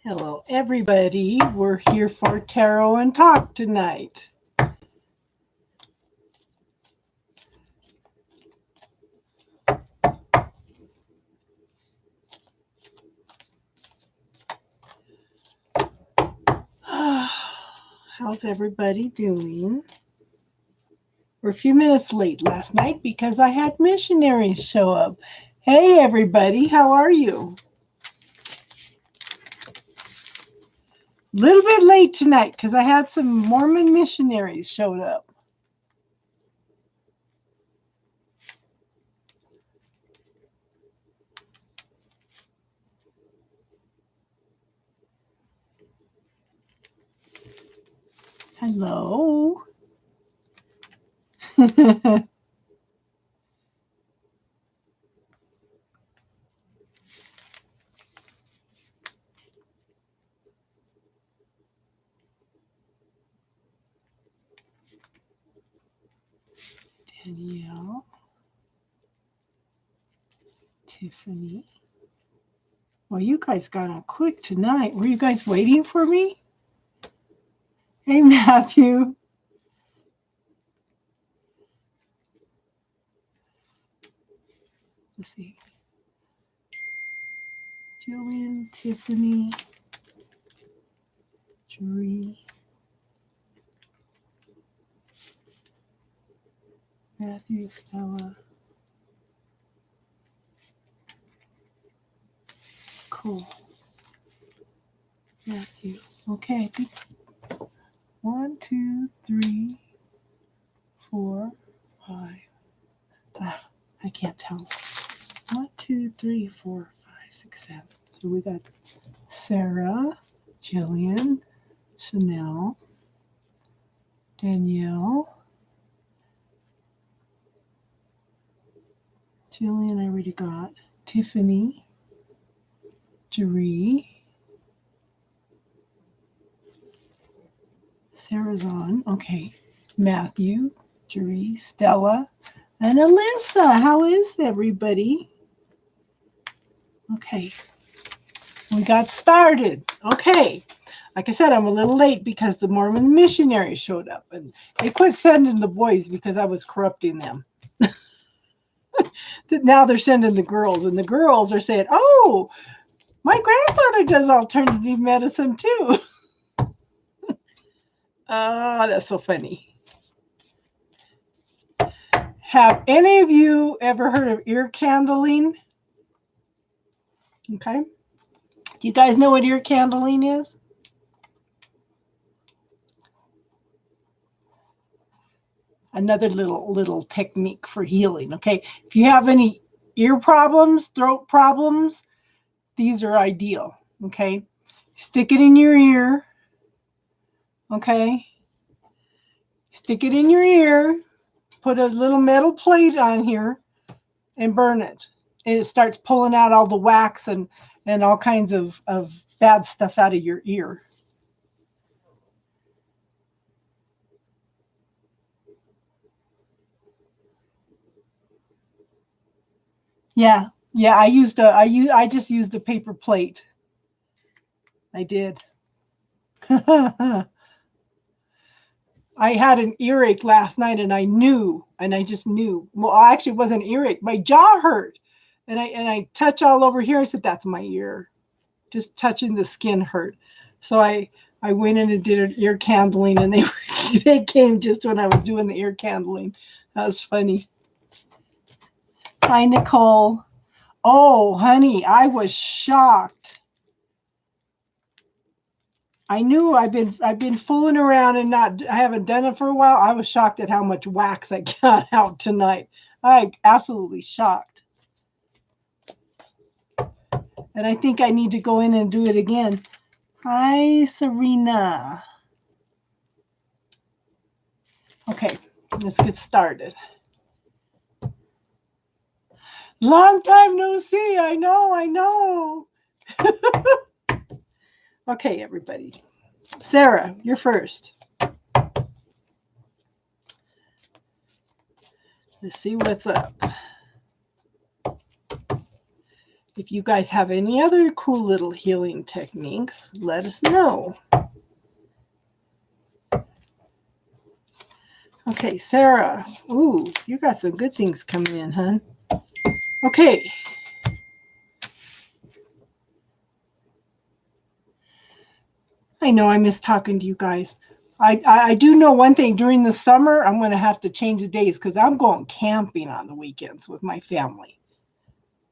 Hello, everybody. We're here for Tarot and Talk tonight. How's everybody doing? We're a few minutes late last night because I had missionaries show up. Hey, everybody. How are you? A little bit late tonight because I had some Mormon missionaries showed up. Hello. Danielle. Tiffany. Well, you guys got on quick tonight. Were you guys waiting for me? Hey, Matthew. Let's see. Jillian, Tiffany, Jeree, Matthew, Stella. Cool. Matthew. Okay, I think 1, 2, 3, 4, 5. I can't tell. 1, 2, 3, 4, 5, 6, 7. So we got Sarah, Jillian, Chanel, Danielle. Jillian, I already got. Tiffany, Jeree. Sarah's on. Okay. Matthew, Jeree, Stella, and Alyssa. How is everybody? Okay. We got started. Okay. Like I said, I'm a little late because the Mormon missionaries showed up and they quit sending the boys because I was corrupting them. Now they're sending the girls, and the girls are saying, oh, my grandfather does alternative medicine too. That's so funny. Have any of you ever heard of ear candling? Okay. Do you guys know what ear candling is? Another little technique for healing. Okay. If you have any ear problems, throat problems, these are ideal. Okay. Stick it in your ear. Okay. Stick it in your ear. Put a little metal plate on here and burn it. And it starts pulling out all the wax and all kinds of bad stuff out of your ear. Yeah. I just used a paper plate. I did. I had an earache last night and I just knew. Well, actually it wasn't an earache. My jaw hurt. And I touch all over here. I said, that's my ear. Just touching the skin hurt. So I went in and did an ear candling, and they came just when I was doing the ear candling. That was funny. Hi, Nicole. Oh, honey, I was shocked. I knew I've been fooling around and I haven't done it for a while. I was shocked at how much wax I got out tonight. I absolutely shocked. And I think I need to go in and do it again. Hi, Serena. Okay, let's get started. Long time no see. I know. Okay, everybody. Sarah, you're first. Let's see what's up. If you guys have any other cool little healing techniques, let us know. Okay, Sarah. Ooh, you got some good things coming in, hun. Okay. I know I miss talking to you guys. I do know one thing. During the summer, I'm going to have to change the days because I'm going camping on the weekends with my family.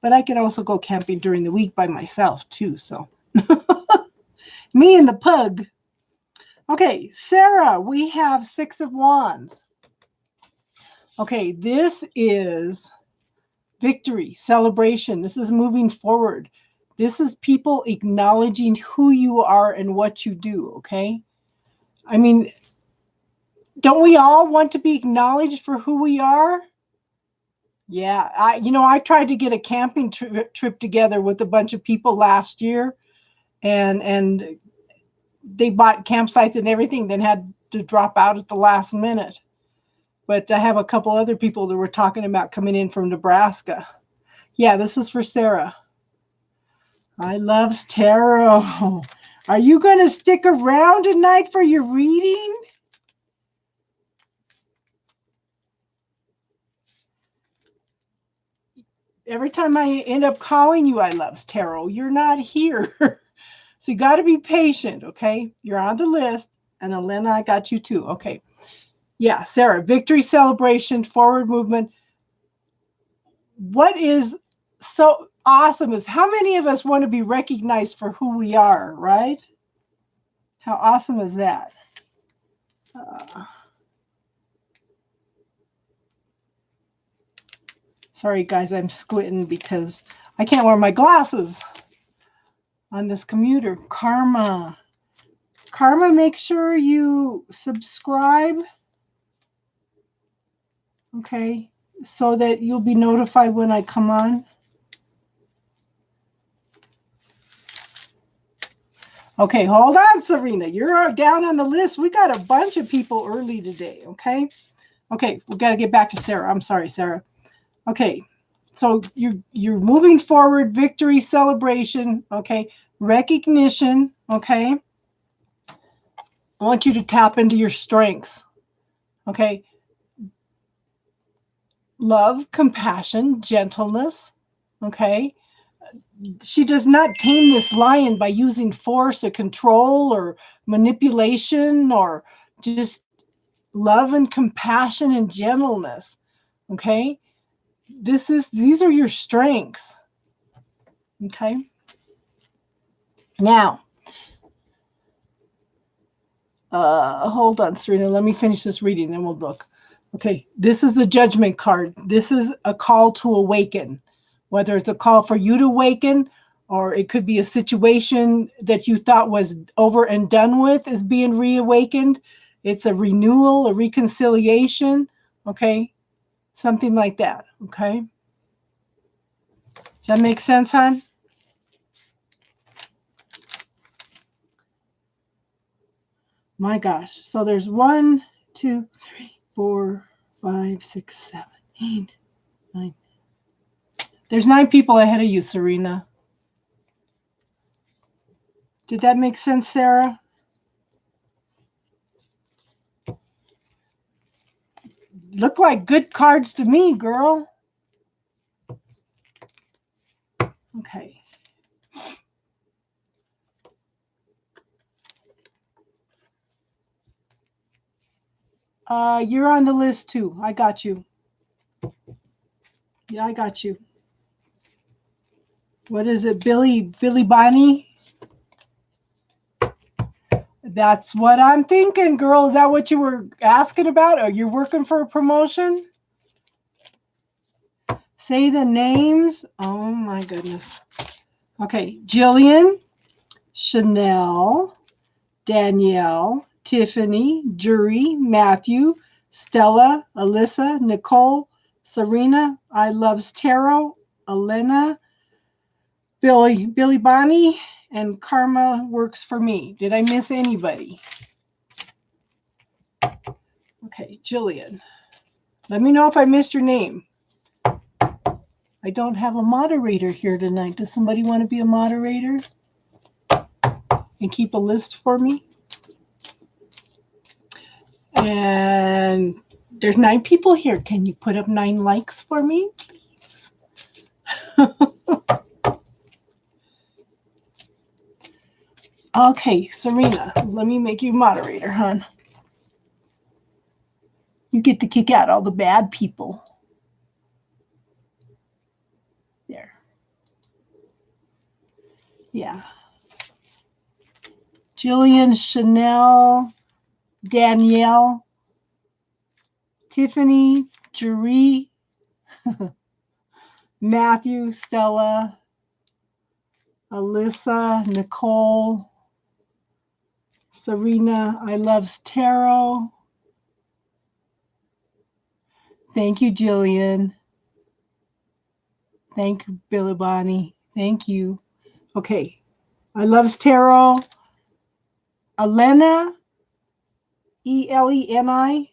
But I can also go camping during the week by myself, too. So, me and the pug. Okay, Sarah, we have 6 of Wands. Okay, this is victory, celebration. This is moving forward. This is people acknowledging who you are and what you do, okay? I mean, don't we all want to be acknowledged for who we are? Yeah, I tried to get a camping trip together with a bunch of people last year, and they bought campsites and everything, then had to drop out at the last minute. But I have a couple other people that were talking about coming in from Nebraska. Yeah, this is for Sarah. I loves tarot. Are you going to stick around tonight for your reading? Every time I end up calling you, I loves tarot, you're not here. So you got to be patient, okay? You're on the list. And Elena, I got you too. Okay. Yeah, Sarah, victory celebration, forward movement. What is so awesome is how many of us want to be recognized for who we are, right? How awesome is that? Sorry, guys, I'm squinting because I can't wear my glasses on this commuter. Karma. Karma, make sure you subscribe. Okay, so that you'll be notified when I come on. Okay, hold on, Serena. You're down on the list. We got a bunch of people early today, okay? Okay, we got to get back to Sarah. I'm sorry, Sarah. Okay, so you're moving forward, victory, celebration, okay? Recognition, okay? I want you to tap into your strengths, okay? Love, compassion, gentleness, okay? She does not tame this lion by using force or control or manipulation, or just love and compassion and gentleness. Okay. These are your strengths. Okay. Now, hold on, Serena. Let me finish this reading, then we'll look. Okay. This is the Judgment card. This is a call to awaken. Whether it's a call for you to awaken, or it could be a situation that you thought was over and done with is being reawakened. It's a renewal, a reconciliation, okay? Something like that, okay? Does that make sense, hon? My gosh. So there's 1, 2, 3, 4, 5, 6, 7, 8, 9. There's 9 people ahead of you, Serena. Did that make sense, Sarah? Look like good cards to me, girl. Okay. You're on the list too. I got you. Yeah, I got you. What is it, Billy Bonnie? That's what I'm thinking, girl. Is that what you were asking about? Are you working for a promotion? Say the names. Oh my goodness. Okay, Jillian, Chanel, Danielle, Tiffany, Jury, Matthew, Stella, Alyssa, Nicole, Serena, I Loves Tarot, Elena, Billy Bonnie, and Karma Works for Me. Did I miss anybody? Okay, Jillian. Let me know if I missed your name. I don't have a moderator here tonight. Does somebody want to be a moderator and keep a list for me? And there's 9 people here. Can you put up 9 likes for me, please? Okay, Serena, let me make you moderator, hon. You get to kick out all the bad people. There. Yeah. Jillian, Chanel, Danielle, Tiffany, Jeree, Matthew, Stella, Alyssa, Nicole, Serena, I loves tarot. Thank you, Jillian. Thank you, Billy Bonnie. Thank you. Okay. I loves tarot. Elena, Eleni,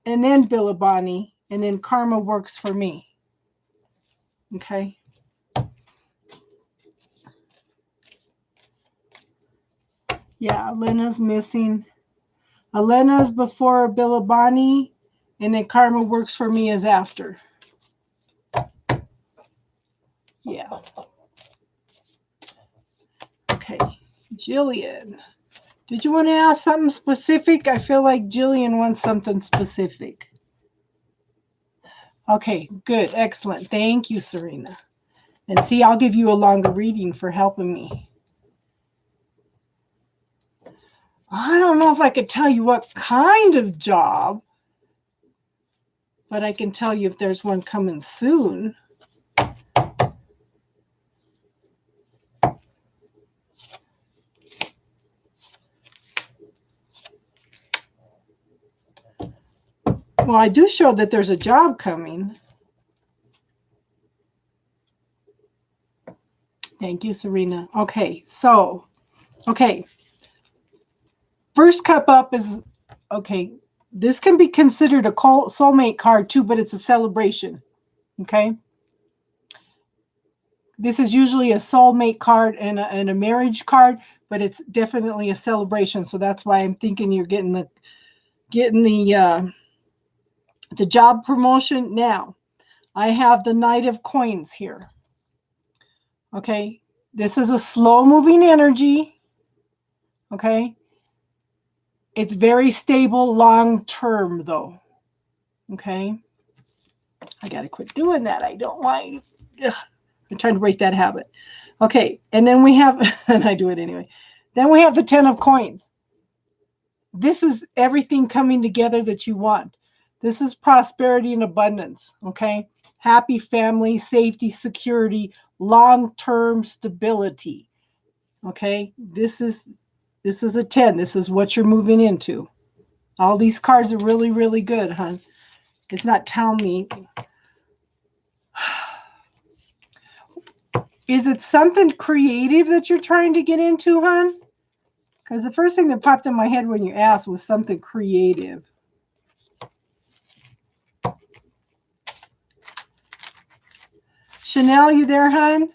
and then Billy Bonnie, and then Karma works for me. Okay. Yeah, Elena's missing. Elena's before Billabani, and then Karma works for me is after. Yeah. Okay. Jillian. Did you want to ask something specific? I feel like Jillian wants something specific. Okay, good. Excellent. Thank you, Serena. And see, I'll give you a longer reading for helping me. I don't know if I could tell you what kind of job, but I can tell you if there's one coming soon. Well, I do show that there's a job coming. Thank you, Serena. Okay, so, okay. First cup up is, okay, this can be considered a soulmate card too, but it's a celebration, okay? This is usually a soulmate card and a marriage card, but it's definitely a celebration. So that's why I'm thinking you're getting the job promotion. Now, I have the Knight of Coins here. Okay, this is a slow moving energy. Okay, it's very stable long term though. Okay, I gotta quit doing that. I don't want. I'm trying to break that habit. Okay, and then we have, and I do it anyway. Then we have the 10 of Coins. This is everything coming together that you want. This is prosperity and abundance. Okay, happy family, safety, security, long-term stability. Okay, this is a 10. This is what you're moving into. All these cards are really, really good, hon. It's not telling me. Is it something creative that you're trying to get into, hon? Because the first thing that popped in my head when you asked was something creative. Chanel, you there, hon?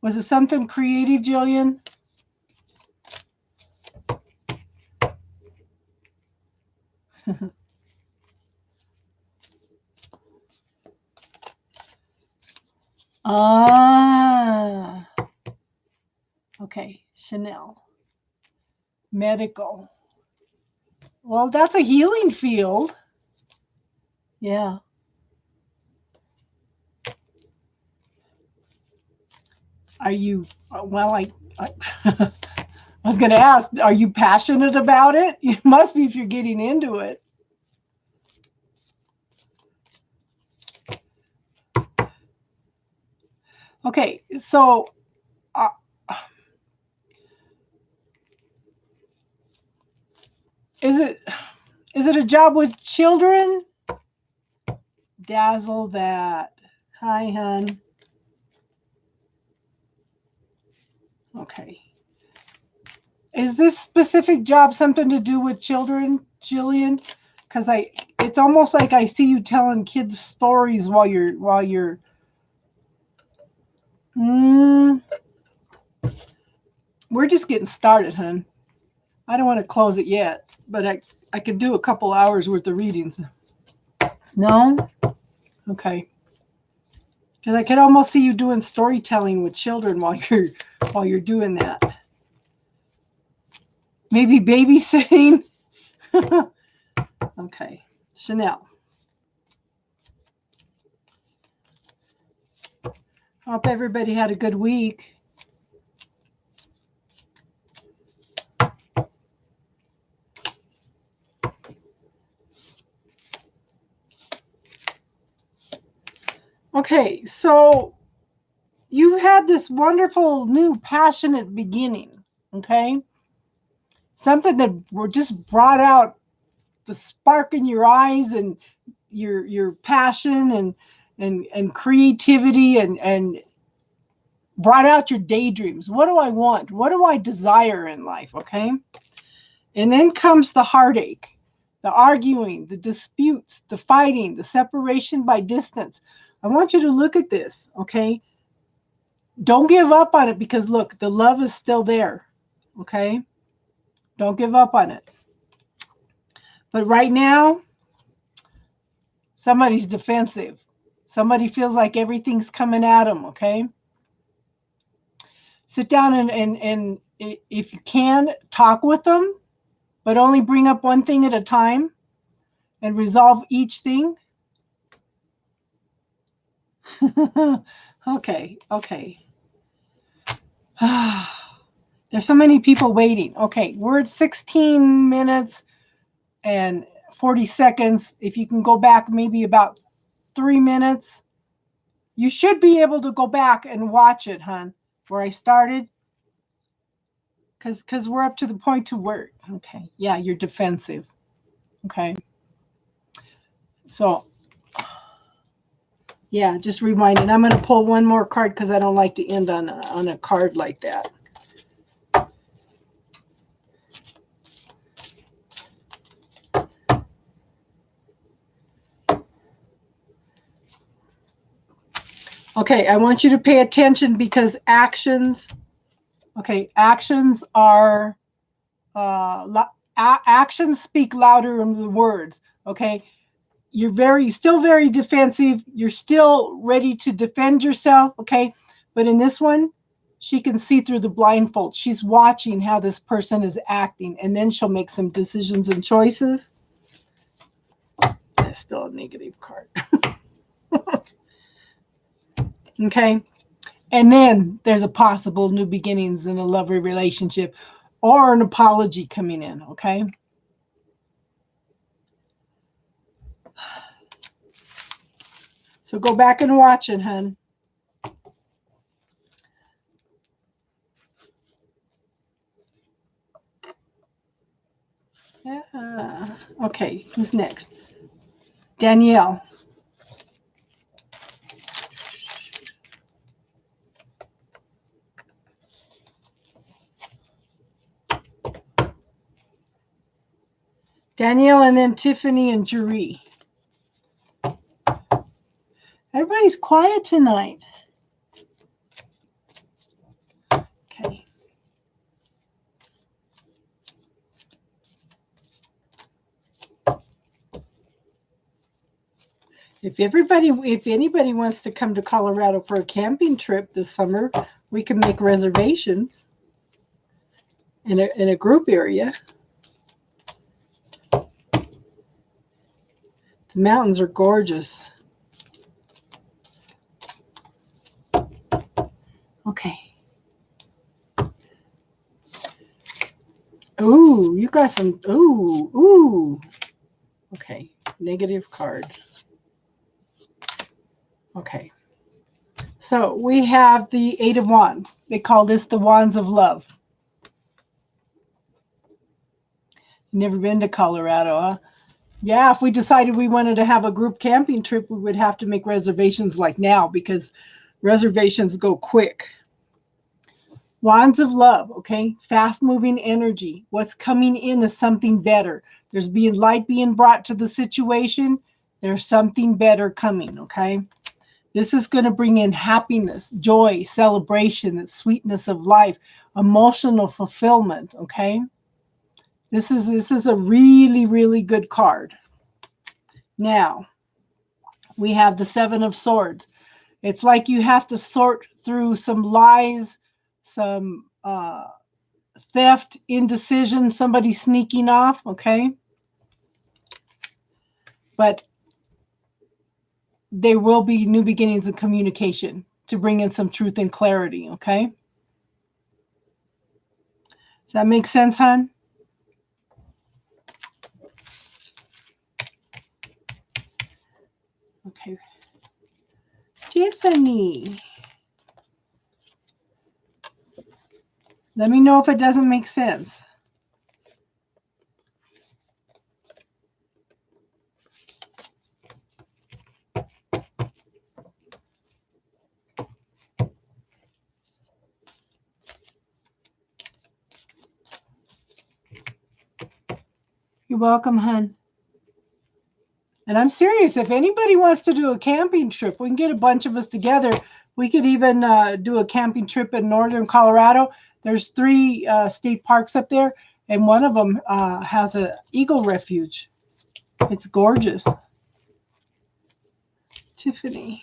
Was it something creative, Jillian? Ah. Okay, Chanel. Medical. Well, that's a healing field. Yeah. Are you, well, I was going to ask, are you passionate about it? You must be if you're getting into it. Okay, so is it a job with children? Dazzle that. Hi, hon. Okay. Is this specific job something to do with children, Jillian? because it's almost like I see you telling kids stories while you're. We're just getting started, hon. I don't want to close it yet, but I could do a couple hours worth of readings. No? Okay. Because I could almost see you doing storytelling with children while you're doing that. Maybe babysitting. Okay. Chanel. Hope everybody had a good week. Okay, so you had this wonderful new passionate beginning, okay? Something that just brought out the spark in your eyes and your passion and creativity and brought out your daydreams. What do I want? What do I desire in life, okay? And then comes the heartache, the arguing, the disputes, the fighting, the separation by distance. I want you to look at this, okay? Don't give up on it because, look, the love is still there, okay? Don't give up on it. But right now, somebody's defensive. Somebody feels like everything's coming at them, okay? Sit down and if you can, talk with them, but only bring up one thing at a time and resolve each thing. Okay. There's so many people waiting. Okay, we're at 16 minutes and 40 seconds. If you can go back maybe about 3 minutes, you should be able to go back and watch it, hon, where I started. Because we're up to the point to where, okay, yeah, you're defensive. Okay. So, yeah, just reminding. I'm going to pull one more card because I don't like to end on a card like that. Okay, I want you to pay attention because actions are actions speak louder than the words. Okay, you're still very defensive. You're still ready to defend yourself. Okay, but in this one, she can see through the blindfold. She's watching how this person is acting, and then she'll make some decisions and choices. That's still a negative card. Okay. And then there's a possible new beginnings in a lovely relationship or an apology coming in. Okay. So go back and watch it, hon. Yeah. Okay. Who's next? Danielle. Danielle and then Tiffany and Jeree. Everybody's quiet tonight. Okay. If anybody wants to come to Colorado for a camping trip this summer, we can make reservations in a group area. The mountains are gorgeous. Okay. Ooh, you got some. Ooh. Okay. Negative card. Okay. So we have the Eight of Wands. They call this the Wands of Love. Never been to Colorado, huh? Yeah, if we decided we wanted to have a group camping trip, we would have to make reservations like now because reservations go quick. Wands of Love, okay? Fast-moving energy. What's coming in is something better. There's being light being brought to the situation. There's something better coming, okay? This is going to bring in happiness, joy, celebration, the sweetness of life, emotional fulfillment, okay? This is a really, really good card. Now, we have the Seven of Swords. It's like you have to sort through some lies, some theft, indecision, somebody sneaking off, okay? But there will be new beginnings in communication to bring in some truth and clarity, okay? Does that make sense, hon? Okay. Tiffany. Let me know if it doesn't make sense. You're welcome, hon. And I'm serious. If anybody wants to do a camping trip, we can get a bunch of us together. We could even do a camping trip in northern Colorado. There's 3 state parks up there, and one of them has an eagle refuge. It's gorgeous. Tiffany.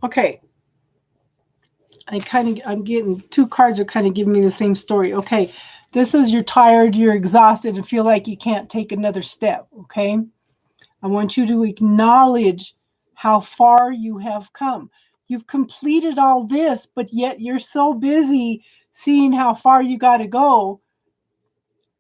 Okay. I'm getting 2 cards are kind of giving me the same story. Okay. This is you're tired, you're exhausted, and feel like you can't take another step. Okay. I want you to acknowledge how far you have come. You've completed all this, but yet you're so busy seeing how far you got to go.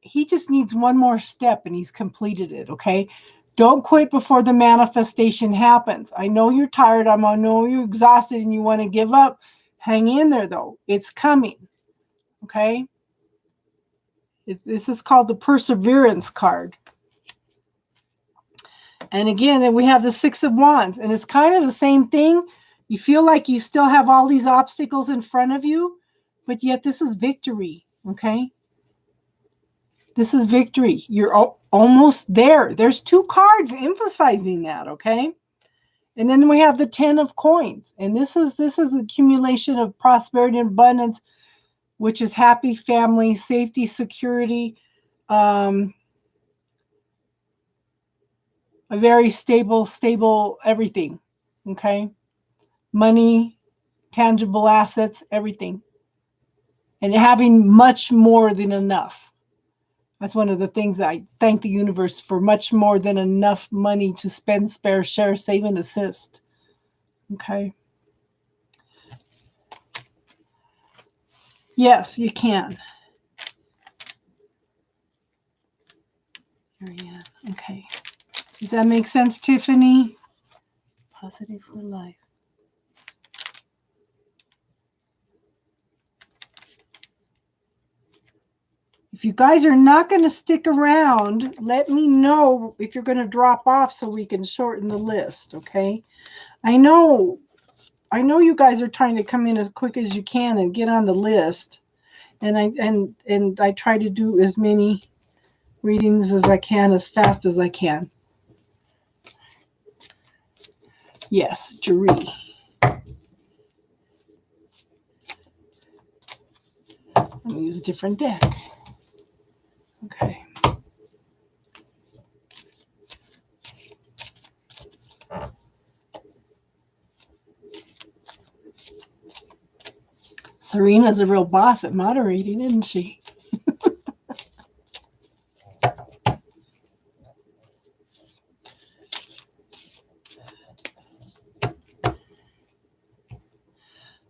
He just needs one more step and he's completed it. Okay. Don't quit before the manifestation happens. I know you're tired. I know you're exhausted and you want to give up. Hang in there though. It's coming. Okay. This is called the perseverance card. And again, then we have the 6 of Wands, and it's kind of the same thing. You feel like you still have all these obstacles in front of you, but yet this is victory, okay? This is victory. You're almost there. There's 2 cards emphasizing that, okay? And then we have the 10 of coins, and this is accumulation of prosperity and abundance, which is happy family, safety, security, a very stable everything, okay? Money, tangible assets, everything. And having much more than enough. That's one of the things I thank the universe for, much more than enough money to spend, spare, share, save, and assist. Okay? Yes, you can. Okay. Does that make sense, Tiffany? Positive for life. If you guys are not going to stick around, let me know if you're going to drop off so we can shorten the list, okay? I know you guys are trying to come in as quick as you can and get on the list. And I try to do as many readings as I can as fast as I can. Yes, Jeree. Let me use a different deck. Okay. Serena's a real boss at moderating, isn't she?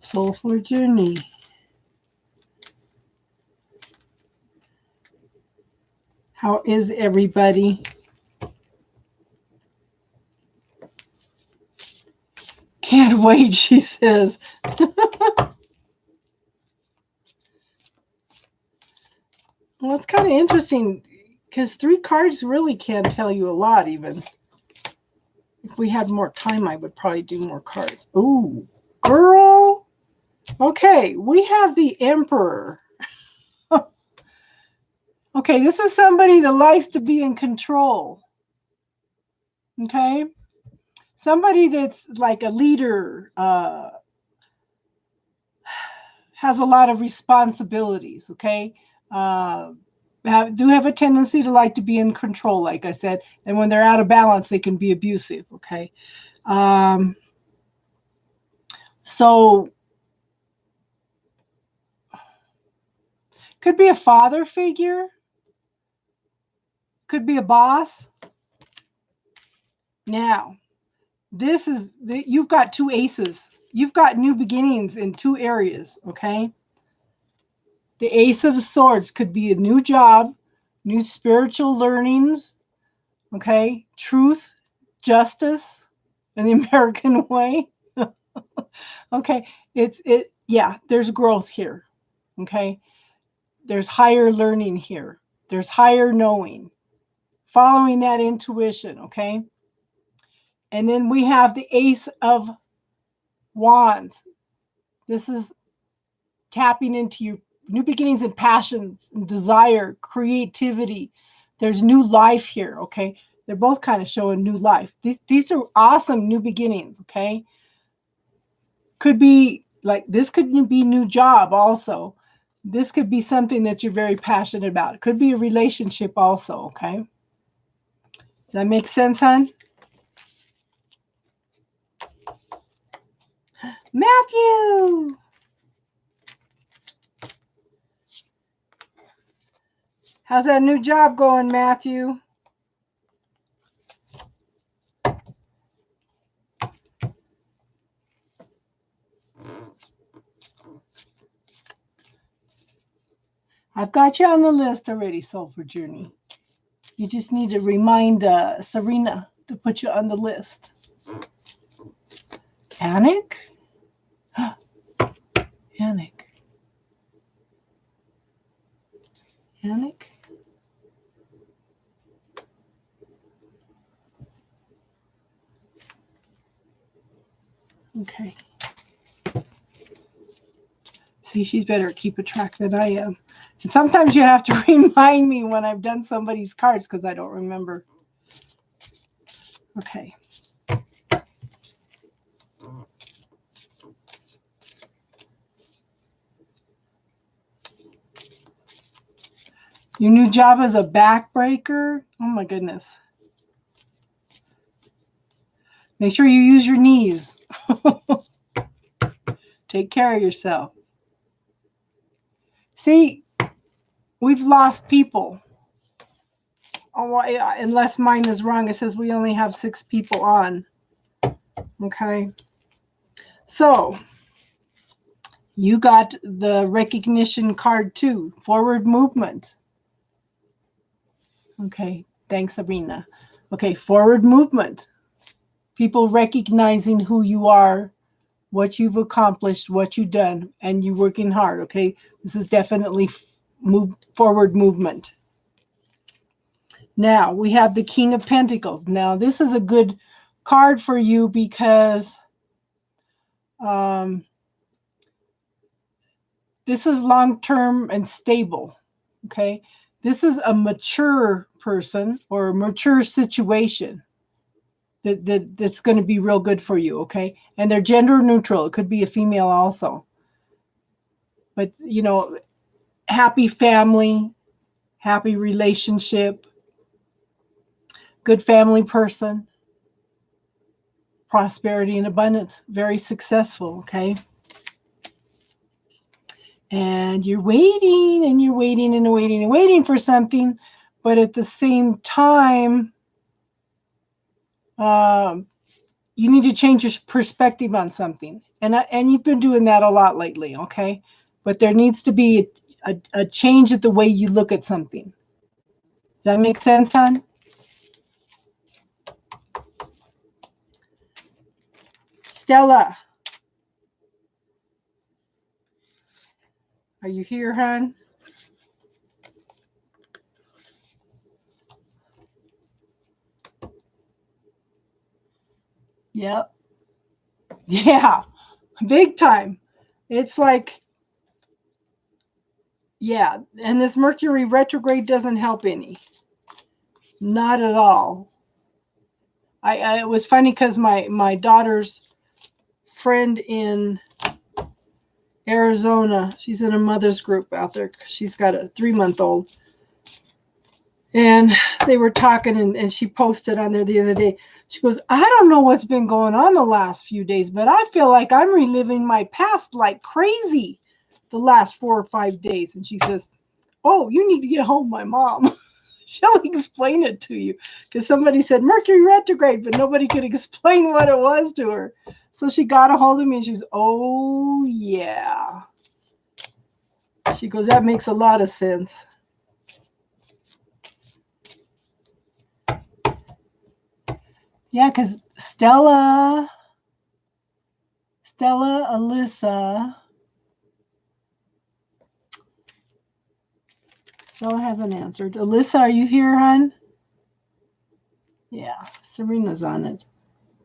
Soulful Journey. How is everybody? Can't wait, she says. Well, it's kind of interesting because 3 cards really can't tell you a lot even. If we had more time, I would probably do more cards. Ooh, girl. Okay, we have the Emperor. Okay, this is somebody that likes to be in control. Okay? Somebody that's like a leader, has a lot of responsibilities, okay? Do have a tendency to like to be in control, like I said. And when they're out of balance, they can be abusive, okay? So could be a father figure. Could be a boss. Now, you've got 2 aces. You've got new beginnings in 2 areas, okay? The Ace of Swords could be a new job, new spiritual learnings, okay? Truth, justice, in the American way. Okay, there's growth here, okay? There's higher learning here. There's higher knowing, following that intuition, okay? And then we have the Ace of Wands. This is tapping into your new beginnings and passions and desire, creativity. There's new life here, okay? They're both kind of showing new life. These are awesome new beginnings, okay? Could be like, this could be new job also. This could be something that you're very passionate about. It could be a relationship also, okay? Does that make sense, hon? Matthew! How's that new job going, Matthew? I've got you on the list already, Soulful Journey. You just need to remind Serena to put you on the list. Anik? Anik. Anik? Okay. See, she's better at keeping track than I am. And sometimes you have to remind me when I've done somebody's cards because I don't remember. Okay. Your new job is a backbreaker? Oh my goodness. Make sure you use your knees. Take care of yourself. See, we've lost people. Oh, unless mine is wrong. It says we only have 6 people on. Okay. So, you got the recognition card too. Forward movement. Okay. Thanks, Sabrina. Okay. Forward movement. People recognizing who you are, what you've accomplished, what you've done, and you're working hard. Okay. This is definitely forward movement. Now we have the King of Pentacles. Now this is a good card for you because this is long-term and stable. Okay. This is a mature person or a mature situation that's going to be real good for you. Okay. And they're gender neutral. It could be a female also. But, you know, happy family, happy relationship, good family person, prosperity and abundance, very successful, okay? And you're waiting and you're waiting and waiting and waiting for something, but at the same time, you need to change your perspective on something. And you've been doing that a lot lately, okay? But there needs to be a change at the way you look at something. Does that make sense, hon? Stella. Are you here, hon? Yep. Yeah. Big time. It's like, yeah. And this Mercury retrograde doesn't help any. Not at all. It was funny because my daughter's friend in Arizona, she's in a mother's group out there. She's got a 3-month-old. And they were talking, and she posted on there the other day. She goes, I don't know what's been going on the last few days, but I feel like I'm reliving my past like crazy the last 4 or 5 days. And she says, oh, you need to get hold of my mom. She'll explain it to you. Because somebody said Mercury retrograde, but nobody could explain what it was to her. So she got a hold of me and she's, oh, yeah. She goes, that makes a lot of sense. Yeah, because Stella, Alyssa. Stella hasn't answered. Alyssa, are you here, hon? Yeah, Serena's on it.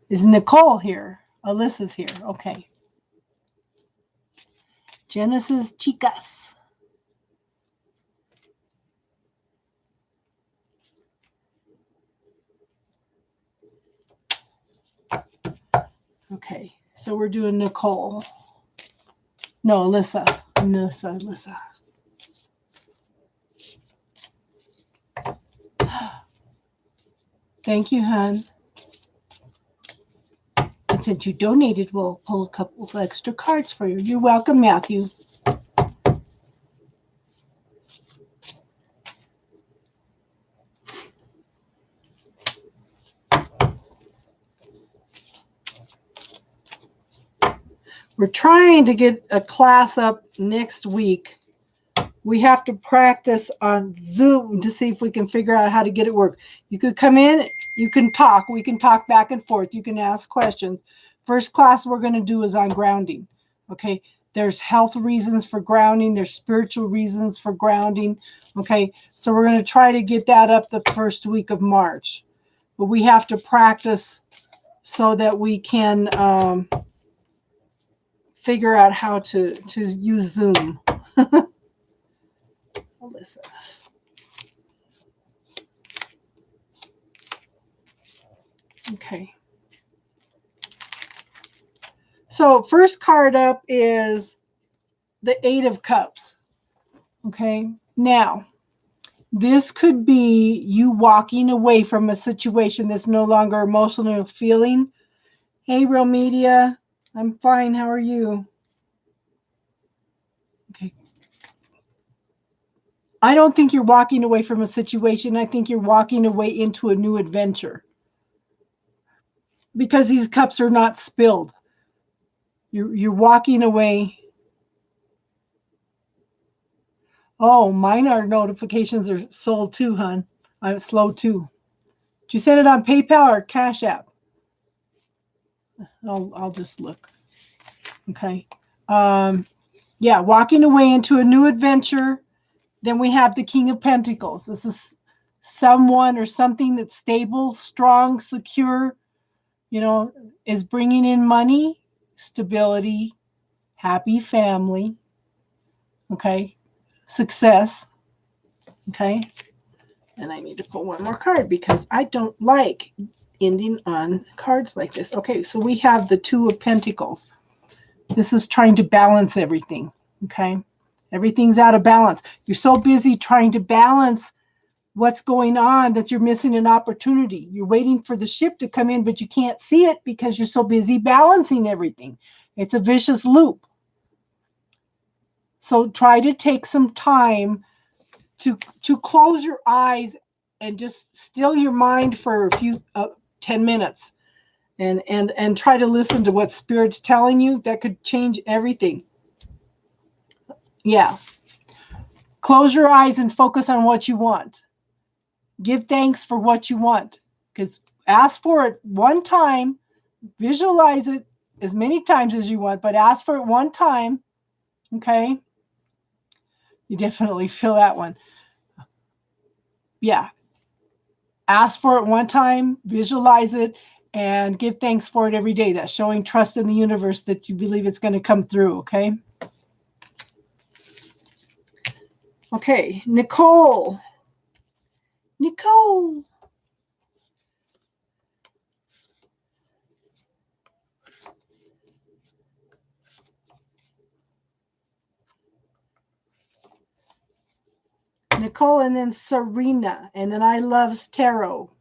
Is Nicole here? Alyssa's here. Okay. Genesis Chicas. Okay, so we're doing Nicole. No, Alyssa. Alyssa. Thank you, hon. And since you donated, we'll pull a couple of extra cards for you. You're welcome, Matthew. We're trying to get a class up next week. We have to practice on Zoom to see if we can figure out how to get it work. You could come in, you can talk. We can talk back and forth. You can ask questions. First class we're going to do is on grounding. Okay. There's health reasons for grounding. There's spiritual reasons for grounding. Okay. So we're going to try to get that up the first week of March. But we have to practice so that we can figure out how to use Zoom. Alyssa. Okay. So first card up is the 8 of Cups. Okay. Now, this could be you walking away from a situation that's no longer emotional feeling. Hey, Real Media. I'm fine. How are you? Okay. I don't think you're walking away from a situation. I think you're walking away into a new adventure. Because these cups are not spilled. You're walking away. Oh, mine are notifications are sold too, hon. I'm slow too. Did you send it on PayPal or Cash App? I'll just look. Okay. Yeah, walking away into a new adventure. Then we have the King of Pentacles. This is someone or something that's stable, strong, secure, is bringing in money, stability, happy family, okay, success, okay. And I need to pull one more card because I don't like ending on cards like this. Okay, so we have the 2 of Pentacles. This is trying to balance everything, okay. Everything's out of balance. You're so busy trying to balance what's going on that you're missing an opportunity. You're waiting for the ship to come in, but you can't see it because you're so busy balancing everything. It's a vicious loop. So try to take some time to close your eyes and just still your mind for a few 10 minutes and try to listen to what Spirit's telling you. That could change everything. Yeah. Close your eyes and focus on what you want. Give thanks for what you want, because ask for it one time, visualize it, as many times as you want, but ask for it one time. Okay. You definitely feel that one. Yeah. Ask for it one time, visualize it, and give thanks for it every day. That's showing trust in the universe that you believe it's going to come through. Okay. Okay. Nicole. Nicole. Nicole, and then Serena, and then I Loves Tarot.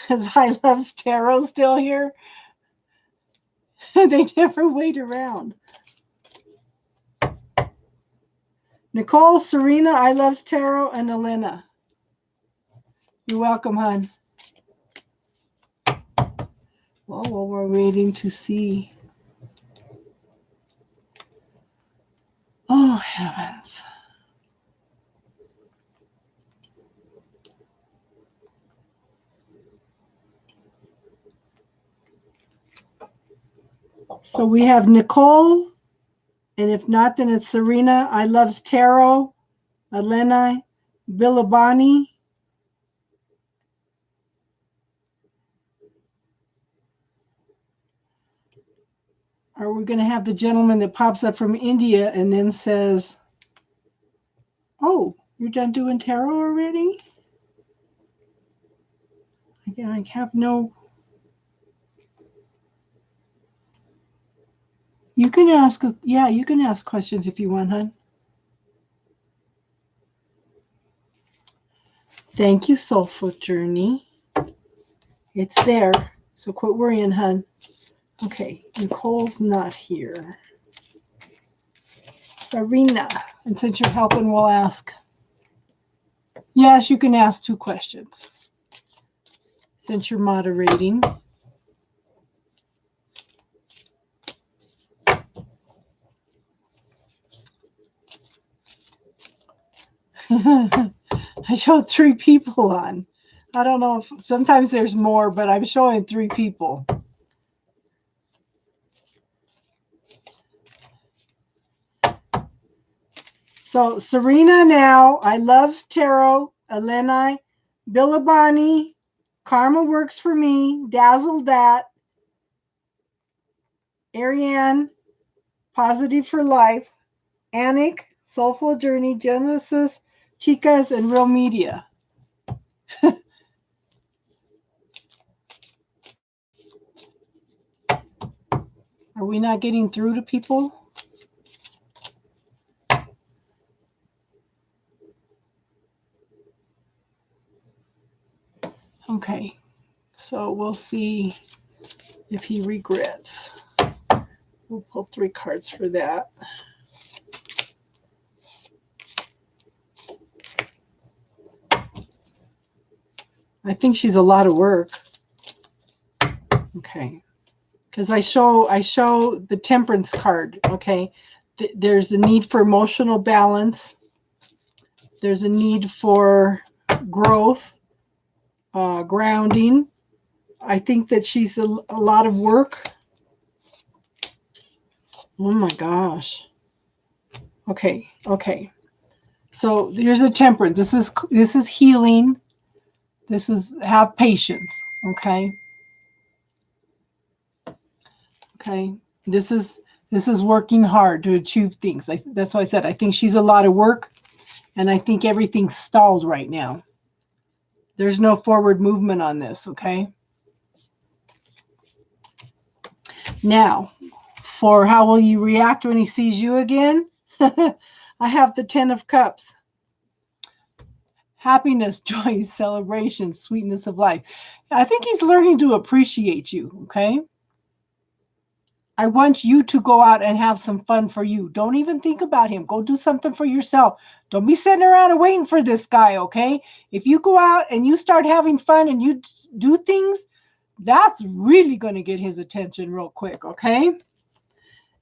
Is I Loves Tarot still here? They never wait around. Nicole, Serena, I Loves Tarot, and Elena. You're welcome, hon. Well, we're waiting to see. Oh, heavens. So we have Nicole, and if not, then it's Serena, I Loves Tarot, Elena, Bilibani. Or we're going to have the gentleman that pops up from India and then says, oh, you're done doing tarot already? I have no... You can ask, yeah, you can ask questions if you want, hon. Thank you, Soulful Journey. It's there, so quit worrying, hon. Okay, Nicole's not here. Serena, and since you're helping, we'll ask. Yes, you can ask 2 questions since you're moderating. I showed 3 people on. I don't know if sometimes there's more, but I'm showing 3 people. So Serena now, I Loves Tarot, Elena, Bilibani, Karma Works for Me, Dazzle That, Ariane, Positive for Life, Anik, Soulful Journey, Genesis, Chicas, and Real Media. Are we not getting through to people? Okay, so we'll see if he regrets. We'll pull 3 cards for that. I think she's a lot of work. Okay. Because I show the Temperance card, okay? There's a need for emotional balance. There's a need for growth, grounding. I think that she's a lot of work. Oh my gosh. Okay. So here's a Temperance. This is healing. This is have patience, okay? Okay. This is working hard to achieve things. That's why I said I think she's a lot of work, and I think everything's stalled right now. There's no forward movement on this, okay? Now, for how will you react when he sees you again? I have the 10 of Cups. Happiness, joy, celebration, sweetness of life. I think he's learning to appreciate you, okay? I want you to go out and have some fun for you. Don't even think about him. Go do something for yourself. Don't be sitting around and waiting for this guy, okay? If you go out and you start having fun and you do things, that's really going to get his attention real quick, okay?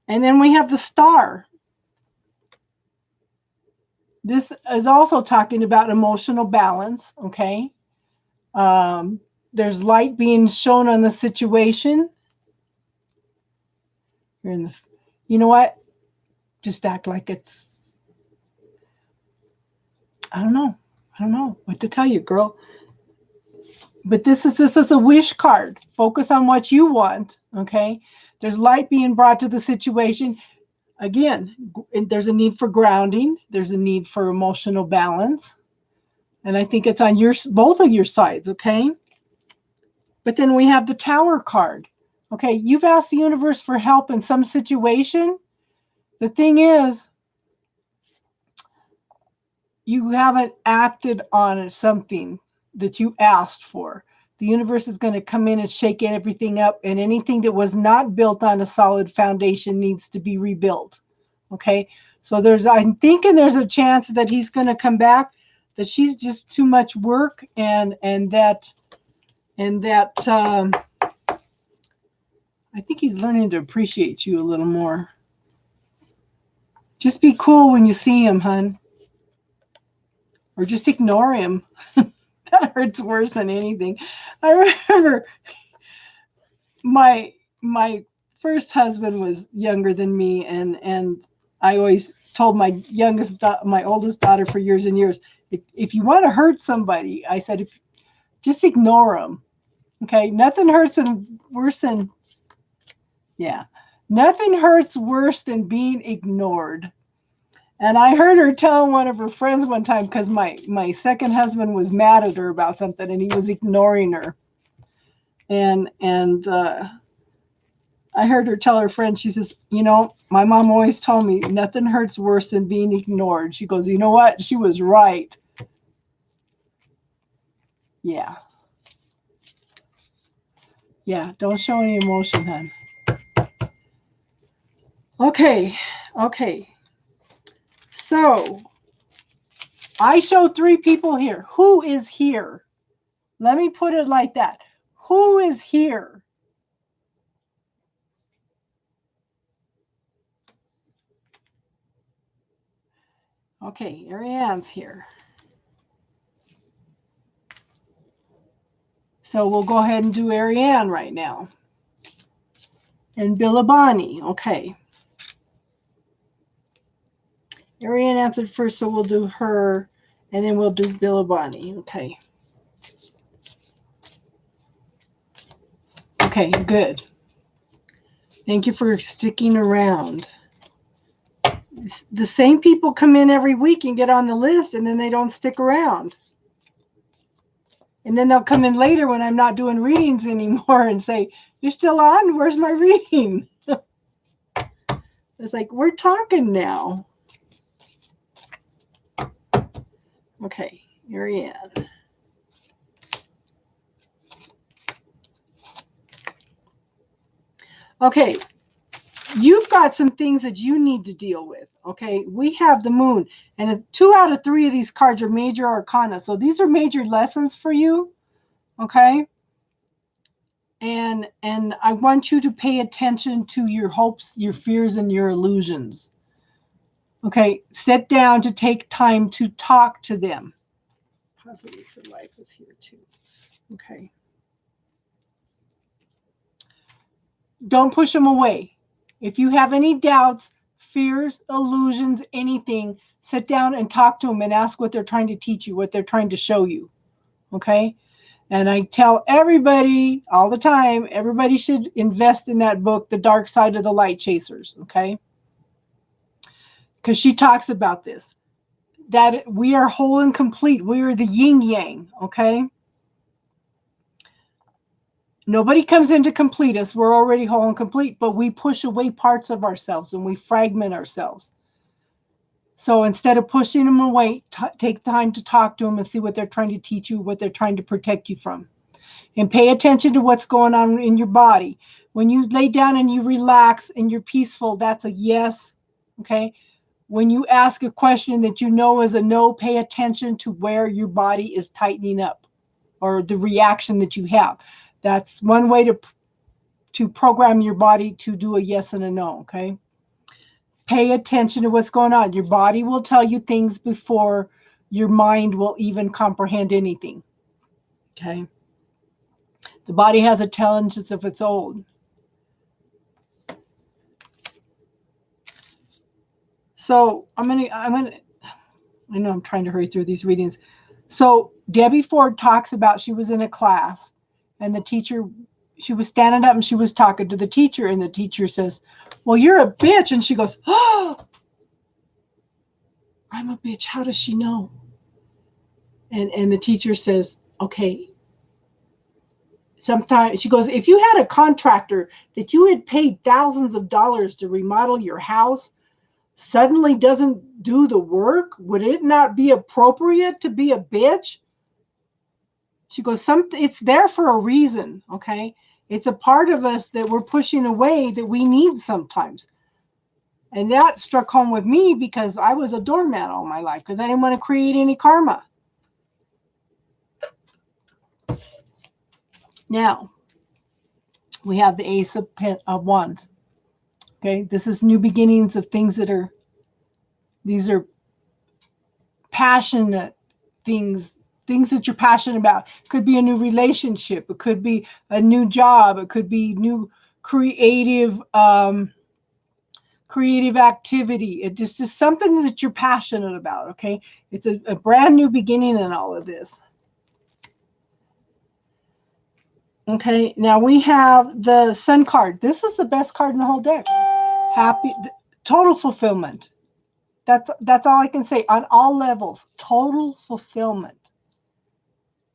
And then we have the Star. This is also talking about emotional balance, okay? There's light being shown on the situation. You're in the, you know what? Just act like it's, I don't know. I don't know what to tell you, girl. But this is a wish card. Focus on what you want, okay? There's light being brought to the situation. Again, there's a need for grounding. There's a need for emotional balance. And I think it's on both of your sides, okay? But then we have the Tower card. Okay, you've asked the universe for help in some situation. The thing is, you haven't acted on something that you asked for. The universe is going to come in and shake everything up, and anything that was not built on a solid foundation needs to be rebuilt. Okay, so I'm thinking there's a chance that he's going to come back, that she's just too much work, and that I think he's learning to appreciate you a little more. Just be cool when you see him, hun. Or just ignore him. That hurts worse than anything. I remember my first husband was younger than me, and I always told my oldest daughter for years and years, if you want to hurt somebody, I said, just ignore them. Okay, nothing hurts worse than being ignored. And I heard her tell one of her friends one time, because my second husband was mad at her about something and he was ignoring her. And I heard her tell her friend, she says, my mom always told me nothing hurts worse than being ignored. She goes, you know what? She was right. Yeah. Yeah, don't show any emotion, hon. Okay. So, I showed 3 people here. Who is here? Let me put it like that. Who is here? Okay, Ariane's here. So we'll go ahead and do Ariane right now. And Billabani, okay. Ariane answered first, so we'll do her, and then we'll do Billabani, okay. Okay, good. Thank you for sticking around. The same people come in every week and get on the list, and then they don't stick around. And then they'll come in later when I'm not doing readings anymore and say, you're still on? Where's my reading? It's like, we're talking now. Okay, Ariane. Okay, you've got some things that you need to deal with. Okay, we have the moon, and 2 out of 3 of these cards are major arcana. So these are major lessons for you. Okay. And I want you to pay attention to your hopes, your fears, and your illusions. Okay, sit down to take time to talk to them. Possibly for life is here too. Okay. Don't push them away. If you have any doubts, fears, illusions, anything, sit down and talk to them and ask what they're trying to teach you, what they're trying to show you. Okay? And I tell everybody all the time, everybody should invest in that book, The Dark Side of the Light Chasers. Okay? Because she talks about this, that we are whole and complete. We are the yin yang. Okay? Nobody comes in to complete us. We're already whole and complete, but we push away parts of ourselves and we fragment ourselves. So instead of pushing them away, take time to talk to them and see what they're trying to teach you, what they're trying to protect you from. And pay attention to what's going on in your body. When you lay down and you relax and you're peaceful, that's a yes. Okay. When you ask a question that you know is a no, pay attention to where your body is tightening up or the reaction that you have. That's one way to program your body to do a yes and a no, okay? Pay attention to what's going on. Your body will tell you things before your mind will even comprehend anything, okay? The body has intelligence of its own. So I know I'm trying to hurry through these readings. So Debbie Ford talks about, she was in a class and the teacher, she was standing up and she was talking to the teacher, and the teacher says, well, you're a bitch. And she goes, oh, I'm a bitch. How does she know? And the teacher says, okay, sometimes, she goes, if you had a contractor that you had paid thousands of dollars to remodel your house suddenly doesn't do the work, would it not be appropriate to be a bitch? She goes, it's there for a reason, okay? It's a part of us that we're pushing away that we need sometimes. And that struck home with me because I was a doormat all my life because I didn't want to create any karma. Now, we have the Ace of Wands. Okay, this is new beginnings of things these are passionate things that you're passionate about. It could be a new relationship. It could be a new job. It could be new creative activity. It just is something that you're passionate about, okay? It's a brand new beginning in all of this. Okay, now we have the Sun card. This is the best card in the whole deck. Happy, total fulfillment. That's all I can say. On all levels, total fulfillment.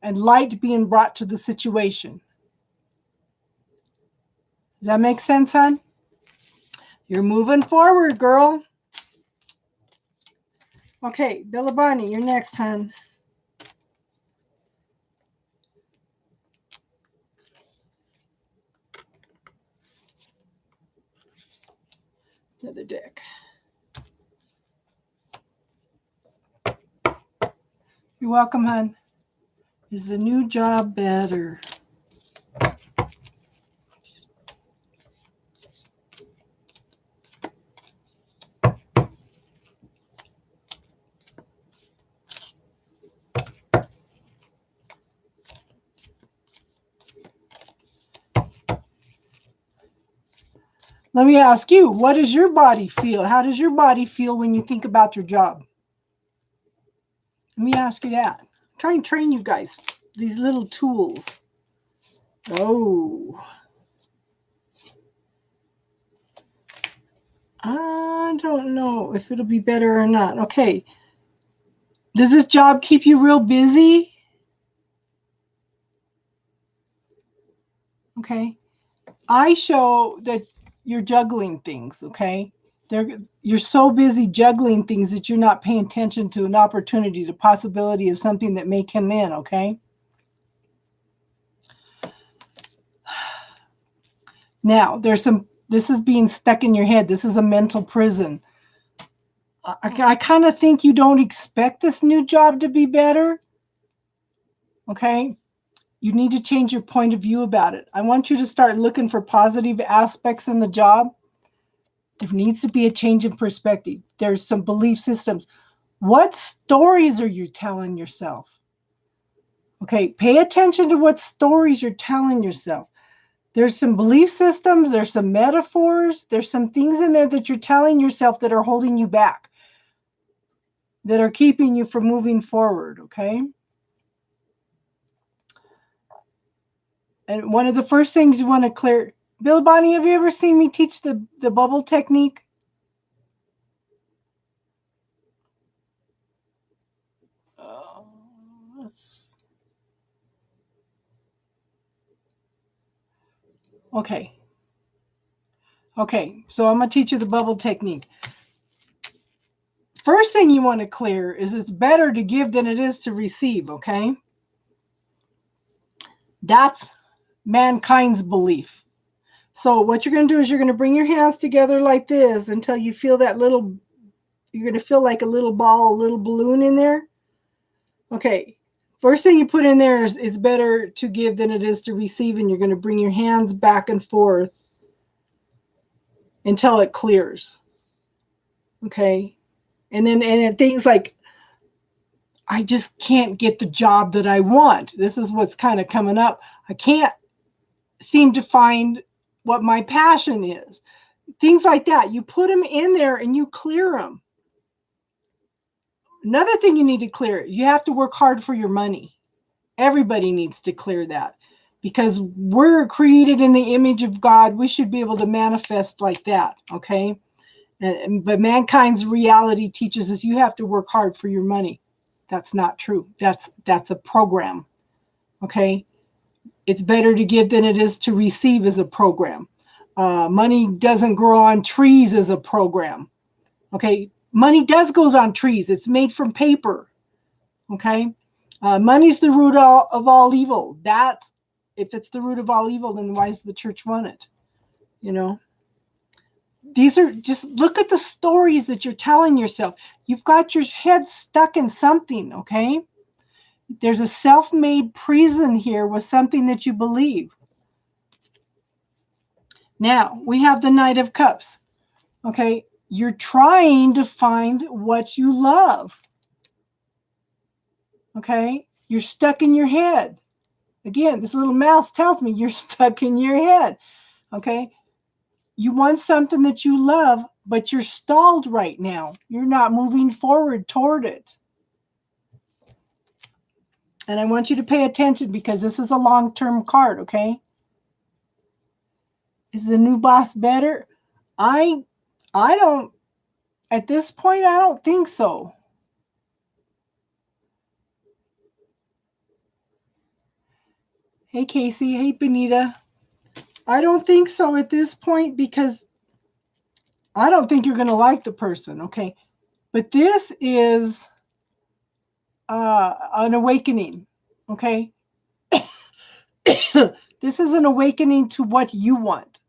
And light being brought to the situation. Does that make sense, hon? You're moving forward, girl. Okay, Billabani, you're next, hon. Another deck. You're welcome, hon. Is the new job better? Let me ask you, what does your body feel? How does your body feel when you think about your job? Let me ask you that. Try and train you guys, these little tools. Oh. I don't know if it'll be better or not. Okay. Does this job keep you real busy? Okay. I show that you're juggling things, okay? You're so busy juggling things that you're not paying attention to an opportunity, the possibility of something that may come in, okay? Now, this is being stuck in your head. This is a mental prison. I kind of think you don't expect this new job to be better, okay? You need to change your point of view about it. I want you to start looking for positive aspects in the job. There needs to be a change in perspective. There's some belief systems. What stories are you telling yourself? Okay, pay attention to what stories you're telling yourself. There's some belief systems, there's some metaphors, there's some things in there that you're telling yourself that are holding you back, that are keeping you from moving forward, okay? And one of the first things you want to clear, Billabani, have you ever seen me teach the bubble technique? Okay. Okay, so I'm going to teach you the bubble technique. First thing you want to clear is it's better to give than it is to receive, okay? That's mankind's belief. So what you're going to do is you're going to bring your hands together like this until you feel that little, you're going to feel like a little ball, a little balloon in there. Okay, first thing you put in there is it's better to give than it is to receive, and you're going to bring your hands back and forth until it clears. Okay, and then things like, I just can't get the job that I want. This is what's kind of coming up. I can't seem to find what my passion is. Things like that. You put them in there and you clear them. Another thing you need to clear, you have to work hard for your money. Everybody needs to clear that because we're created in the image of God. We should be able to manifest like that, okay? But mankind's reality teaches us you have to work hard for your money. That's not true. That's a program, okay? It's better to give than it is to receive as a program. Money doesn't grow on trees as a program, okay? Money does goes on trees. It's made from paper, okay? Money's the root of all evil. If it's the root of all evil, then why does the church want it? You know? These are just, look at the stories that you're telling yourself. You've got your head stuck in something, okay? There's a self-made prison here with something that you believe. Now, we have the Knight of Cups, okay? You're trying to find what you love, okay? You're stuck in your head. Again, this little mouse tells me you're stuck in your head, okay? You want something that you love, but you're stalled right now. You're not moving forward toward it. And I want you to pay attention because this is a long-term card, okay? Is the new boss better? I don't, at this point, I don't think so. Hey, Casey. Hey, Benita. I don't think so at this point because I don't think you're going to like the person, okay? But this is an awakening, okay? This is an awakening to what you want.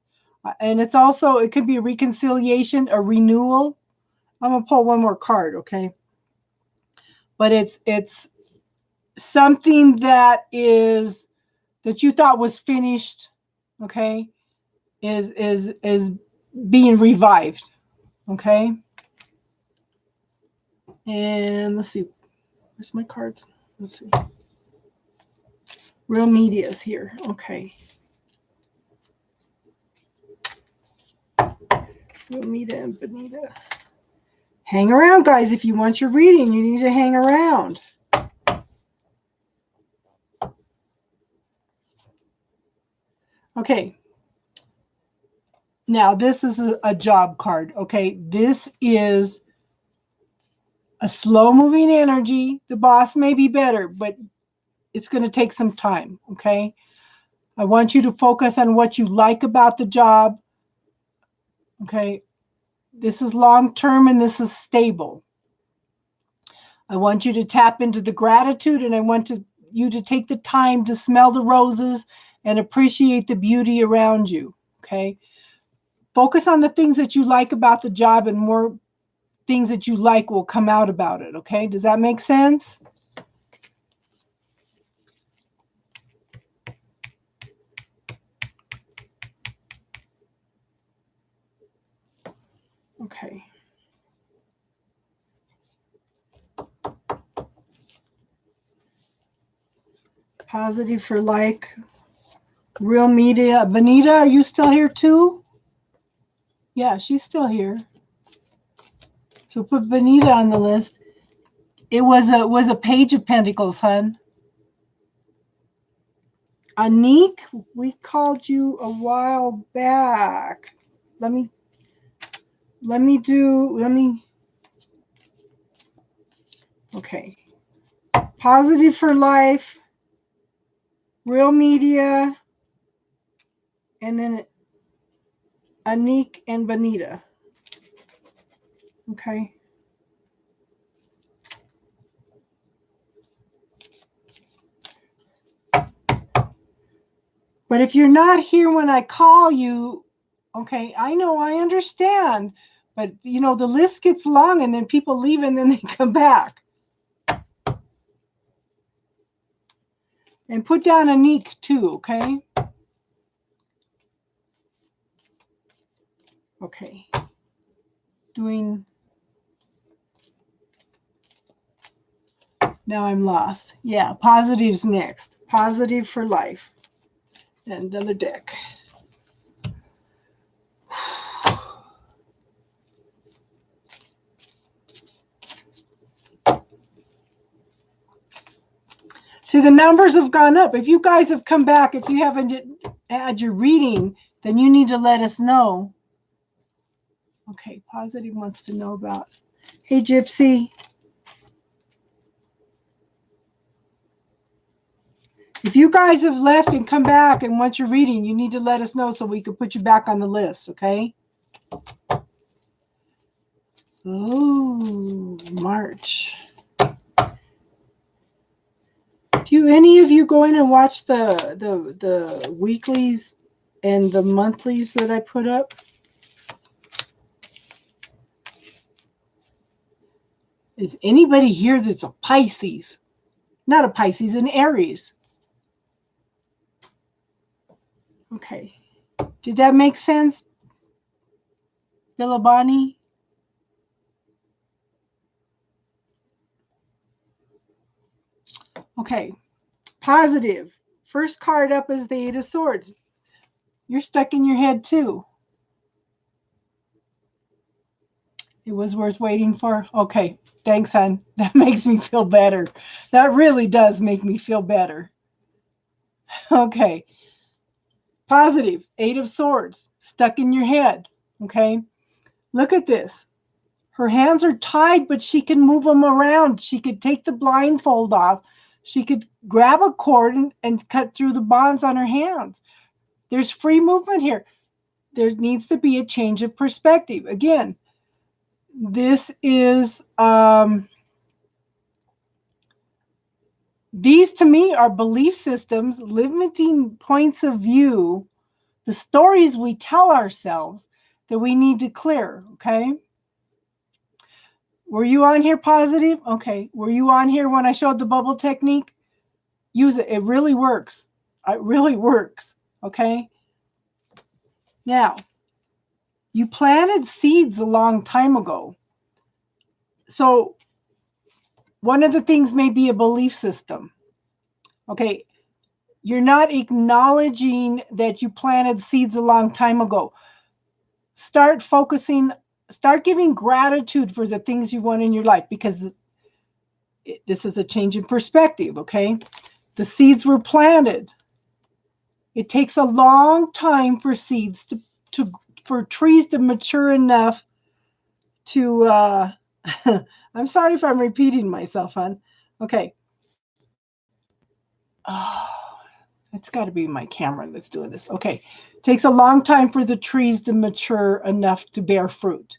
And it's also, it could be a reconciliation, a renewal. I'm going to pull one more card, okay? But it's something that you thought was finished, okay, is being revived, okay? And let's see, where's my cards? Let's see. Real media is here, okay. Real media and Benita. Hang around, guys. If you want your reading, you need to hang around. Okay. Now, this is a job card, okay? This is a slow-moving energy. The boss may be better, but it's going to take some time, okay? I want you to focus on what you like about the job, okay? This is long-term and this is stable. I want you to tap into the gratitude, and I want you to take the time to smell the roses and appreciate the beauty around you, okay? Focus on the things that you like about the job, and more things that you like will come out about it, okay? Does that make sense? Okay. Positive for like, real media. Benita, are you still here too? Yeah, she's still here. So put Benita on the list. It was a page of pentacles, hun. Anik, we called you a while back. Let me. Okay. Positive for life, real media, and then Anik and Benita. Okay. But if you're not here when I call you, okay, I know, I understand. But, you know, the list gets long and then people leave and then they come back. And put down Anik too, okay? Okay. Now I'm lost. Yeah, positives next. Positive for life. And another deck. See, the numbers have gone up. If you guys have come back, if you haven't had your reading, then you need to let us know. Okay, Positive wants to know about. Hey, Gypsy. If you guys have left and come back and want your reading, you need to let us know so we can put you back on the list, okay? Oh, March. Do any of you go in and watch the weeklies and the monthlies that I put up? Is anybody here that's a Pisces? Not a Pisces, an Aries. Okay. Did that make sense, Billabani? Okay. Positive. First card up is the Eight of Swords. You're stuck in your head too. It was worth waiting for. Okay. Thanks, hon. That makes me feel better. That really does make me feel better. Okay. Positive. Eight of Swords. Stuck in your head. Okay. Look at this. Her hands are tied, but she can move them around. She could take the blindfold off. She could grab a cord and cut through the bonds on her hands. There's free movement here. There needs to be a change of perspective. Again, this is, these to me are belief systems, limiting points of view, the stories we tell ourselves that we need to clear, okay? Were you on here, Positive? Okay. Were you on here when I showed the bubble technique? Use it. It really works. It really works. Okay. Now, you planted seeds a long time ago. So one of the things may be a belief system. Okay. You're not acknowledging that you planted seeds a long time ago. Start focusing, start giving gratitude for the things you want in your life, because this is a change in perspective, okay? The seeds were planted. It takes a long time for seeds for trees to mature enough to, I'm sorry if I'm repeating myself, hon. Okay. Oh, it's got to be my camera that's doing this. Okay. It takes a long time for the trees to mature enough to bear fruit.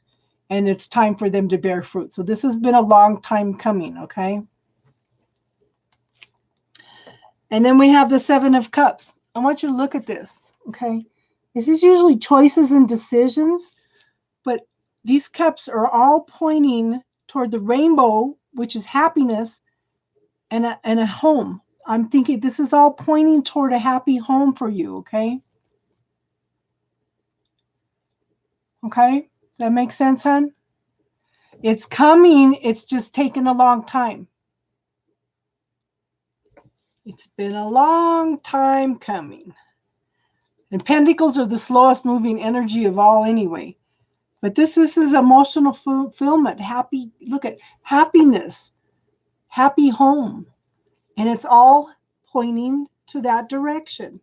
And it's time for them to bear fruit. So this has been a long time coming, okay? And then we have the Seven of Cups. I want you to look at this, okay? This is usually choices and decisions, but these cups are all pointing toward the rainbow, which is happiness, and a home. I'm thinking this is all pointing toward a happy home for you, okay? Okay? Does that make sense, hon? It's coming. It's just taken a long time. It's been a long time coming. And pentacles are the slowest moving energy of all anyway. But this is emotional fulfillment. Happy, look at happiness, happy home. And it's all pointing to that direction.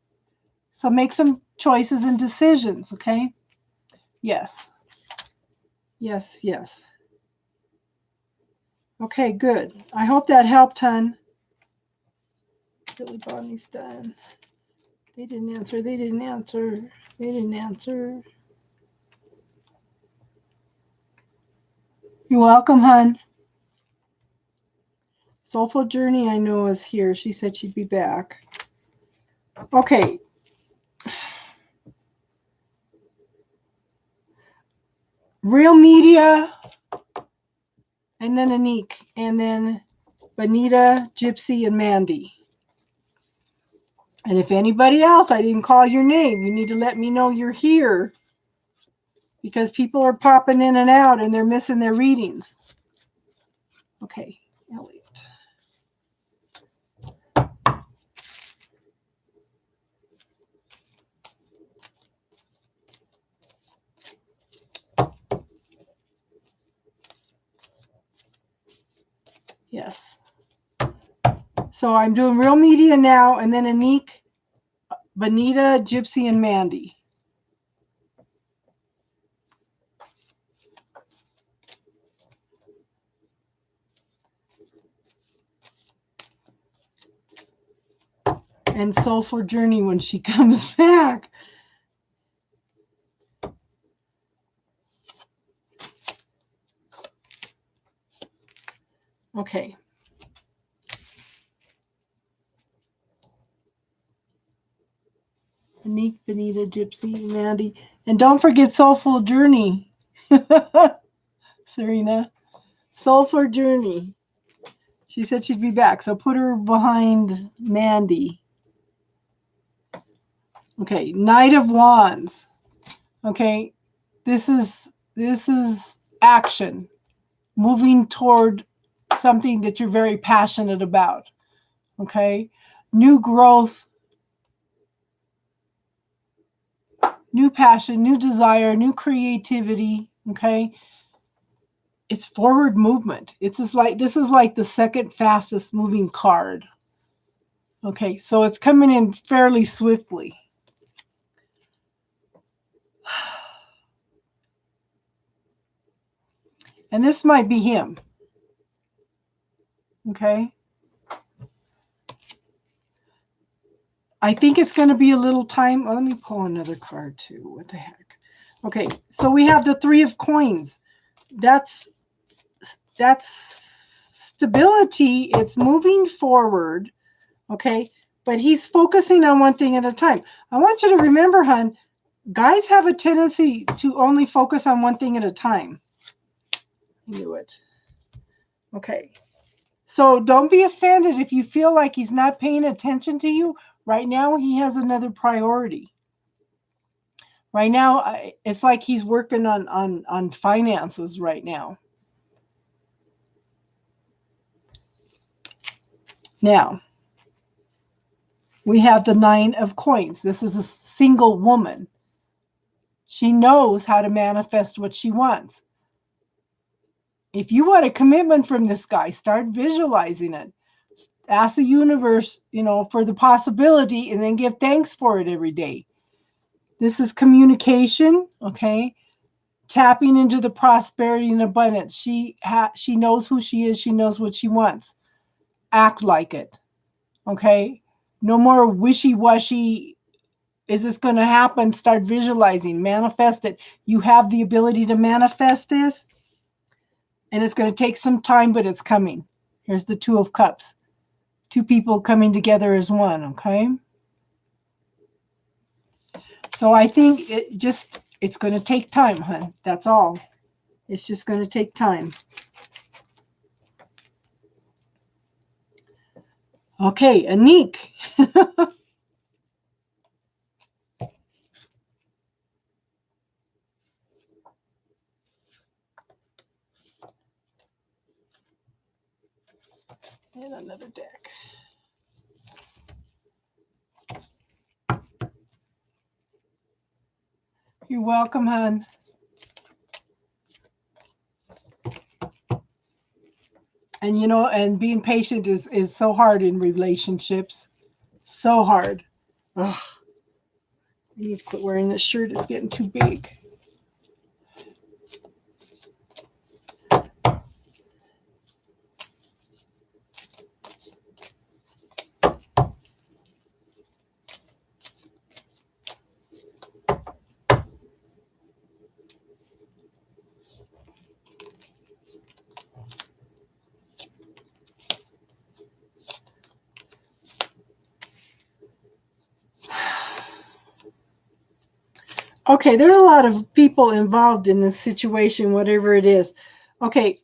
So make some choices and decisions, okay? Yes. Yes, yes. Okay, good. I hope that helped, hon. Billy Bonnie's done. They didn't answer. They didn't answer. They didn't answer. You're welcome, hon. Soulful Journey, I know, is here. She said she'd be back. Okay. Real Media, and then Anik, and then Bonita, Gypsy, and Mandy. And if anybody else, I didn't call your name, you need to let me know you're here, because people are popping in and out and they're missing their readings. Okay, Elliot. Yes. So I'm doing Real Media now, and then Anik, Benita, Gypsy, and Mandy. And Soulful Journey when she comes back. Okay. Anik, Benita, Gypsy, Mandy. And don't forget Soulful Journey. Serena. Soulful Journey. She said she'd be back. So put her behind Mandy. Okay. Knight of Wands. Okay. This is action. Moving toward something that you're very passionate about. Okay. New growth, new passion, new desire, new creativity. Okay. It's forward movement. This is like the second fastest moving card. Okay. So it's coming in fairly swiftly. And this might be him. Okay. I think it's going to be a little time. Let me pull another card too. What the heck? Okay. So we have the Three of Coins. That's stability. It's moving forward. Okay. But he's focusing on one thing at a time. I want you to remember, hon, guys have a tendency to only focus on one thing at a time. I knew it. Okay. So don't be offended if you feel like he's not paying attention to you. Right now, he has another priority. Right now, it's like he's working on finances right now. Now, we have the Nine of Coins. This is a single woman. She knows how to manifest what she wants. If you want a commitment from this guy, start visualizing it. Ask the universe, for the possibility, and then give thanks for it every day. This is communication, okay? Tapping into the prosperity and abundance. She knows who she is. She knows what she wants. Act like it, okay? No more wishy-washy. Is this going to happen? Start visualizing. Manifest it. You have the ability to manifest this, and it's going to take some time, but it's coming. Here's the Two of Cups. Two people coming together as one, okay? So I think it's going to take time, hon. That's all. It's just going to take time. Okay, Anik. And another deck. You're welcome, hon. And and being patient is so hard in relationships. So hard. Ugh. I need to quit wearing this shirt. It's getting too big. Okay, there's a lot of people involved in this situation, whatever it is. Okay,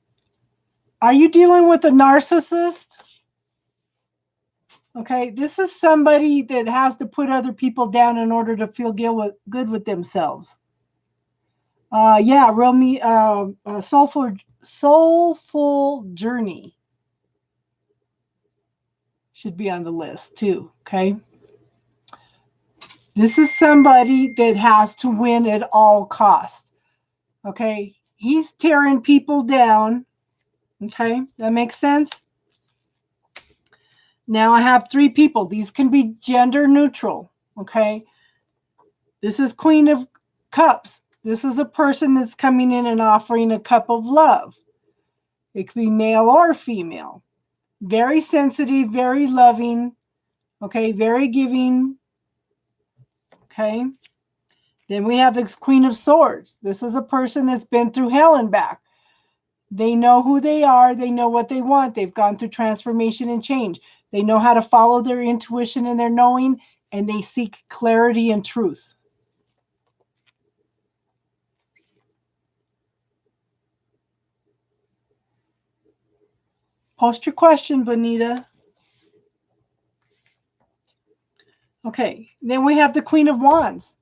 are you dealing with a narcissist? Okay, this is somebody that has to put other people down in order to feel good with themselves. Yeah, Soulful Journey should be on the list too, okay? This is somebody that has to win at all costs, okay? He's tearing people down, okay? That makes sense? Now I have 3 people. These can be gender neutral, okay? This is Queen of Cups. This is a person that's coming in and offering a cup of love. It could be male or female. Very sensitive, very loving, okay? Very giving, okay? Then we have this Queen of Swords. This is a person that's been through hell and back. They know who they are. They know what they want. They've gone through transformation and change. They know how to follow their intuition and their knowing, and they seek clarity and truth. Post your question, Bonita. Okay, then we have the Queen of Wands.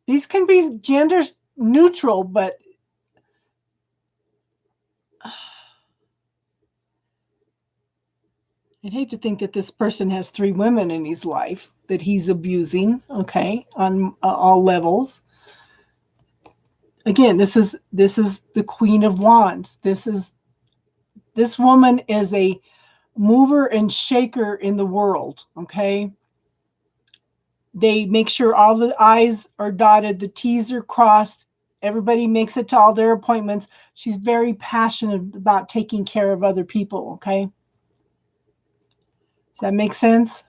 These can be gender neutral, but I'd hate to think that this person has 3 women in his life that he's abusing, okay, on all levels. Again, this is the Queen of Wands. This woman is a mover and shaker in the world, okay? They make sure all the I's are dotted, the T's are crossed. Everybody makes it to all their appointments. She's very passionate about taking care of other people, okay? Does that make sense?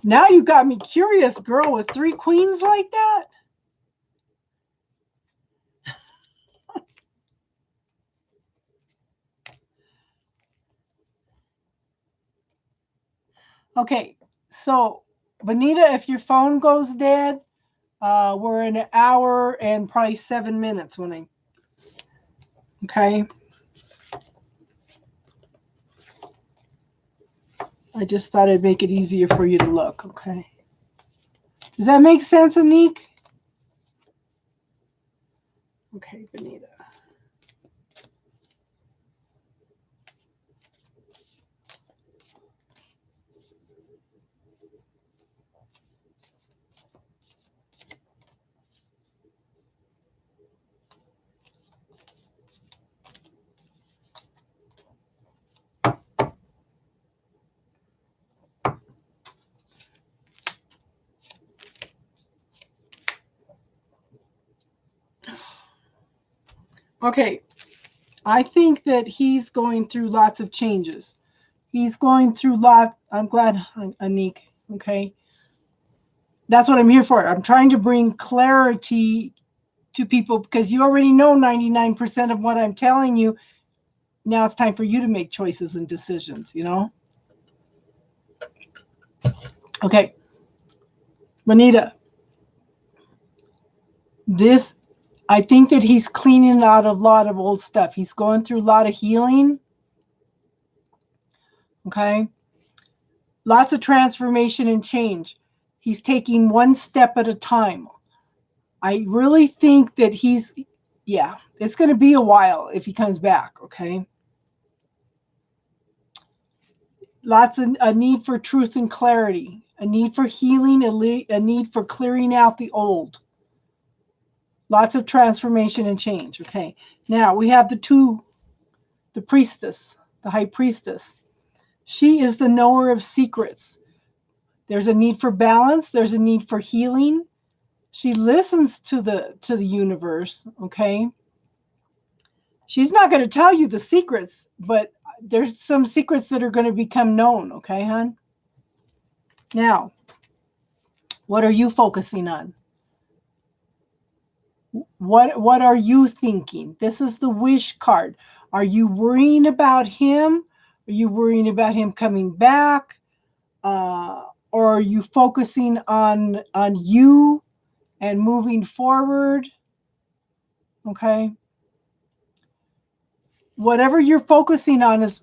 Now you got me curious, girl, with 3 queens like that. Okay, so Bonita, if your phone goes dead, we're in an hour and probably 7 minutes when okay. I just thought I'd make it easier for you to look, okay? Does that make sense, Anik? Okay, Bonita. Okay, I think that he's going through lots of changes. He's going through I'm glad, Anik, okay? That's what I'm here for. I'm trying to bring clarity to people because you already know 99% of what I'm telling you. Now it's time for you to make choices and decisions, you know? Okay. Bonita, I think that he's cleaning out a lot of old stuff. He's going through a lot of healing. Okay. Lots of transformation and change. He's taking one step at a time. I really think that it's going to be a while if he comes back. Okay. Lots of a need for truth and clarity, a need for healing, a need for clearing out the old. Lots of transformation and change. Okay. Now we have the priestess, the high priestess. She is the knower of secrets. There's a need for balance. There's a need for healing. She listens to the universe. Okay. She's not going to tell you the secrets, but there's some secrets that are going to become known. Okay, hon? Now, what are you focusing on? What are you thinking? This is the wish card. Are you worrying about him? Are you worrying about him coming back? Or are you focusing on you and moving forward? Okay. Whatever you're focusing on is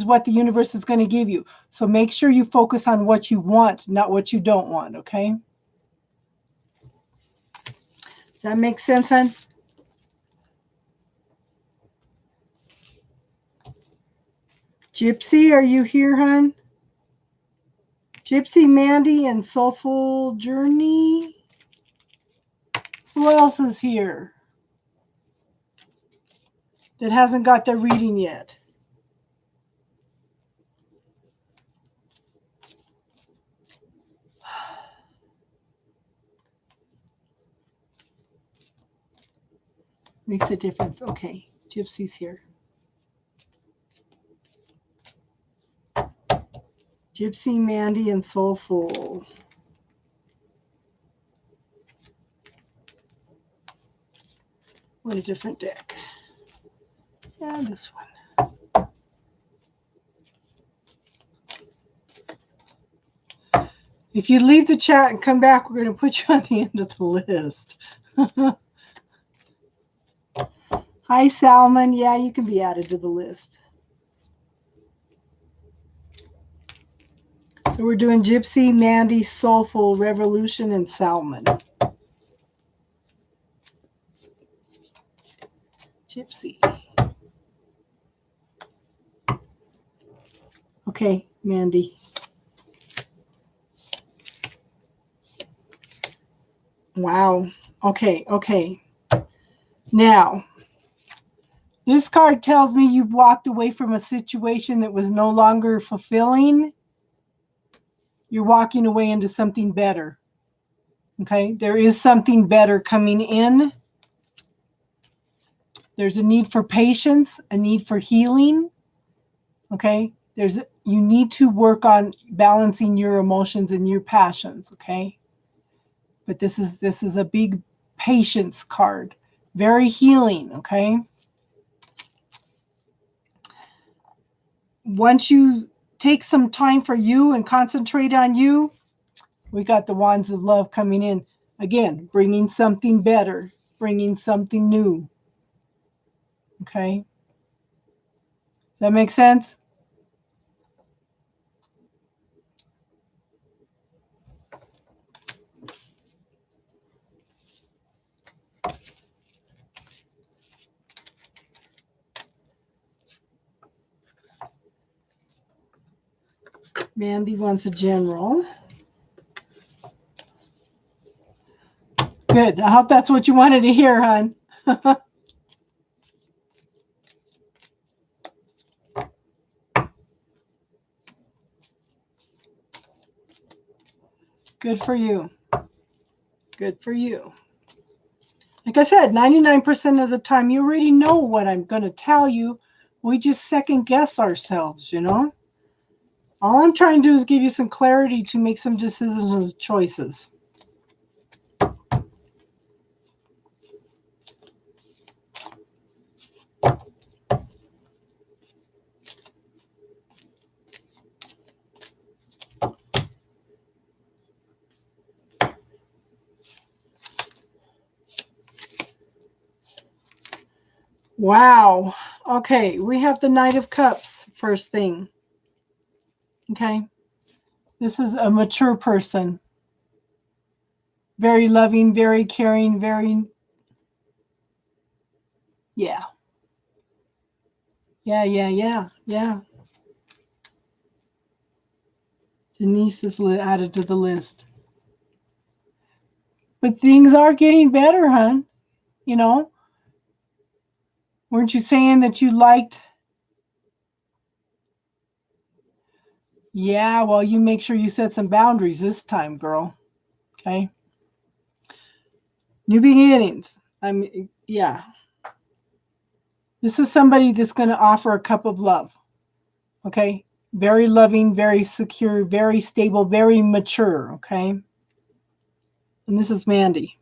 what the universe is going to give you. So make sure you focus on what you want, not what you don't want. Okay. Does that make sense, hon? Gypsy, are you here, hon? Gypsy, Mandy, and Soulful Journey. Who else is here that hasn't got their reading yet? Makes a difference. Okay, Gypsy's here. Gypsy, Mandy, and Soulful. What a different deck. Yeah, this one. If you leave the chat and come back, we're going to put you on the end of the list. Hi, Salmon. Yeah, you can be added to the list. So we're doing Gypsy, Mandy, Soulful, Revolution, and Salmon. Gypsy. Okay, Mandy. Wow. Okay. Now, this card tells me you've walked away from a situation that was no longer fulfilling. You're walking away into something better. Okay, there is something better coming in. There's a need for patience, a need for healing. Okay, you need to work on balancing your emotions and your passions. Okay, but this is a big patience card, very healing. Okay, once you take some time for you and concentrate on you, we got the Wands of Love coming in again, bringing something better, bringing something new. Okay, does that make sense? Mandy wants a general. Good. I hope that's what you wanted to hear, hon. Good for you. Good for you. Like I said, 99% of the time, you already know what I'm going to tell you. We just second guess ourselves, you know? All I'm trying to do is give you some clarity to make some decisions and choices. Wow. Okay, we have the Knight of Cups first thing. Okay. This is a mature person. Very loving, very caring, very... Yeah. Yeah. Denise is added to the list. But things are getting better, hon. You know? Weren't you saying that you liked... Yeah, well, you make sure you set some boundaries this time, girl. Okay? New beginnings. Yeah. This is somebody that's going to offer a cup of love. Okay? Very loving, very secure, very stable, very mature. Okay? And this is Mandy.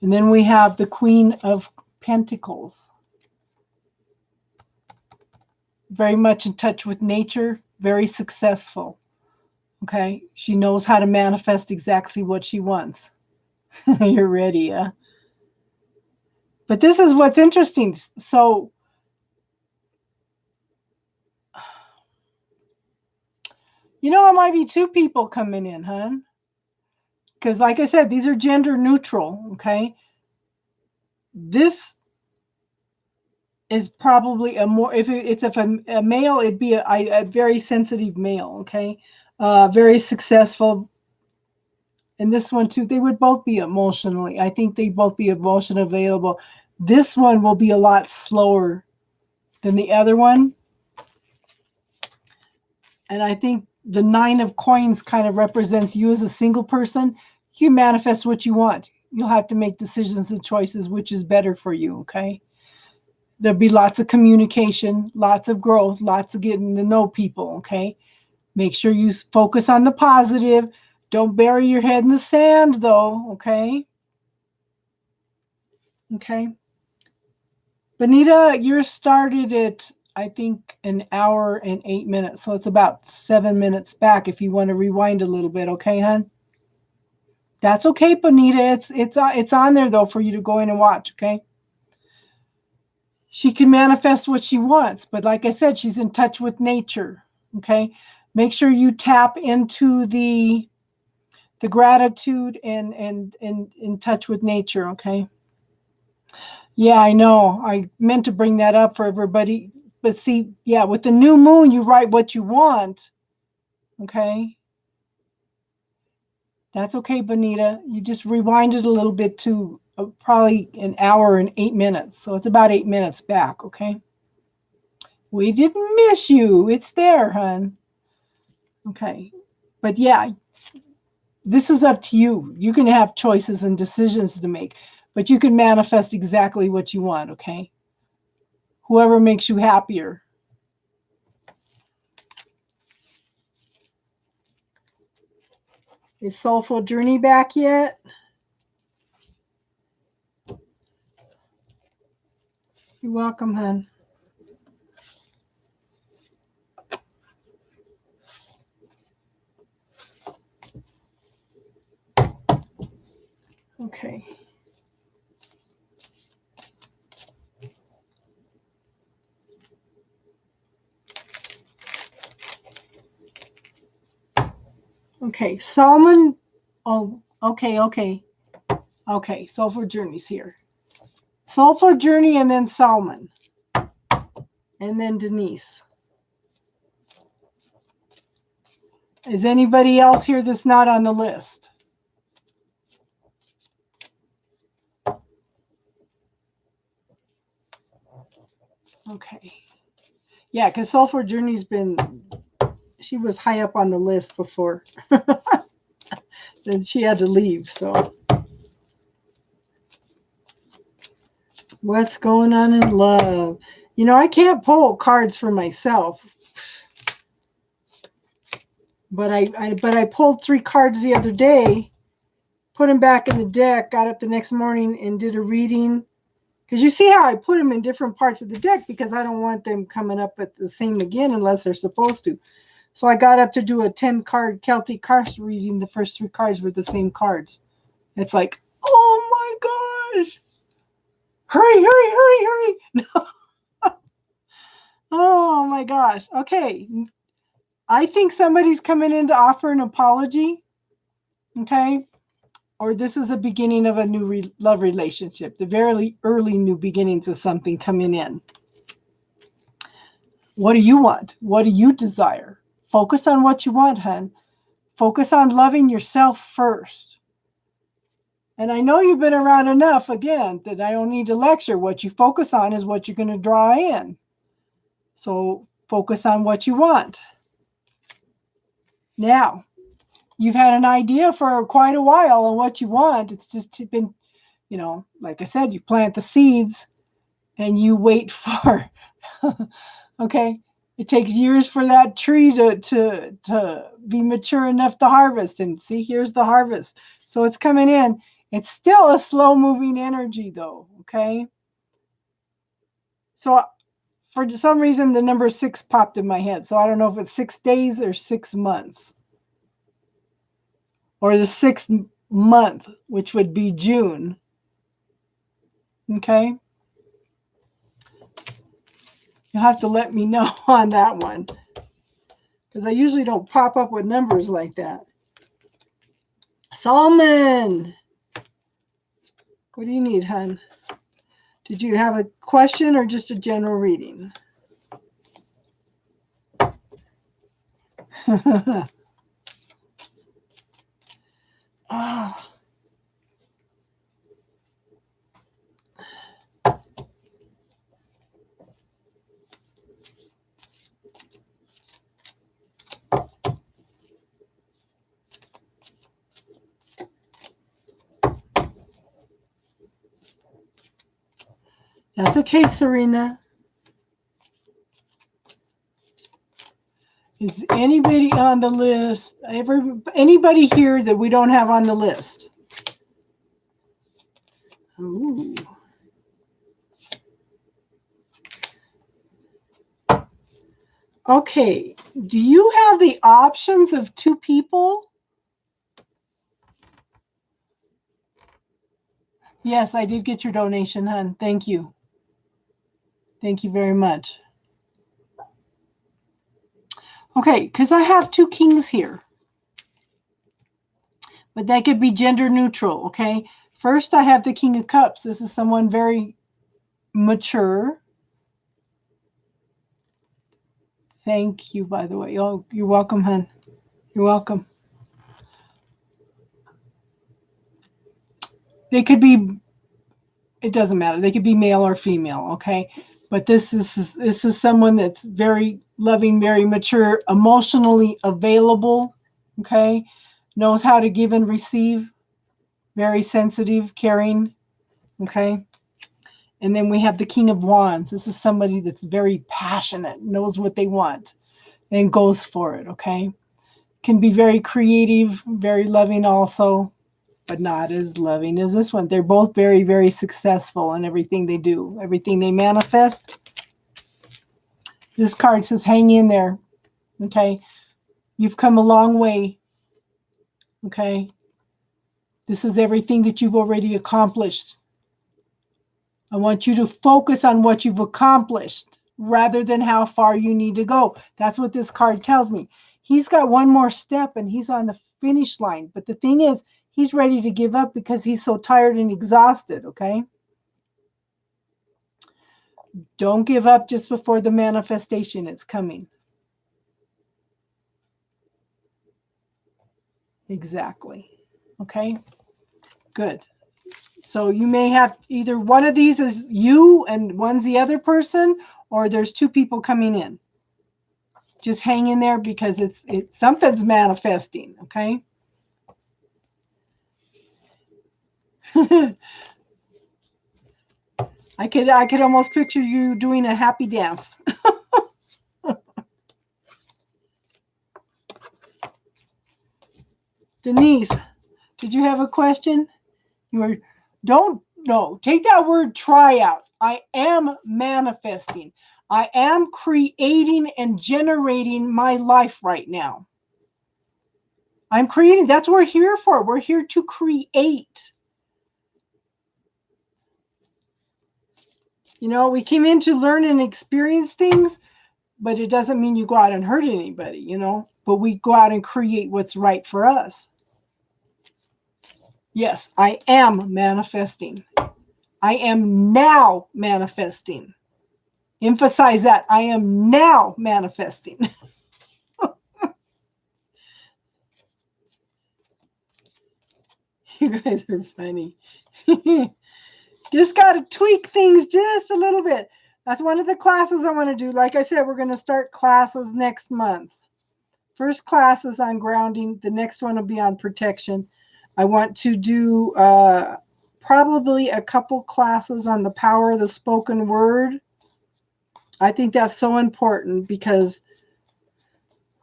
And then we have the Queen of Pentacles. Very much in touch with nature, very successful. Okay? She knows how to manifest exactly what she wants. You're ready, yeah? But this is what's interesting. So, you know, it might be two people coming in, hon. Because like I said, these are gender neutral, okay? This is probably a more, if a male, it'd be a very sensitive male, okay? Very successful. And this one too, they would both be emotionally. I think they'd both be emotion available. This one will be a lot slower than the other one. And I think the Nine of Coins kind of represents you as a single person. You manifest what you want. you'll have to make decisions and choices, which is better for you, okay? There'll be lots of communication, lots of growth, lots of getting to know people, okay? Make sure you focus on the positive. Don't bury your head in the sand, though, okay? Okay. Benita, you're started at, I think, 1 hour and 8 minutes. So it's about 7 minutes back if you want to rewind a little bit, okay, hon? That's okay, Benita. It's on there, though, for you to go in and watch, okay? She can manifest what she wants, but like I said, she's in touch with nature, okay? Make sure you tap into the gratitude and in touch with nature, okay? Yeah, I know. I meant to bring that up for everybody. But see, yeah, with the new moon, you write what you want, okay? That's okay, Benita. You just rewind it a little bit to probably 1 hour and 8 minutes. So it's about 8 minutes back, okay? We didn't miss you. It's there, hon. Okay. But yeah, this is up to you. You're going to have choices and decisions to make, but you can manifest exactly what you want, okay? Whoever makes you happier. Is Soulful Journey back yet? You're welcome, hon. Okay. Okay, Salmon. Oh, okay. Okay, Soulful Journey's here. Soulful Journey and then Salmon. And then Denise. Is anybody else here that's not on the list? Okay. Yeah, because Soulful Journey's been, she was high up on the list before. Then she had to leave, so. What's going on in love? You know, I can't pull cards for myself. But I pulled 3 cards the other day, put them back in the deck, got up the next morning and did a reading. Because you see how I put them in different parts of the deck because I don't want them coming up at the same again unless they're supposed to. So I got up to do a 10-card Celtic card reading. The first 3 cards were the same cards. It's like, oh my gosh. Hurry. No. Oh my gosh. Okay. I think somebody's coming in to offer an apology. Okay. Or this is the beginning of a new love relationship. The very early new beginnings of something coming in. What do you want? What do you desire? Focus on what you want, hon. Focus on loving yourself first. And I know you've been around enough, again, that I don't need to lecture. What you focus on is what you're going to draw in. So focus on what you want. Now, you've had an idea for quite a while on what you want. It's just been, you know, like I said, you plant the seeds and you wait for, okay? It takes years for that tree to be mature enough to harvest. And see, here's the harvest. So it's coming in. It's still a slow-moving energy, though, okay? So for some reason, the number 6 popped in my head. So I don't know if it's 6 days or 6 months. Or the 6th month, which would be June. Okay? You'll have to let me know on that one. Because I usually don't pop up with numbers like that. Salmon! What do you need, hon? Did you have a question or just a general reading? Oh. That's okay, Serena. Is anybody on the list? Anybody here that we don't have on the list? Ooh. Okay. Do you have the options of 2 people? Yes, I did get your donation, hon. Thank you. Thank you very much. Okay, because I have 2 kings here. But that could be gender neutral, okay? First, I have the King of Cups. This is someone very mature. Thank you, by the way. Oh, you're welcome, hon. You're welcome. They could be, it doesn't matter. They could be male or female, okay? But this is someone that's very loving, very mature, emotionally available, okay? Knows how to give and receive, very sensitive, caring, okay? And then we have the King of Wands. This is somebody that's very passionate, knows what they want, and goes for it, okay? Can be very creative, very loving also, but not as loving as this one. They're both very, very successful in everything they do, everything they manifest. This card says, hang in there, okay? You've come a long way, okay? This is everything that you've already accomplished. I want you to focus on what you've accomplished rather than how far you need to go. That's what this card tells me. He's got one more step and he's on the finish line. But the thing is, he's ready to give up because he's so tired and exhausted, okay? Don't give up just before the manifestation. It's coming. Exactly. Okay? Good. So you may have either one of these is you and one's the other person, or there's 2 people coming in. Just hang in there because it's something's manifesting, okay? I could almost picture you doing a happy dance. Denise, did you have a question? Take that word try out. I am manifesting. I am creating and generating my life right now. I'm creating. That's what we're here for. We're here to create. You know, we came in to learn and experience things, but it doesn't mean you go out and hurt anybody, you know, but we go out and create what's right for us. Yes, I am manifesting. I am now manifesting. Emphasize that. I am now manifesting. You guys are funny. Just got to tweak things just a little bit. That's one of the classes I want to do. Like I said, we're going to start classes next month. First class is on grounding. The next one will be on protection. I want to do probably a couple classes on the power of the spoken word. I think that's so important because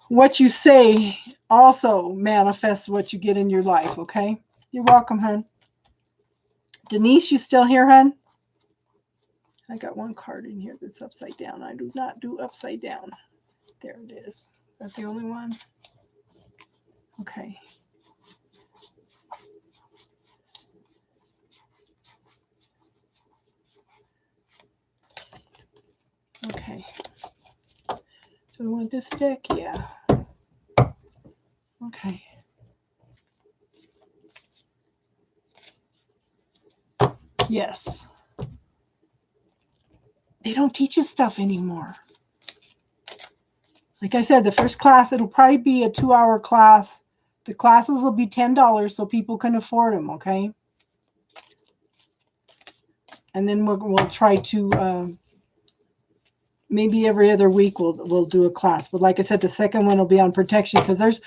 what you say also manifests what you get in your life, okay? You're welcome, hon. Denise, you still here, hon? I got one card in here that's upside down. I do not do upside down. There it is. Is that the only one? Okay. Okay. Do we want this deck? Yeah. Okay. Yes. They don't teach us stuff anymore. Like I said, the first class, it'll probably be a 2-hour class. The classes will be $10 so people can afford them, okay? And then we'll try to, maybe every other week we'll do a class. But like I said, the second one will be on protection because there's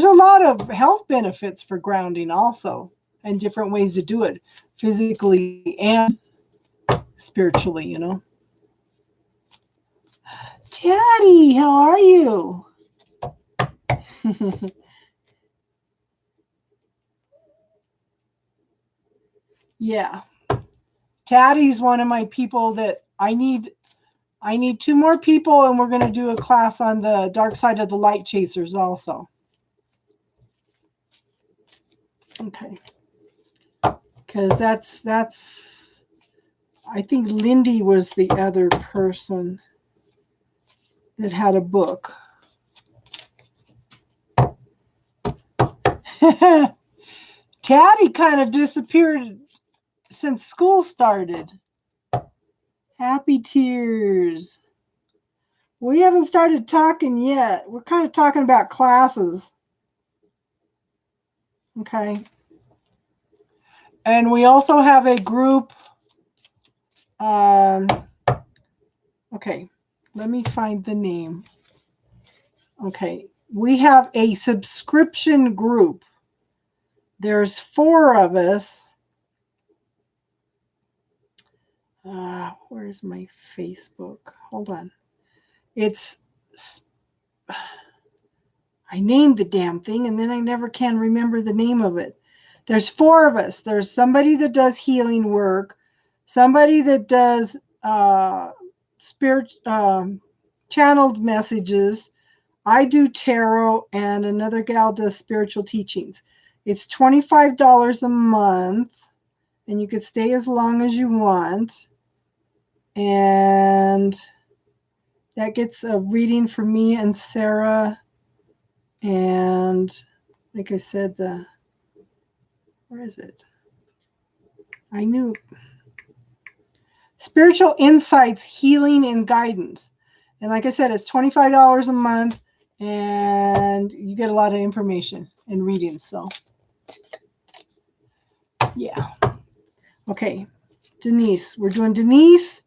a lot of health benefits for grounding also and different ways to do it physically and spiritually, you know. Daddy, how are you? Yeah. Taddy's one of my people that I need 2 more people, and we're going to do a class on the dark side of the light chasers also. Okay. Because that's I think Lindy was the other person that had a book. Taddy kind of disappeared since school started. Happy tears. We haven't started talking yet. We're kind of talking about classes. Okay. And we also have a group. Okay. Let me find the name. Okay. We have a subscription group. There's 4 of us. Where's my Facebook? Hold on. I named the damn thing and then I never can remember the name of it. There's 4 of us. There's somebody that does healing work, somebody that does spirit channeled messages. I do tarot, and another gal does spiritual teachings. It's $25 a month, and you could stay as long as you want. And that gets a reading for me and Sarah. And like I said, where is it? I knew. Spiritual Insights, Healing and Guidance. And like I said, it's $25 a month, and you get a lot of information and readings. So, yeah. Okay. Denise. We're doing Denise,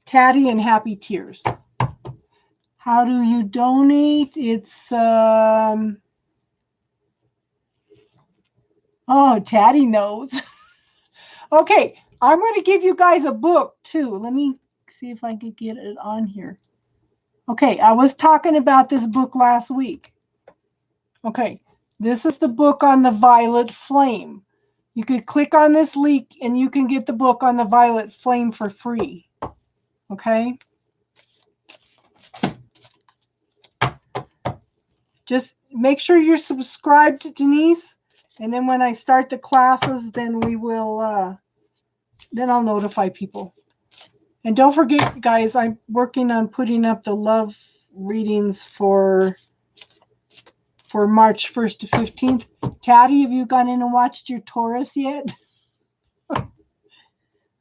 Taddy, and Happy Tears. How do you donate? It's oh, Taddy knows. Okay, I'm going to give you guys a book too. Let me see if I can get it on here. Okay, I was talking about this book last week. Okay, this is the book on the violet flame. You could click on this link and you can get the book on the violet flame for free. Okay? Just make sure you're subscribed to Denise, and then when I start the classes, then we will then I'll notify people. And don't forget, guys, I'm working on putting up the love readings for March 1st to 15th. Taddy, have you gone in and watched your Taurus yet?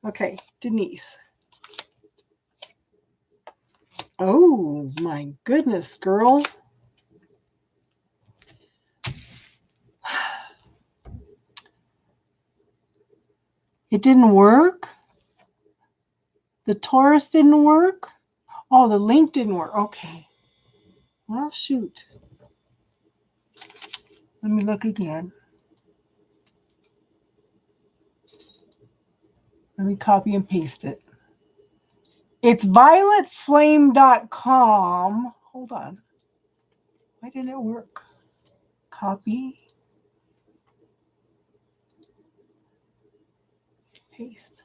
Okay, Denise. Oh, my goodness, girl. It didn't work? The Taurus didn't work? Oh, the link didn't work. Okay. Well, shoot. Let me look again. Let me copy and paste it. It's violetflame.com. Hold on. Why didn't it work? Copy. Paste.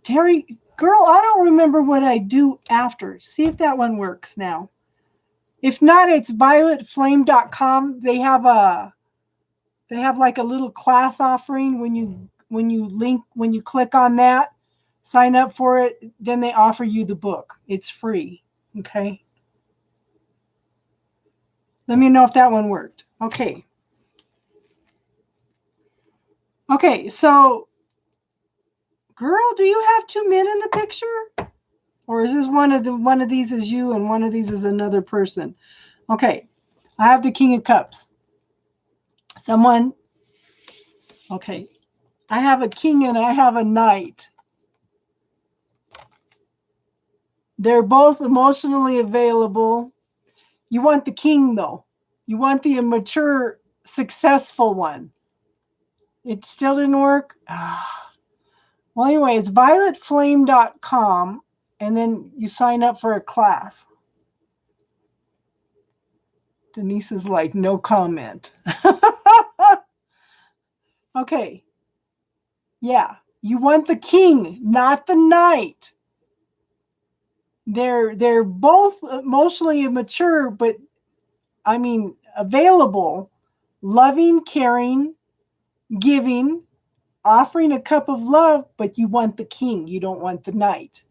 Terry, girl, I don't remember what I do after. See if that one works now. If not, it's violetflame.com. They have like a little class offering when you click on that, sign up for it, then they offer you the book. It's free. Okay. Let me know if that one worked. Okay. Okay, so girl, do you have 2 men in the picture? Or is this one of these is you and one of these is another person? Okay. I have the King of Cups. Okay. I have a king and I have a knight. They're both emotionally available. You want the king, though. You want the mature, successful one. It still didn't work? Ah. Well, anyway, it's violetflame.com, and then you sign up for a class. Denise is like, no comment. Okay. Yeah. You want the king, not the knight. They're both emotionally immature, but I mean, available, loving, caring, giving, offering a cup of love, but you want the king. You don't want the knight.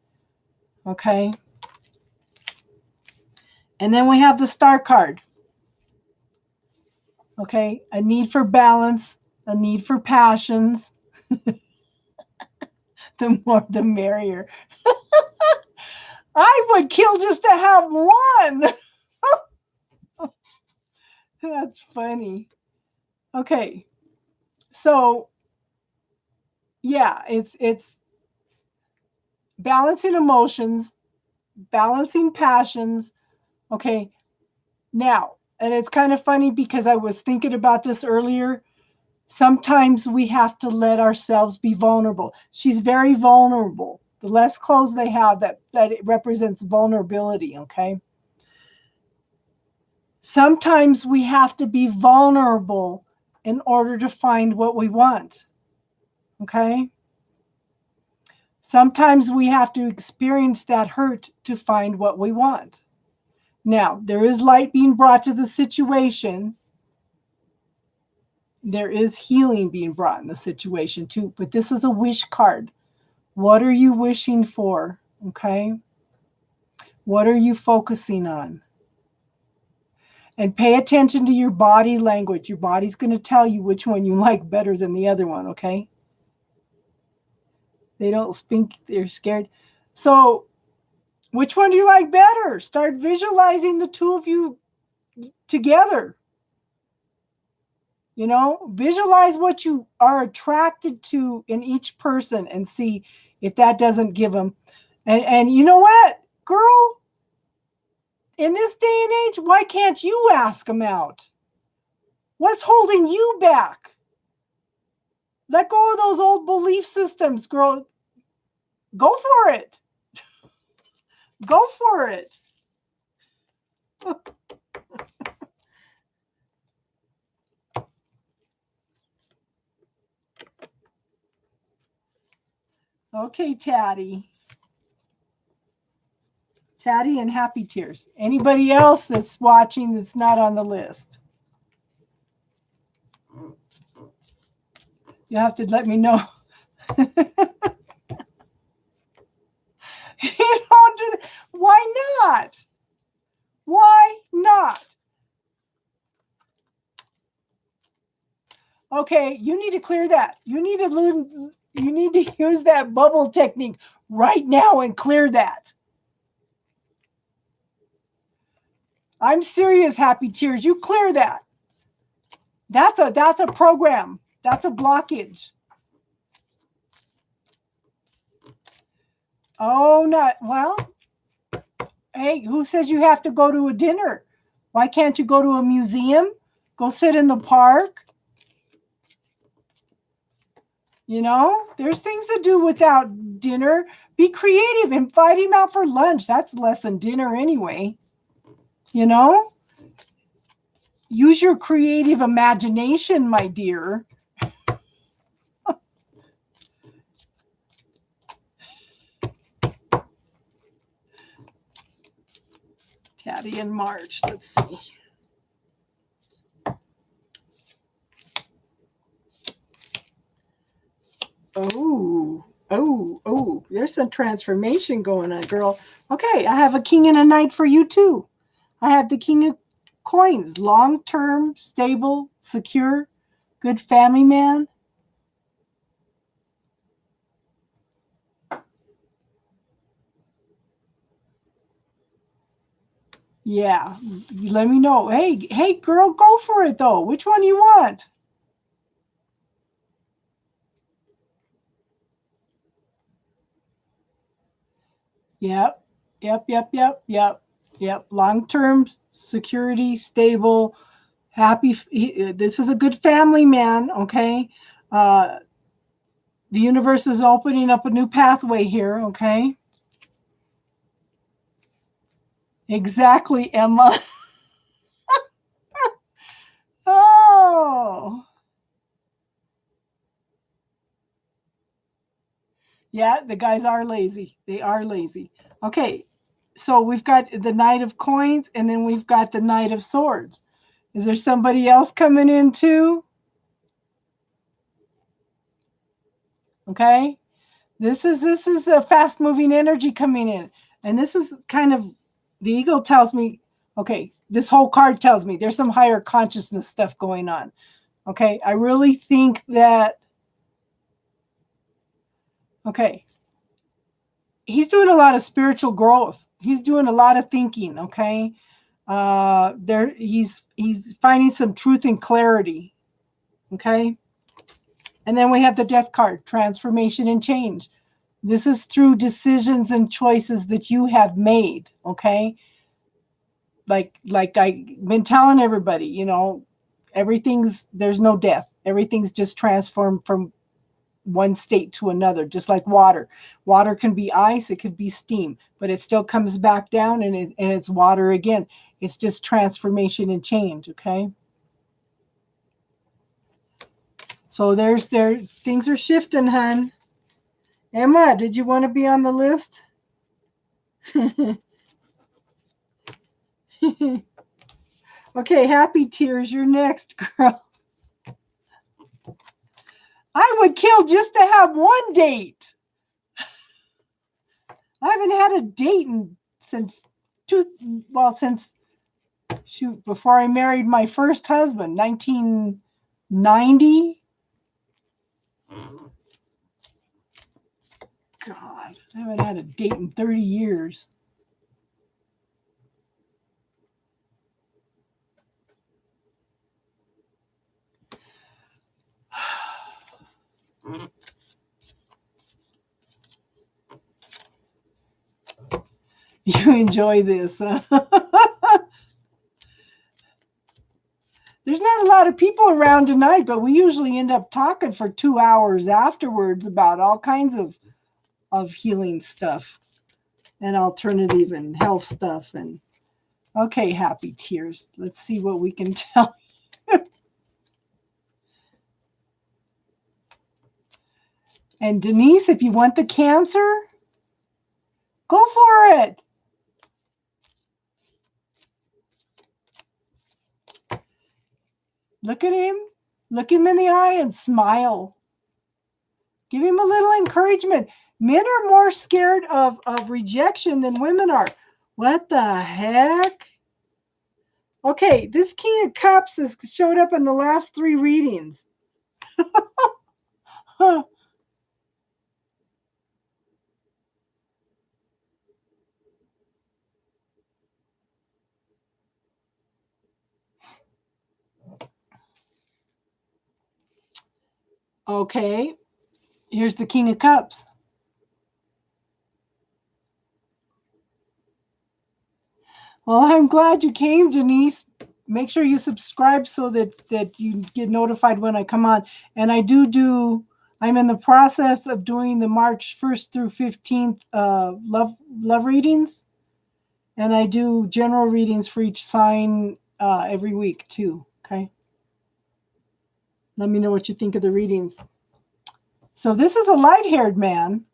Okay. And then we have the star card. Okay. A need for balance, a need for passions. The more, the merrier. I would kill just to have one. That's funny. Okay. So, yeah, it's balancing emotions, balancing passions. Okay. Now, and it's kind of funny because I was thinking about this earlier. Sometimes we have to let ourselves be vulnerable. She's very vulnerable. The less clothes they have, that it represents vulnerability, okay? Sometimes we have to be vulnerable in order to find what we want, okay? Sometimes we have to experience that hurt to find what we want. Now, there is light being brought to the situation. There is healing being brought in the situation too, but this is a wish card. What are you wishing for? Okay. What are you focusing on? And pay attention to your body language. Your body's going to tell you which one you like better than the other one. Okay. They don't speak, they're scared. So, which one do you like better? Start visualizing the two of you together. You know, visualize what you are attracted to in each person and see if that doesn't give them. And you know what, girl? In this day and age, why can't you ask them out? What's holding you back? Let go of those old belief systems, girl. Go for it. Go for it. Okay, Tatty. Tatty and Happy Tears. Anybody else that's watching that's not on the list? You have to let me know. You don't do that. Why not? Why not? Okay, you need to clear that. You need to use that bubble technique right now and clear that. I'm serious, Happy Tears. You clear that. That's a program. That's a blockage. Oh, not well. Hey, who says you have to go to a dinner? Why can't you go to a museum? Go sit in the park? You know, there's things to do without dinner. Be creative. Invite him out for lunch. That's less than dinner anyway. You know? Use your creative imagination, my dear. Caddy in March. Let's see. Oh, there's some transformation going on, girl. Okay, I have a king and a knight for you too. I have the king of coins, long-term, stable, secure, good family man. Yeah, let me know. Hey, girl, go for it though. Which one you want? Yep. Long-term security, stable, happy. This is a good family man, okay? The universe is opening up a new pathway here, okay? Exactly, Emma. Oh. Yeah, the guys are lazy. They are lazy. Okay, so we've got the Knight of Coins, and then we've got the Knight of Swords. Is there somebody else coming in too? Okay. This is a fast moving energy coming in. And this is kind of, the ego tells me, okay, this whole card tells me there's some higher consciousness stuff going on. Okay. I really think that, okay, he's doing a lot of spiritual growth. He's doing a lot of thinking. Okay. He's finding some truth and clarity. Okay. And then we have the Death card, transformation and change. This is through decisions and choices that you have made. Okay. Like I've been telling everybody, you know, there's no death. Everything's just transformed from one state to another, just like water. Water can be ice, it could be steam, but it still comes back down and it's water again. It's just transformation and change, okay? So things are shifting, hun. Emma, did you want to be on the list? Okay, Happy Tears, you're next, girl. I would kill just to have one date. I haven't had a date since before I married my first husband, 1990. God, I haven't had a date in 30 years. You enjoy this. There's not a lot of people around tonight, but we usually end up talking for 2 hours afterwards about all kinds of healing stuff and alternative and health stuff. And okay, Happy Tears. Let's see what we can tell you. And Denise, if you want the Cancer, go for it. Look at him. Look him in the eye and smile. Give him a little encouragement. Men are more scared of rejection than women are. What the heck? Okay, this King of Cups has showed up in the last 3 readings. Huh. Okay, here's the King of Cups. Well, I'm glad you came, Denise. Make sure you subscribe so that you get notified when I come on. And I'm in the process of doing the March 1st through 15th love readings. And I do general readings for each sign every week too, okay? Let me know what you think of the readings. So this is a light-haired man,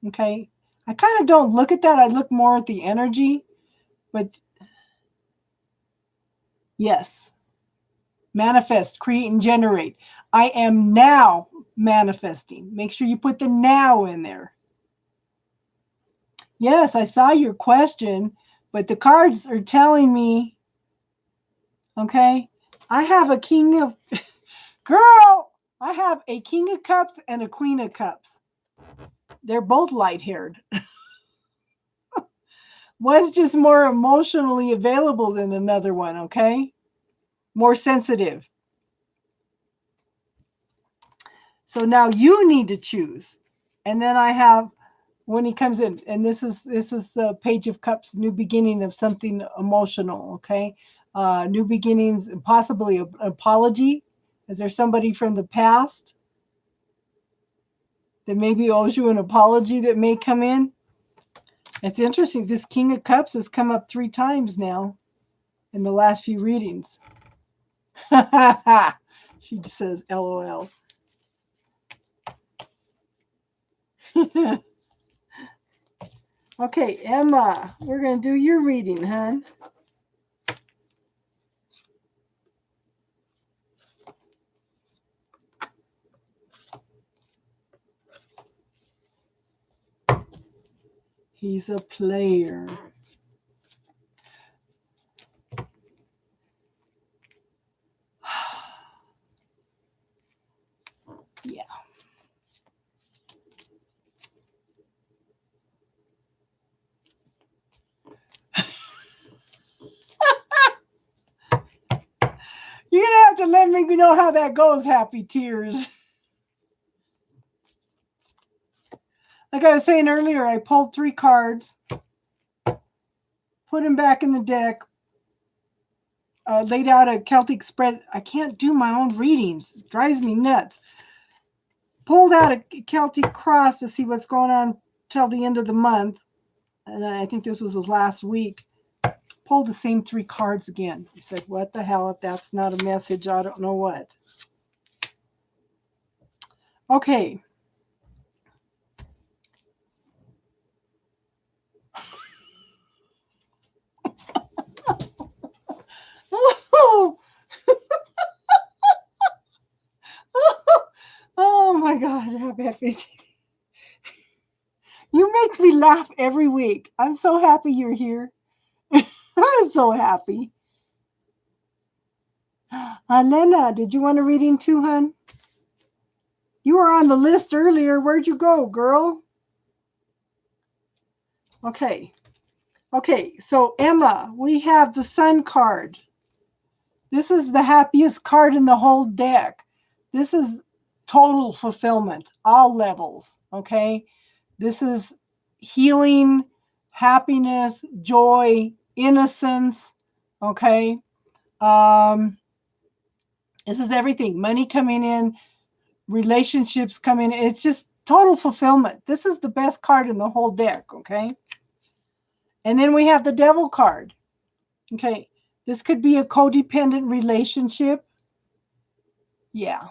okay? I kind of don't look at that. I look more at the energy, but yes. Manifest, create, and generate. I am now manifesting. Make sure you put the now in there. Yes, I saw your question, but the cards are telling me, okay, I have a King of, girl, I have a King of Cups and a Queen of Cups. They're both light-haired. One's just more emotionally available than another one, okay? More sensitive. So now you need to choose. And then I have, when he comes in, and this is the Page of Cups, new beginning of something emotional, okay? New beginnings, possibly an apology. Is there somebody from the past that maybe owes you an apology that may come in. It's interesting. This King of Cups has come up 3 times now in the last few readings. She just says LOL. Okay, Emma, we're going to do your reading, hon. He's a player. Yeah. You're going to have to let me know how that goes, Happy Tears. Like I was saying earlier, I pulled 3 cards, put them back in the deck, laid out a Celtic spread. I can't do my own readings. It drives me nuts. Pulled out a Celtic cross to see what's going on till the end of the month. And I think this was last week. Pulled the same 3 cards again. I said, what the hell? If that's not a message, I don't know what. Okay. Oh my God, how happy. You make me laugh every week. I'm so happy you're here. I'm so happy. Lena, did you want a reading too, hon? You were on the list earlier. Where'd you go, girl? Okay. Okay, so Emma, we have the Sun card. This is the happiest card in the whole deck. This is total fulfillment, all levels, okay? This is healing, happiness, joy, innocence, okay? This is everything. Money coming in, relationships coming in. It's just total fulfillment. This is the best card in the whole deck, okay? And then we have the Devil card, okay? This could be a codependent relationship. Yeah.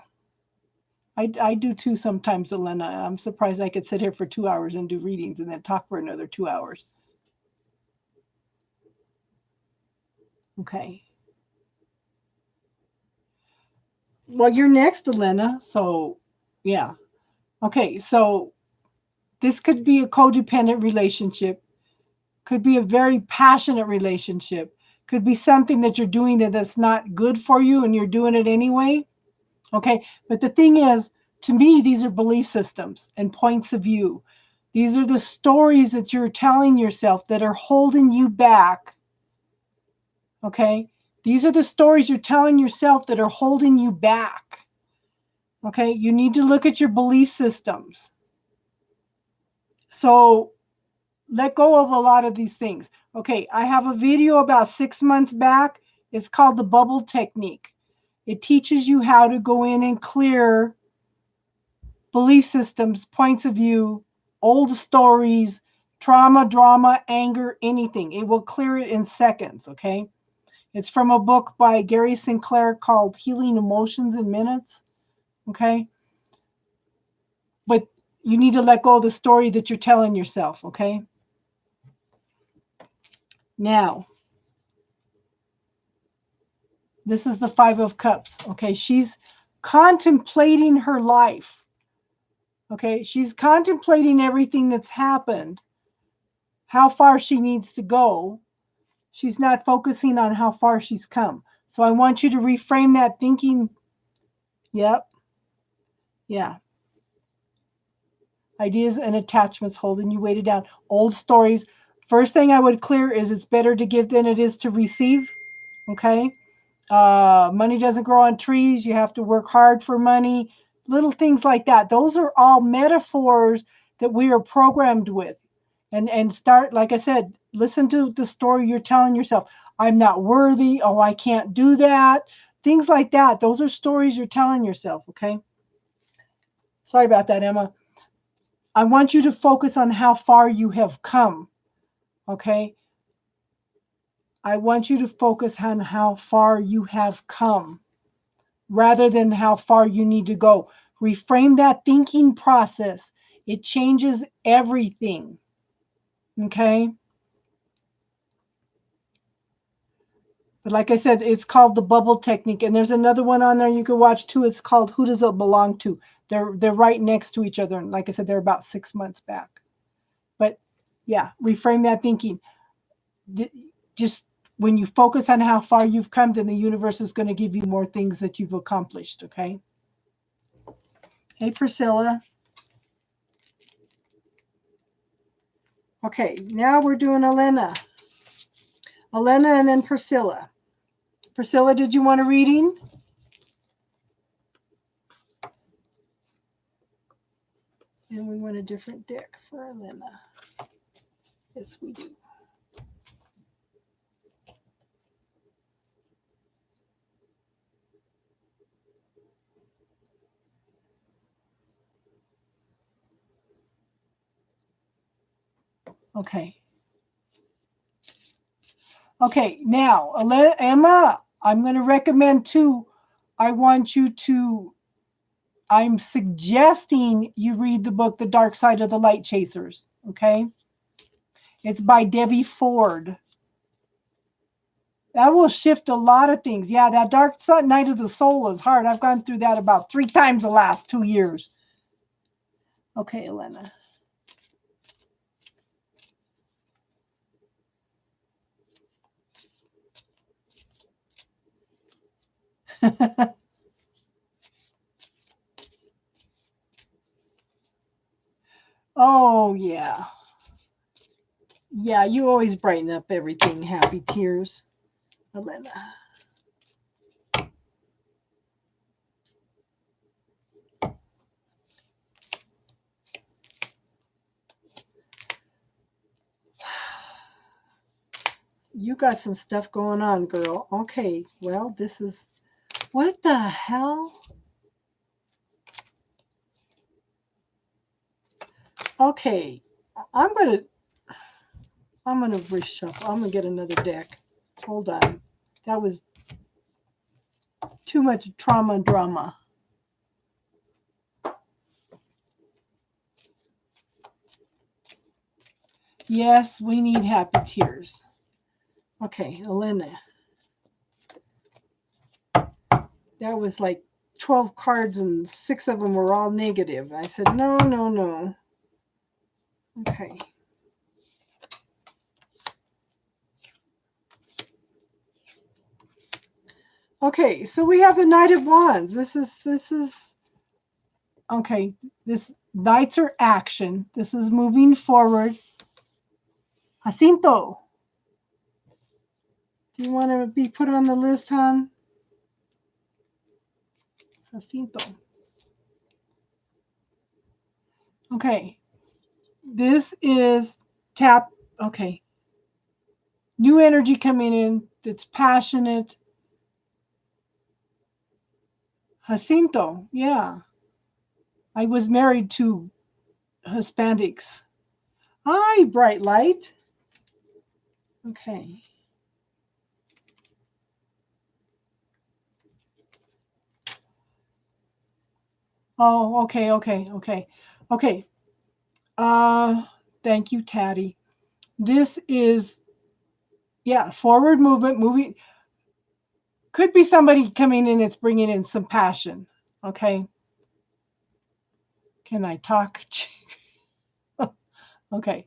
I do too sometimes, Elena. I'm surprised I could sit here for 2 hours and do readings and then talk for another 2 hours. Okay. Well, you're next, Elena. So, yeah. Okay, so this could be a codependent relationship. Could be a very passionate relationship. Could be something that you're doing that's not good for you and you're doing it anyway. Okay, but the thing is, to me, these are belief systems and points of view. These are the stories that you're telling yourself that are holding you back. Okay, these are the stories you're telling yourself that are holding you back. Okay, you need to look at your belief systems. So let go of a lot of these things. Okay, I have a video about 6 months back. It's called the bubble technique. It teaches you how to go in and clear belief systems, points of view, old stories, trauma, drama, anger, anything. It will clear it in seconds, okay? It's from a book by Gary Sinclair called Healing Emotions in Minutes, okay? But you need to let go of the story that you're telling yourself, okay? Now, this is the 5 of Cups, okay? She's contemplating her life, okay? She's contemplating everything that's happened, how far she needs to go. She's not focusing on how far she's come. So I want you to reframe that thinking. Yep. Yeah. Ideas and attachments holding you weighted down. Old stories. First thing I would clear is it's better to give than it is to receive. Okay. Money doesn't grow on trees. You have to work hard for money. Little things like that. Those are all metaphors that we are programmed with. And start, like I said, listen to the story you're telling yourself. I'm not worthy. Oh, I can't do that. Things like that. Those are stories you're telling yourself, okay? Sorry about that, Emma. I want you to focus on how far you have come. Okay? I want you to focus on how far you have come rather than how far you need to go. Reframe that thinking process. It changes everything. Okay? But like I said, it's called the bubble technique. And there's another one on there you can watch too. It's called Who Does It Belong To? They're right next to each other. And like I said, they're about 6 months back. But yeah, reframe that thinking. Just when you focus on how far you've come, then the universe is going to give you more things that you've accomplished. Okay. Hey, Priscilla. Okay, now we're doing Elena. Elena and then Priscilla. Priscilla, did you want a reading? And we want a different deck for Elena. Yes, we do. Okay. Okay, now, Emma, I'm going to recommend too, I'm suggesting you read the book, The Dark Side of the Light Chasers. Okay. It's by Debbie Ford. That will shift a lot of things. Yeah, that dark night of the soul is hard. I've gone through that about 3 times the last 2 years. Okay, Elena. Oh, yeah. Yeah, you always brighten up everything. Happy tears, Elena. You got some stuff going on, girl. Okay, well, this is... What the hell? Okay, I'm gonna reshuffle. I'm gonna get another deck. Hold on. That was too much trauma and drama. Yes, we need happy tears. Okay, Elena. That was like 12 cards and 6 of them were all negative. I said, no, no, no. Okay. Okay, so we have the Knight of Wands. This is okay. This Knights are action. This is moving forward. Jacinto, do you want to be put on the list, hon? Jacinto. Okay. This is tap. Okay. New energy coming in that's passionate. Jacinto, yeah. I was married to Hispanics. Hi, bright light. Okay. Oh, okay. Thank you, Tatty. This is, yeah, forward movement, moving. Could be somebody coming in that's bringing in some passion. Okay. Can I talk? Okay.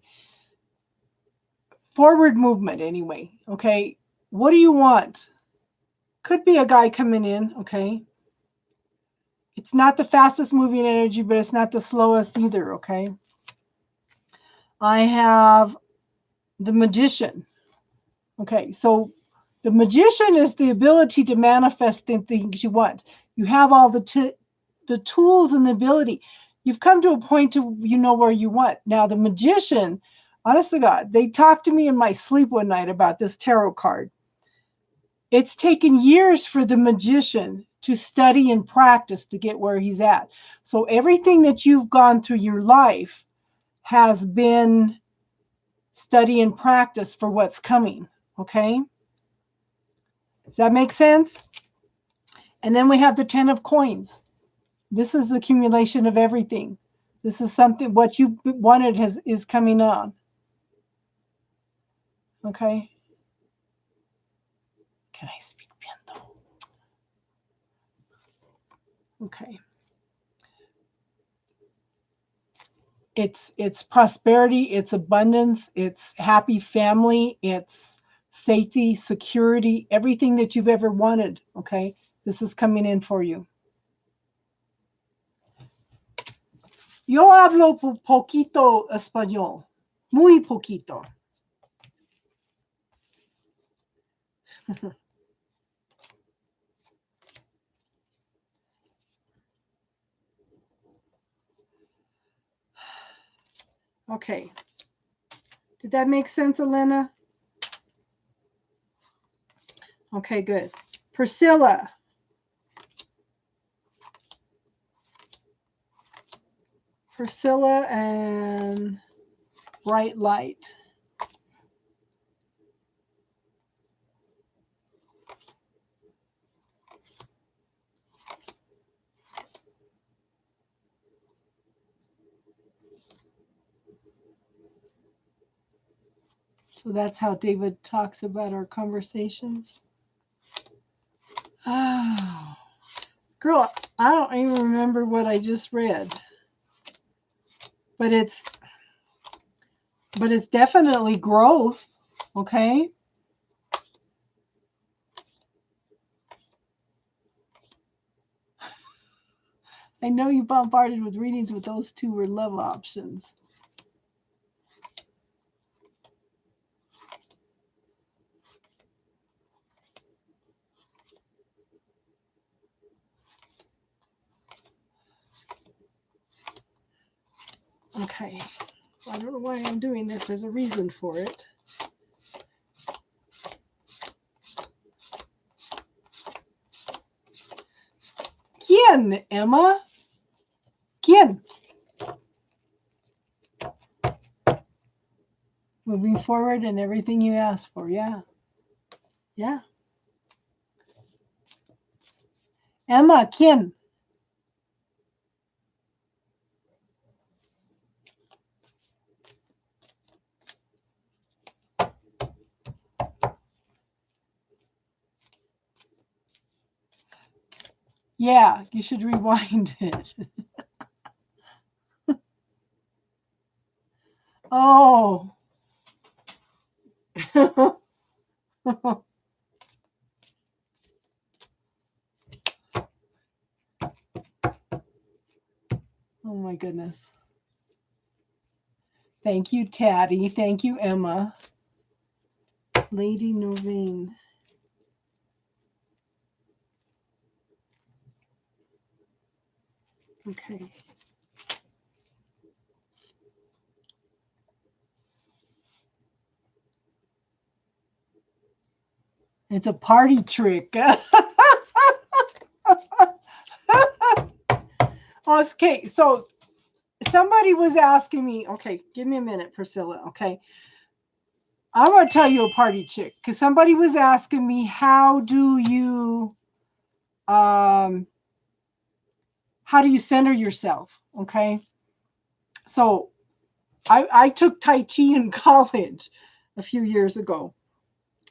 Forward movement, anyway. Okay. What do you want? Could be a guy coming in. Okay. It's not the fastest moving energy, but it's not the slowest either. Okay. I have the Magician. Okay. So the Magician is the ability to manifest the things you want. You have all the tools and the ability. You've come to a point to you know where you want. Now the Magician, honest to God, they talked to me in my sleep one night about this tarot card. It's taken years for the Magician to study and practice to get where he's at. So everything that you've gone through your life has been study and practice for what's coming. Okay? Does that make sense? And then we have the 10 of coins. This is the accumulation of everything. This is something, what you wanted is coming on. Okay? Can I speak Piento? Okay. It's prosperity, it's abundance, it's happy family, it's safety, security, everything that you've ever wanted. Okay? This is coming in for you. Yo hablo poquito español. Muy poquito. Okay. Did that make sense, Elena? Okay, good. Priscilla. Priscilla and bright light. So that's how David talks about our conversations. Oh, girl, I don't even remember what I just read. But it's definitely growth, okay? I know you bombarded with readings, but those two were love options. Okay. I don't know why I'm doing this. There's a reason for it. ¿Quién, Emma? ¿Quién? Moving forward and everything you asked for. Yeah. Yeah. Emma, ¿quién? Yeah, you should rewind it. Oh. Oh my goodness. Thank you, Taddy. Thank you, Emma. Lady Novine. Okay. It's a party trick. Okay, so somebody was asking me, okay, give me a minute, Priscilla, okay? I'm going to tell you a party trick because somebody was asking me, how do you center yourself, okay? So I took Tai Chi in college a few years ago.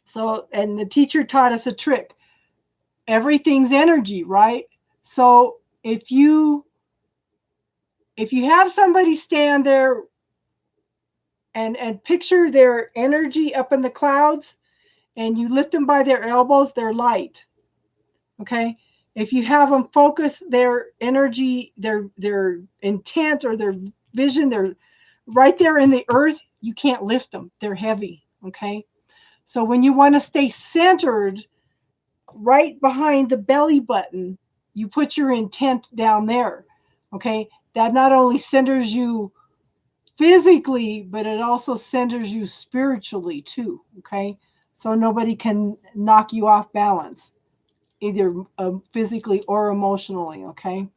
So, and the teacher taught us a trick. Everything's energy, right? So if you have somebody stand there and picture their energy up in the clouds and you lift them by their elbows, they're light. Okay? If you have them focus their energy, their intent or their vision, they're right there in the earth, you can't lift them. They're heavy. Okay? So when you want to stay centered right behind the belly button, you put your intent down there. Okay? That not only centers you physically, but it also centers you spiritually too. Okay? So nobody can knock you off balance, either physically or emotionally. Okay?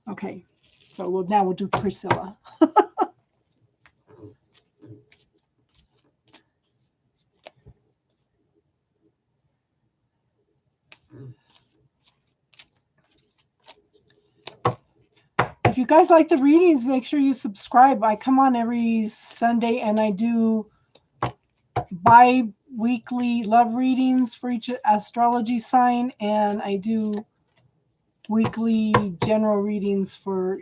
Okay. So now we'll do Priscilla. If you guys like the readings, make sure you subscribe. I come on every Sunday and I do bi-weekly love readings for each astrology sign, and I do weekly general readings for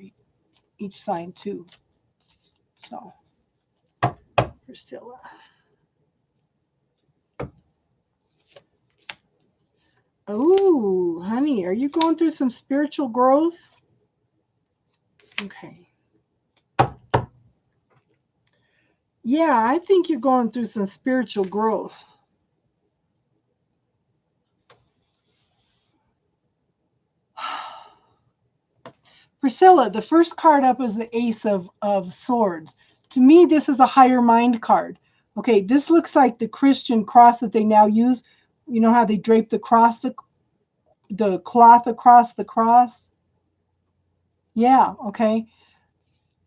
each sign too. So, Priscilla. Oh, honey, are you going through some spiritual growth? Okay. Yeah, I think you're going through some spiritual growth. Priscilla, the first card up is the Ace of Swords. To me, this is a higher mind card. Okay, this looks like the Christian cross that they now use. You know how they drape the cross, the cloth across the cross? Yeah, okay.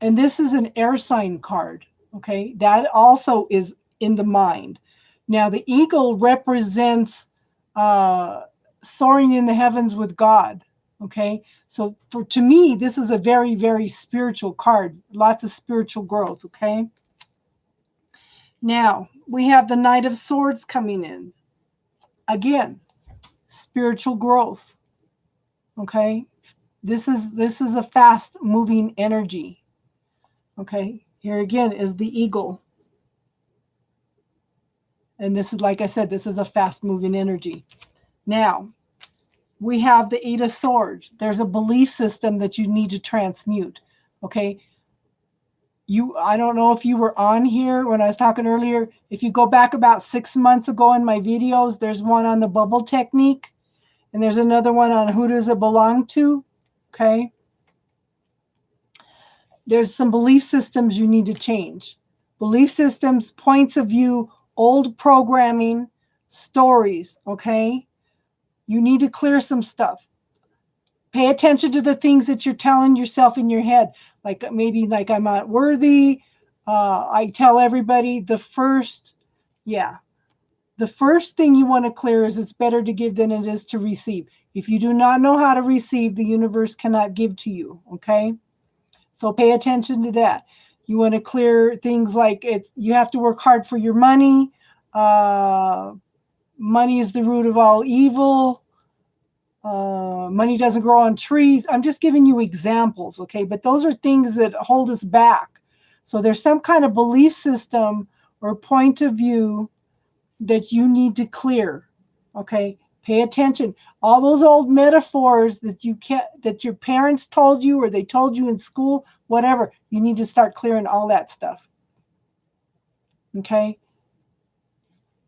And this is an air sign card. Okay, that also is in the mind. Now, the eagle represents soaring in the heavens with God. Okay, so to me, this is a very, very spiritual card. Lots of spiritual growth. Okay. Now we have the Knight of Swords coming in. Again, spiritual growth. Okay, this is a fast moving energy. Okay, here again is the eagle. And this is, like I said, this is a fast moving energy. Now, we have the Eight of Swords. There's a belief system that you need to transmute. Okay. I don't know if you were on here when I was talking earlier. If you go back about 6 months ago in my videos, there's one on the bubble technique. And there's another one on who does it belong to. Okay. There's some belief systems you need to change. Belief systems, points of view, old programming, stories. Okay. You need to clear some stuff. Pay attention to the things that you're telling yourself in your head. Like maybe like I'm not worthy. I tell everybody the first thing you want to clear is it's better to give than it is to receive. If you do not know how to receive, the universe cannot give to you. Okay. So pay attention to that. You want to clear things like you have to work hard for your money. Money is the root of all evil. Money doesn't grow on trees. I'm just giving you examples, okay? But those are things that hold us back. So there's some kind of belief system or point of view that you need to clear, okay? Pay attention. All those old metaphors that that your parents told you or they told you in school, whatever, you need to start clearing all that stuff, okay?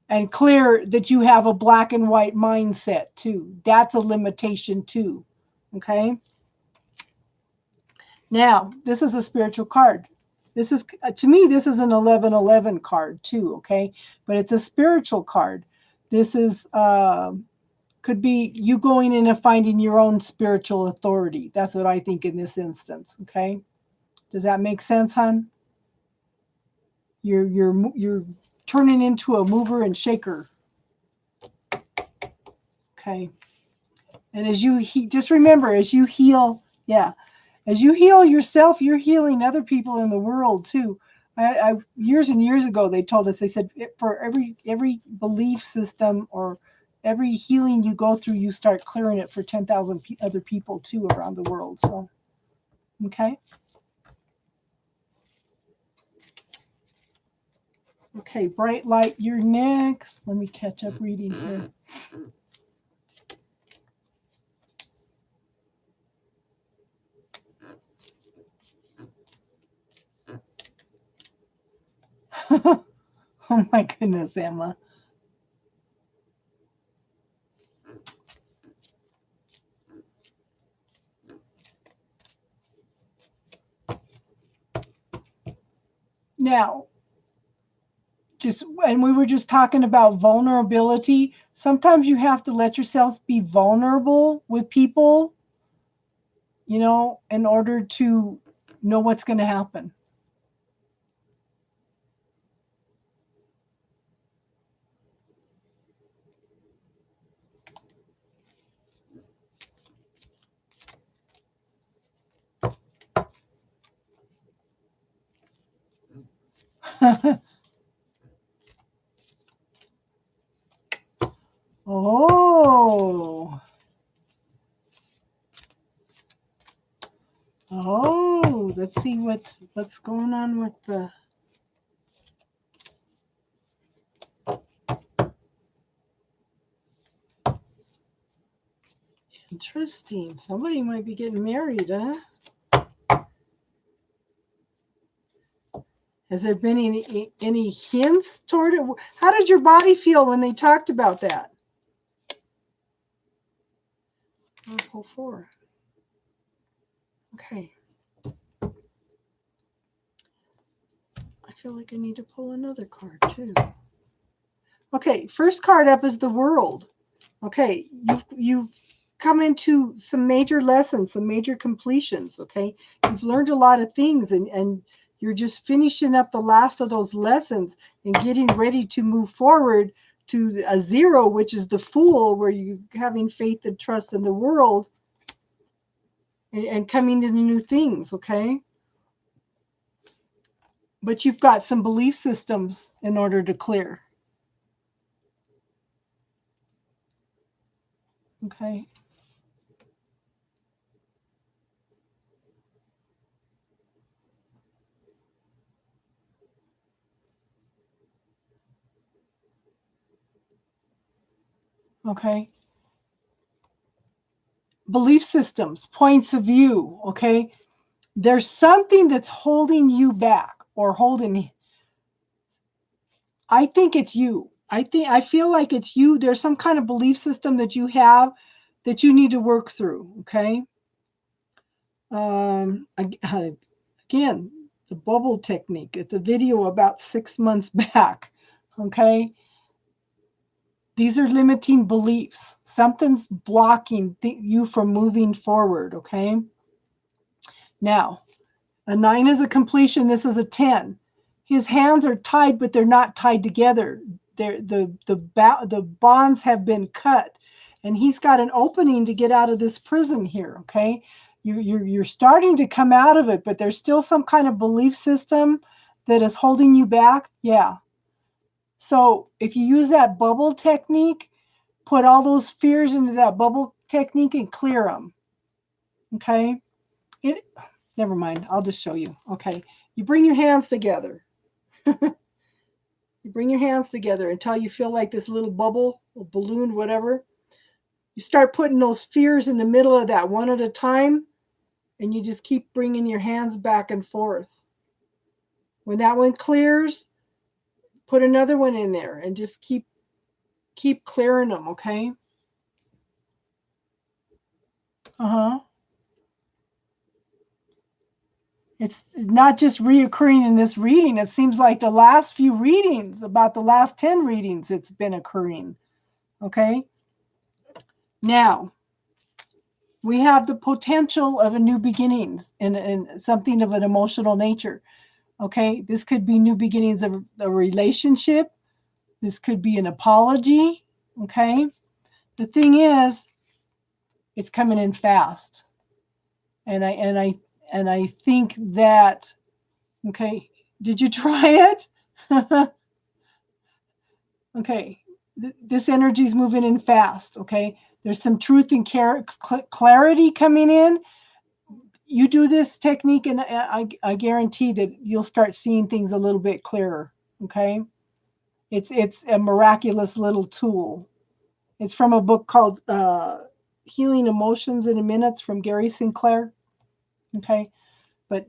And clear that you have a black and white mindset too. That's a limitation too. Okay. Now, this is a spiritual card. This is, to me, this is an 1111 card too. Okay. But it's a spiritual card. This is, could be you going in and finding your own spiritual authority. That's what I think in this instance. Okay. Does that make sense, hon? You're turning into a mover and shaker. Okay. And as you just remember, as you heal, as you heal yourself, you're healing other people in the world too. I years and years ago, they told us, they said, for every belief system or every healing you go through, you start clearing it for 10,000 other people too around the world. So, okay. Okay, bright light, you're next. Let me catch up reading here. Oh my goodness, Emma. Now, and we were just talking about vulnerability. Sometimes you have to let yourselves be vulnerable with people, in order to know what's going to happen. Oh. Oh, let's see what's going on with the... Interesting. Somebody might be getting married, huh? Has there been any hints toward it? How did your body feel when they talked about that? I'll pull 4. Okay. I feel like I need to pull another card too. Okay, first card up is the World. Okay, you've come into some major lessons, some major completions. Okay, you've learned a lot of things, and you're just finishing up the last of those lessons and getting ready to move forward to a 0, which is the Fool, where you're having faith and trust in the world and coming into new things. Okay, but you've got some belief systems in order to clear. Okay. Okay. Belief systems, points of view. Okay. There's something that's holding you back or holding. I think it's you. I feel like it's you. There's some kind of belief system that you have that you need to work through. Okay. Again, the bubble technique. It's a video about 6 months back. Okay. These are limiting beliefs. Something's blocking you from moving forward. Okay. Now, a 9 is a completion. This is a 10. His hands are tied, but they're not tied together. The bonds have been cut, and he's got an opening to get out of this prison here. Okay, you're starting to come out of it, but there's still some kind of belief system that is holding you back. Yeah. So if you use that bubble technique, put all those fears into that bubble technique and clear them. Okay. Never mind. I'll just show you. Okay. You bring your hands together. You bring your hands together until you feel like this little bubble, or balloon, whatever. You start putting those fears in the middle of that one at a time, and you just keep bringing your hands back and forth. When that one clears, put another one in there and just keep clearing them, okay? Uh-huh. It's not just reoccurring in this reading. It seems like the last few readings, about the last 10 readings, it's been occurring. Okay? Now, we have the potential of a new beginnings in something of an emotional nature. Okay? This could be new beginnings of a relationship. This could be an apology. Okay? The thing is, it's coming in fast. And I think that, okay, did you try it? Okay, this energy is moving in fast. Okay, there's some truth and clarity coming in. You do this technique, and I guarantee that you'll start seeing things a little bit clearer. Okay, it's a miraculous little tool. It's from a book called Healing Emotions in a Minute from Gary Sinclair. Okay, but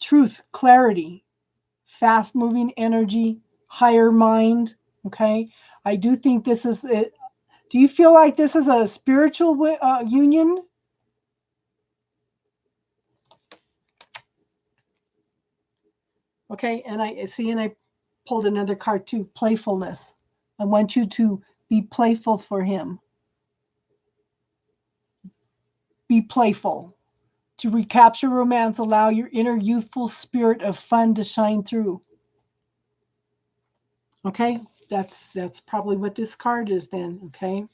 truth, clarity, fast moving energy, higher mind. Okay, I do think this is it. Do you feel like this is a spiritual union? Okay, and I pulled another card too, playfulness. I want you to be playful for him. Be playful. To recapture romance, allow your inner youthful spirit of fun to shine through. Okay, that's probably what this card is then, okay?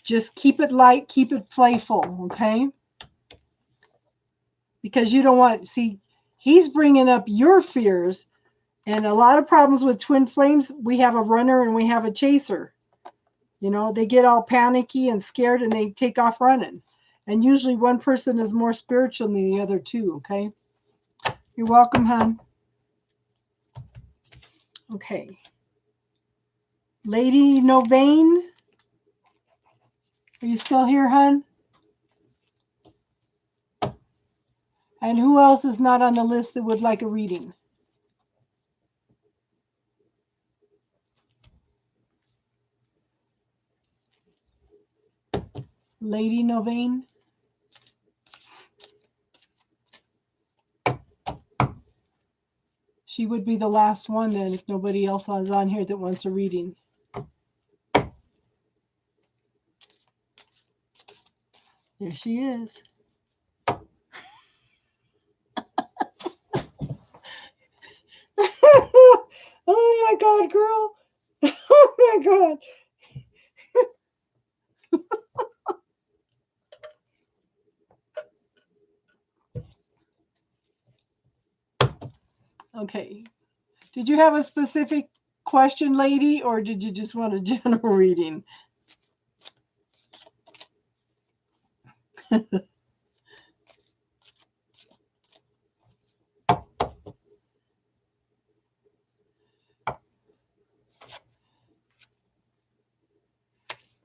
Just keep it light, keep it playful, okay? Because you don't want, see, he's bringing up your fears, and a lot of problems with twin flames, we have a runner and we have a chaser. You know, they get all panicky and scared and they take off running. And usually one person is more spiritual than the other two, okay? You're welcome, hon. Okay. Lady Novain, are you still here, hon? And who else is not on the list that would like a reading? Lady Novain? She would be the last one then if nobody else is on here that wants a reading. There she is. Oh my God, girl. Oh my God. Okay. Did you have a specific question, lady, or did you just want a general reading?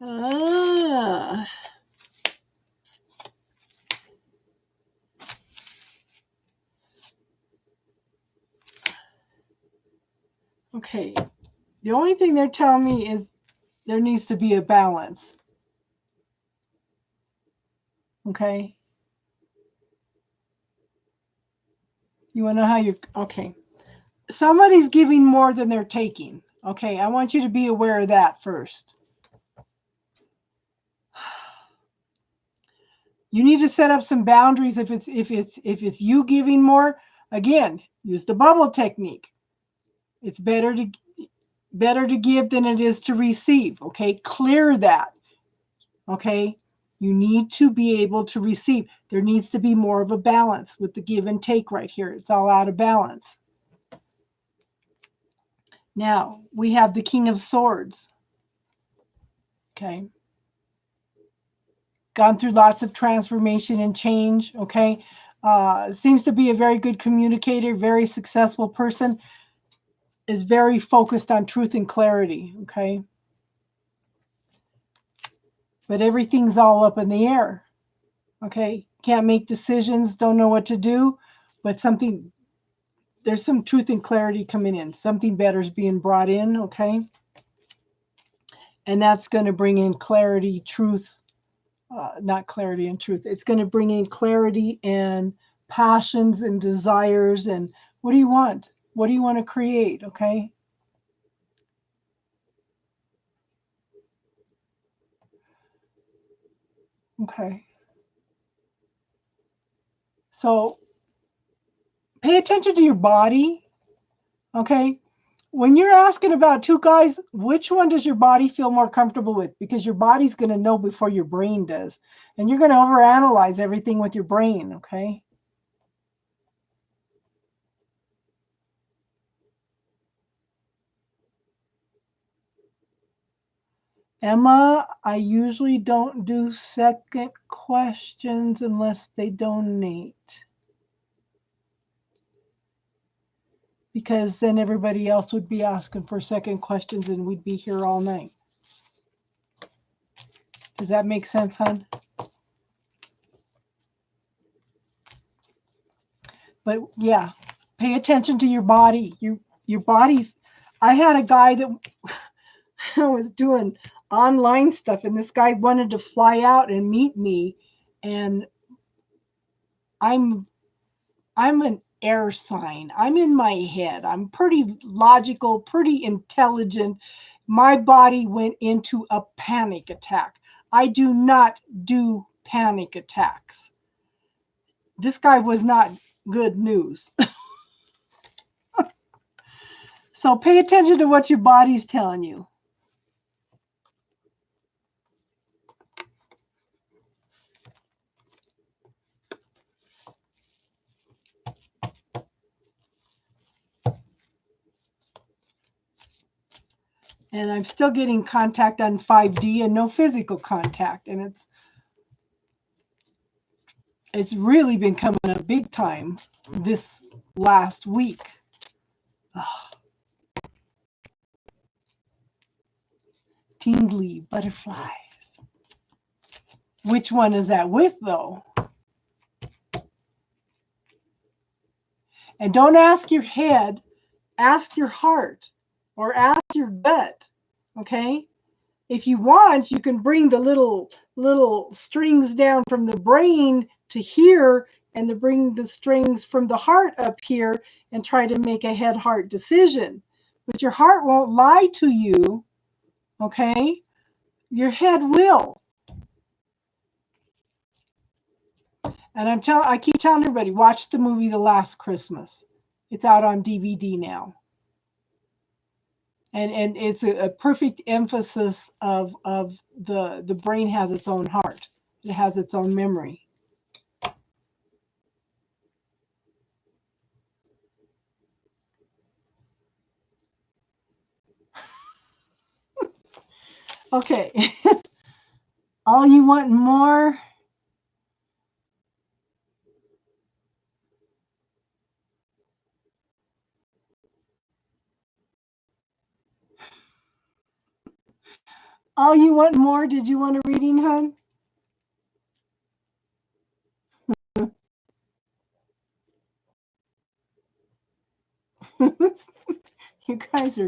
Ah. Okay. The only thing they're telling me is there needs to be a balance. Okay. You want to know how you're, okay. Somebody's giving more than they're taking. Okay. I want you to be aware of that first. You need to set up some boundaries if it's you giving more. Again, use the bubble technique. It's better to give than it is to receive. Okay, clear that. Okay, you need to be able to receive. There needs to be more of a balance with the give and take right here. It's all out of balance. Now we have the King of Swords. Okay. Gone through lots of transformation and change. Okay. Seems to be a very good communicator, very successful person, is very focused on truth and clarity. Okay. But everything's all up in the air. Okay. Can't make decisions, don't know what to do, but there's some truth and clarity coming in. Something better is being brought in. Okay. And that's going to bring in clarity, truth, not clarity and truth. It's going to bring in clarity and passions and desires. And what do you want? What do you want to create? Okay. Okay. So pay attention to your body. Okay. When you're asking about two guys, which one does your body feel more comfortable with? Because your body's going to know before your brain does. And you're going to overanalyze everything with your brain. Okay. Emma, I usually don't do second questions unless they donate. Because then everybody else would be asking for second questions and we'd be here all night. Does that make sense, hon? But yeah, pay attention to your body. Your body's. I had a guy that was doing online stuff, and this guy wanted to fly out and meet me, and I'm an air sign. I'm in my head. I'm pretty logical, pretty intelligent. My body went into a panic attack. I do not do panic attacks. This guy was not good news. So pay attention to what your body's telling you. And I'm still getting contact on 5D and no physical contact. And it's really been coming up big time this last week. Ugh. Tingly butterflies. Which one is that with, though? And don't ask your head, ask your heart or ask your gut, okay? If you want, you can bring the little strings down from the brain to here and to bring the strings from the heart up here and try to make a head-heart decision. But your heart won't lie to you, okay? Your head will. And I keep telling everybody, watch the movie The Last Christmas. It's out on DVD now. And it's a perfect emphasis of the brain has its own heart. It has its own memory. Okay. All you want more? All you want more? Did you want a reading, hon? You guys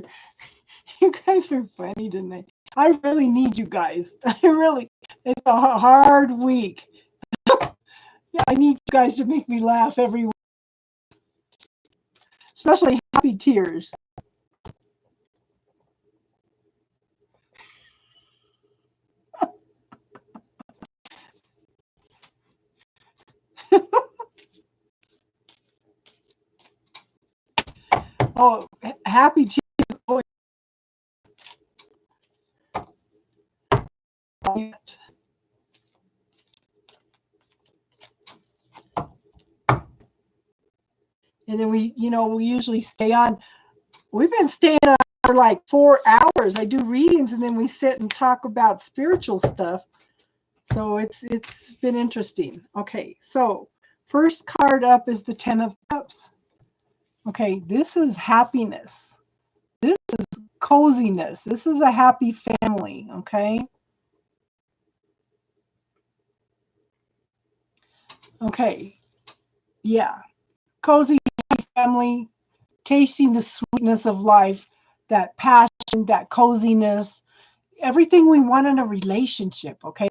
are funny tonight. I really need you guys. It's a hard week. Yeah, I need you guys to make me laugh every week, especially happy tears. Oh, happy tears. Oh, and then we usually stay on. We've been staying on for like 4 hours. I do readings and then we sit and talk about spiritual stuff. So it's been interesting. Okay, so first card up is the 10 of Cups. Okay, this is happiness. This is coziness. This is a happy family, okay? Okay, yeah. Cozy family, tasting the sweetness of life, that passion, that coziness, everything we want in a relationship, okay?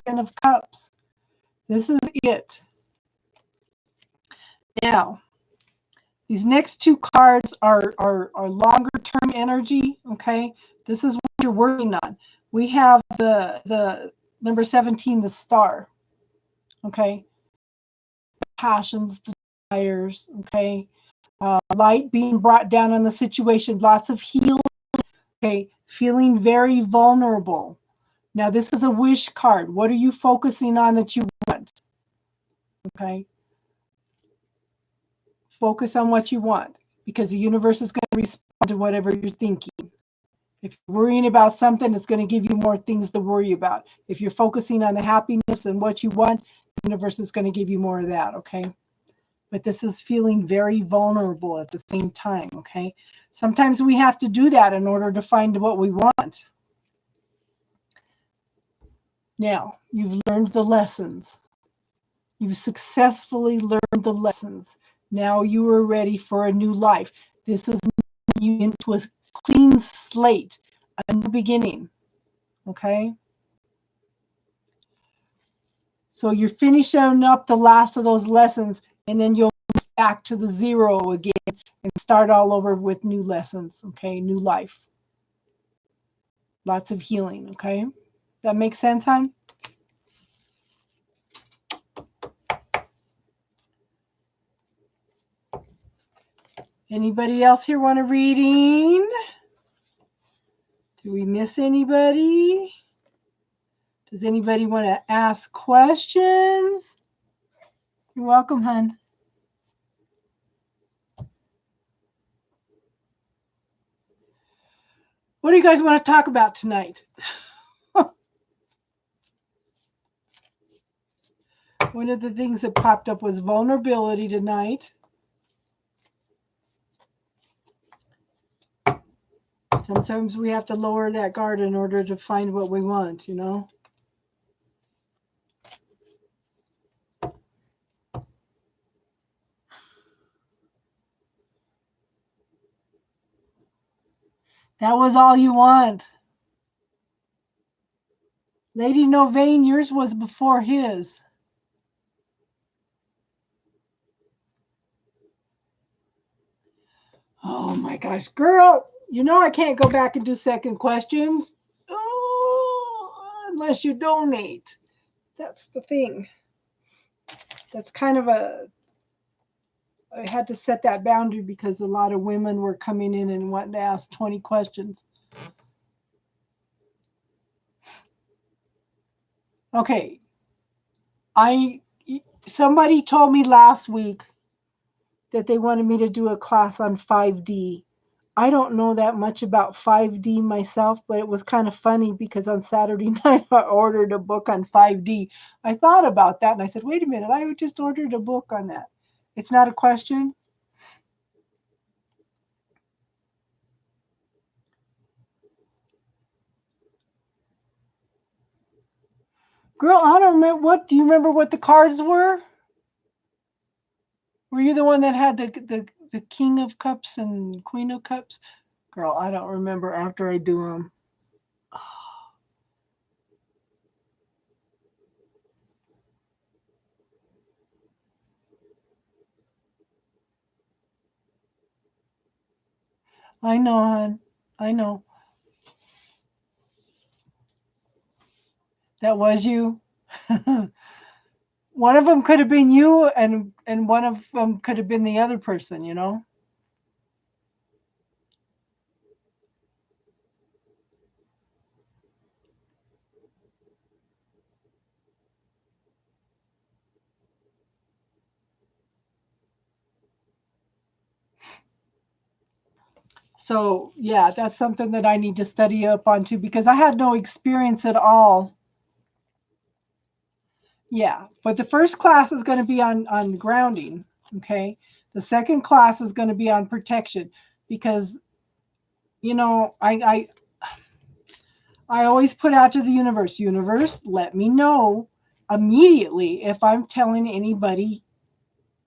10 of Cups. This is it. Now, these next two cards are longer term energy, okay? This is what you're working on. We have the number 17, the Star, okay? Passions, desires, okay? Light being brought down on the situation, lots of healing, okay? Feeling very vulnerable. Now, this is a wish card. What are you focusing on that you want? Okay? Focus on what you want because the universe is going to respond to whatever you're thinking. If you're worrying about something, it's going to give you more things to worry about. If you're focusing on the happiness and what you want, the universe is going to give you more of that, okay? But this is feeling very vulnerable at the same time, okay? Sometimes we have to do that in order to find what we want. Now, you've learned the lessons. You've successfully learned the lessons. Now you are ready for a new life. This is you into a clean slate, a new beginning. Okay? So you're finishing up the last of those lessons, and then you'll go back to the zero again and start all over with new lessons. Okay? New life. Lots of healing. Okay? That makes sense, hon? Anybody else here want a reading? Do we miss anybody? Does anybody want to ask questions? You're welcome, hon. What do you guys want to talk about tonight? One of the things that popped up was vulnerability tonight. Sometimes we have to lower that guard in order to find what we want, you know? That was all you want. Lady Novaine, yours was before his. Oh my gosh, girl, you know I can't go back and do second questions unless you donate. That's the thing. That's kind of I had to set that boundary because a lot of women were coming in and wanting to ask 20 questions. Okay. Somebody told me last week that they wanted me to do a class on 5D. I don't know that much about 5D myself, but it was kind of funny because on Saturday night I ordered a book on 5D. I thought about that and I said, wait a minute, I just ordered a book on that. It's not a question? Girl, I don't remember. Do you remember what the cards were? Were you the one that had the King of Cups and Queen of Cups? Girl, I don't remember after I do them. I know, hon. I know. That was you. One of them could have been you, and one of them could have been the other person, you know? So, yeah, that's something that I need to study up on too, because I had no experience at all. Yeah, but the first class is going to be on grounding, okay? The second class is going to be on protection because, you know, I always put out to the universe, let me know immediately if I'm telling anybody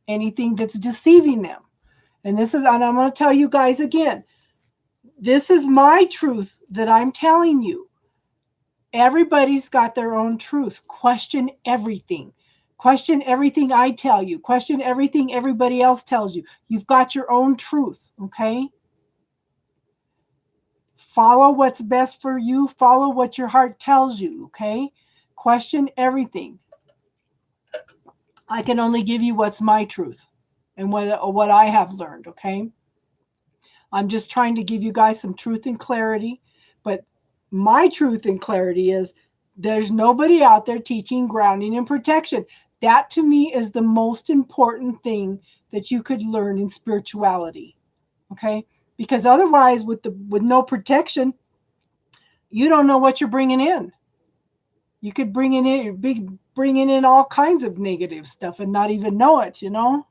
anything that's deceiving them. And I'm going to tell you guys again, this is my truth that I'm telling you. Everybody's got their own truth. Question everything. Question everything I tell you. Question everything everybody else tells you. You've got your own truth, okay? Follow what's best for you. Follow what your heart tells you, okay? Question everything. I can only give you what's my truth and what I have learned, okay? I'm just trying to give you guys some truth and clarity, but my truth and clarity is there's nobody out there teaching grounding and protection. That to me is the most important thing that you could learn in spirituality. Okay? Because otherwise with no protection, you don't know what you're bringing in. You could bringing in all kinds of negative stuff and not even know it, you know?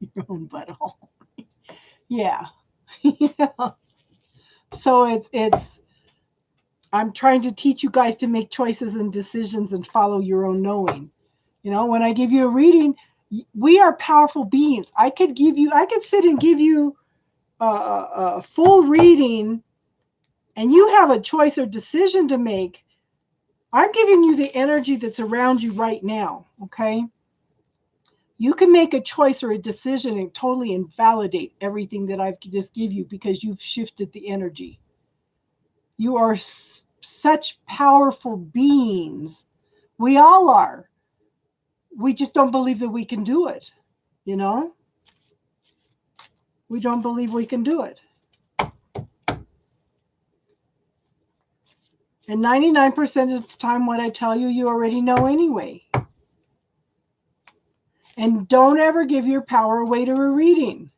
Your own butthole. Yeah. Yeah. So it's I'm trying to teach you guys to make choices and decisions and follow your own knowing. You know, when I give you a reading, we are powerful beings. I could sit and give you a full reading and you have a choice or decision to make. I'm giving you the energy that's around you right now, okay? You can make a choice or a decision and totally invalidate everything that I've just give you because you've shifted the energy. You are such powerful beings. We all are. We just don't believe that we can do it, you know? We don't believe we can do it. And 99% of the time, what I tell you, you already know anyway. And don't ever give your power away to a reading.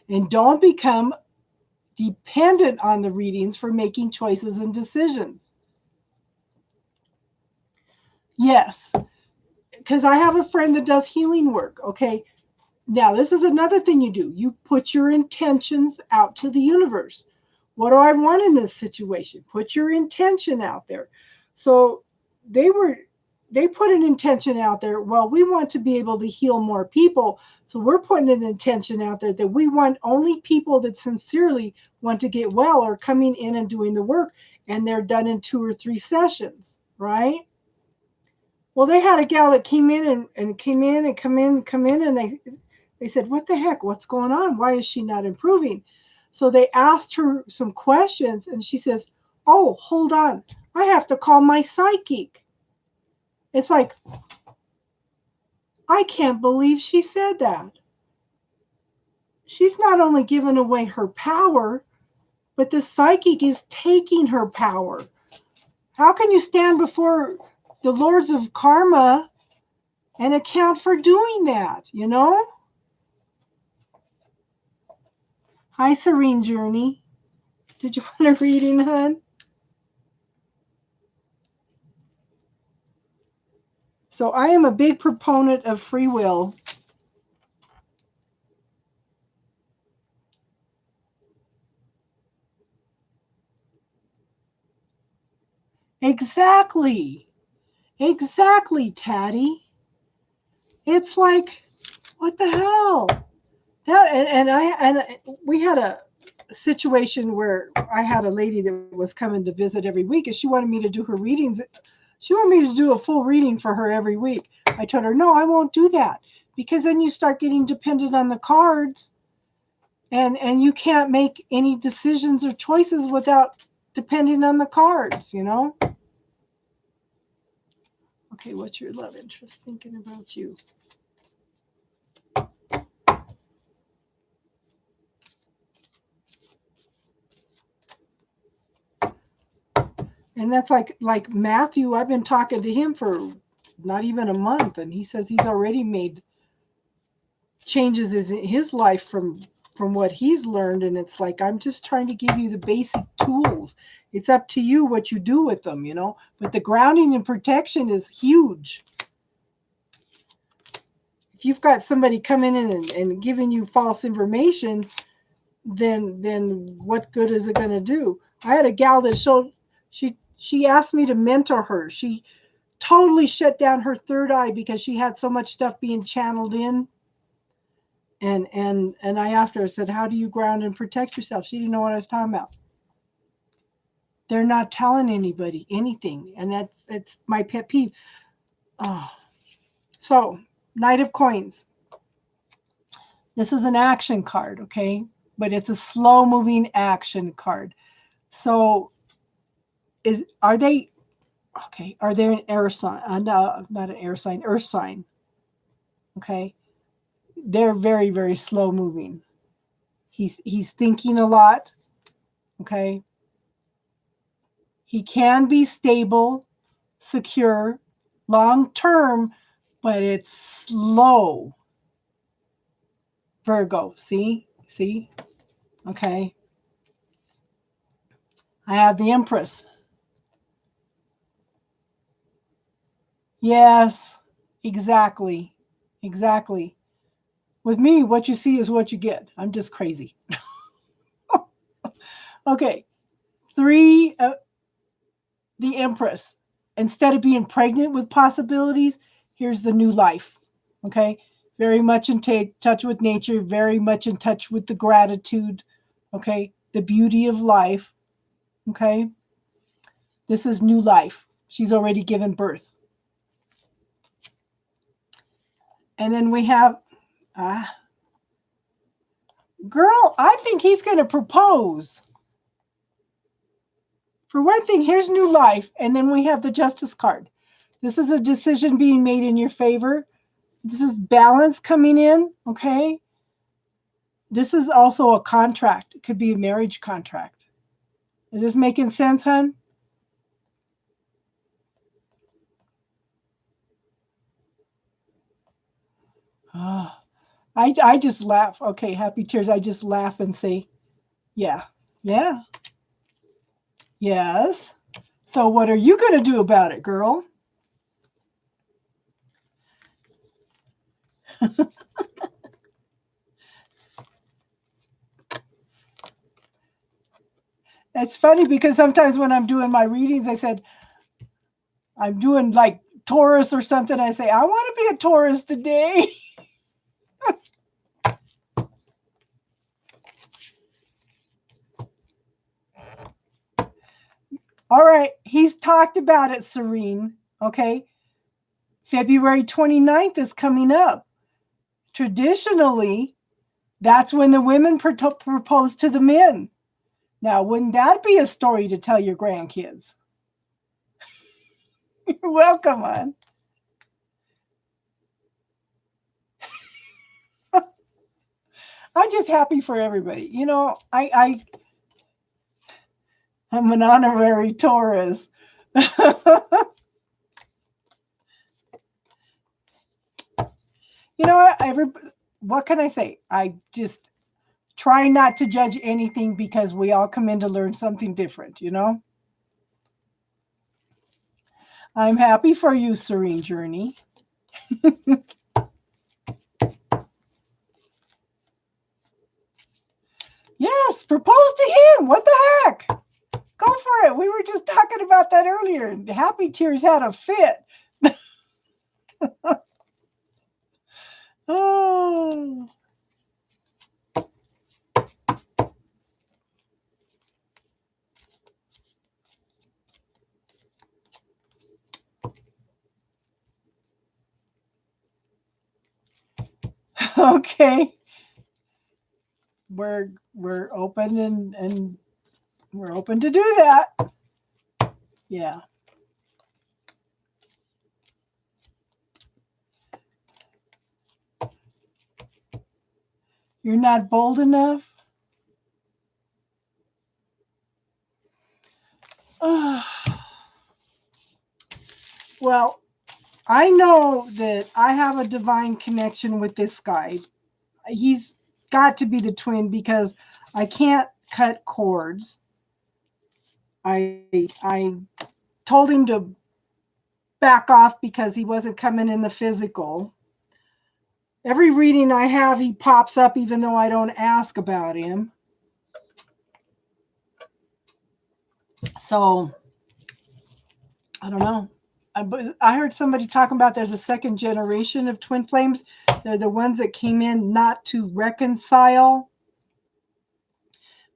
And don't become dependent on the readings for making choices and decisions. Yes, because I have a friend that does healing work, okay? Now, this is another thing you do. You put your intentions out to the universe. What do I want in this situation? Put your intention out there. So they put an intention out there. Well, we want to be able to heal more people. So we're putting an intention out there that we want only people that sincerely want to get well are coming in and doing the work, and they're done in 2 or 3 sessions, right? Well, they had a gal that came in and come in, and they said, what the heck? What's going on? Why is she not improving? So they asked her some questions, and she says, oh, hold on. I have to call my psychic. It's like, I can't believe she said that. She's not only giving away her power, but the psychic is taking her power. How can you stand before the lords of karma and account for doing that, you know? Hi, Serene Journey. Did you want a reading, hon? So I am a big proponent of free will. Exactly. Exactly, Taddy. It's like, what the hell? That and we had a situation where I had a lady that was coming to visit every week, and she wanted me to do her readings. She wanted me to do a full reading for her every week. I told her, no, I won't do that, because then you start getting dependent on the cards, and you can't make any decisions or choices without depending on the cards, you know? Okay, what's your love interest thinking about you? And that's like Matthew. I've been talking to him for not even a month, and he says he's already made changes in his life from what he's learned. And it's like, I'm just trying to give you the basic tools. It's up to you what you do with them, you know. But the grounding and protection is huge. If you've got somebody coming in and giving you false information, then what good is it going to do? I had a gal that showed she asked me to mentor her. She totally shut down her third eye because she had so much stuff being channeled in. And I asked her, I said, how do you ground and protect yourself? She didn't know what I was talking about. They're not telling anybody anything. And that's my pet peeve. Oh. So, Knight of Coins. This is an action card, okay? But it's a slow-moving action card. So, are they an air sign? No, not an air sign, earth sign. Okay. They're very, very slow moving. He's thinking a lot. Okay. He can be stable, secure, long term, but it's slow. Virgo, see? Okay. I have the Empress. Yes, exactly. With me, what you see is what you get. I'm just crazy. Okay. 3, the Empress. Instead of being pregnant with possibilities, here's the new life. Okay. Very much in touch with nature, very much in touch with the gratitude. Okay. The beauty of life. Okay. This is new life. She's already given birth. And then we have, girl, I think he's going to propose. For one thing, here's new life. And then we have the Justice card. This is a decision being made in your favor. This is balance coming in. Okay. This is also a contract. It could be a marriage contract. Is this making sense, hon? Oh, I just laugh. Okay, happy tears. I just laugh and say, yeah, yeah, yes. So what are you going to do about it, girl? It's funny because sometimes when I'm doing my readings, I said, I'm doing like Taurus or something. I say, I want to be a Taurus today. All right. He's talked about it, Serene. Okay. February 29th is coming up. Traditionally, that's when the women propose to the men. Now, wouldn't that be a story to tell your grandkids? You're welcome, on. I'm just happy for everybody. You know, I'm an honorary Taurus. You know what can I say? I just try not to judge anything because we all come in to learn something different, you know? I'm happy for you, Serene Journey. Yes, propose to him. What the heck? Go for it. We were just talking about that earlier. Happy Tears had a fit. Oh. Okay. We're open and we're open to do that. Yeah. You're not bold enough? Well, I know that I have a divine connection with this guy. He's got to be the twin because I can't cut cords. I told him to back off because he wasn't coming in the physical. Every reading I have, he pops up even though I don't ask about him. So, I don't know. I heard somebody talking about there's a second generation of twin flames. They're the ones that came in not to reconcile,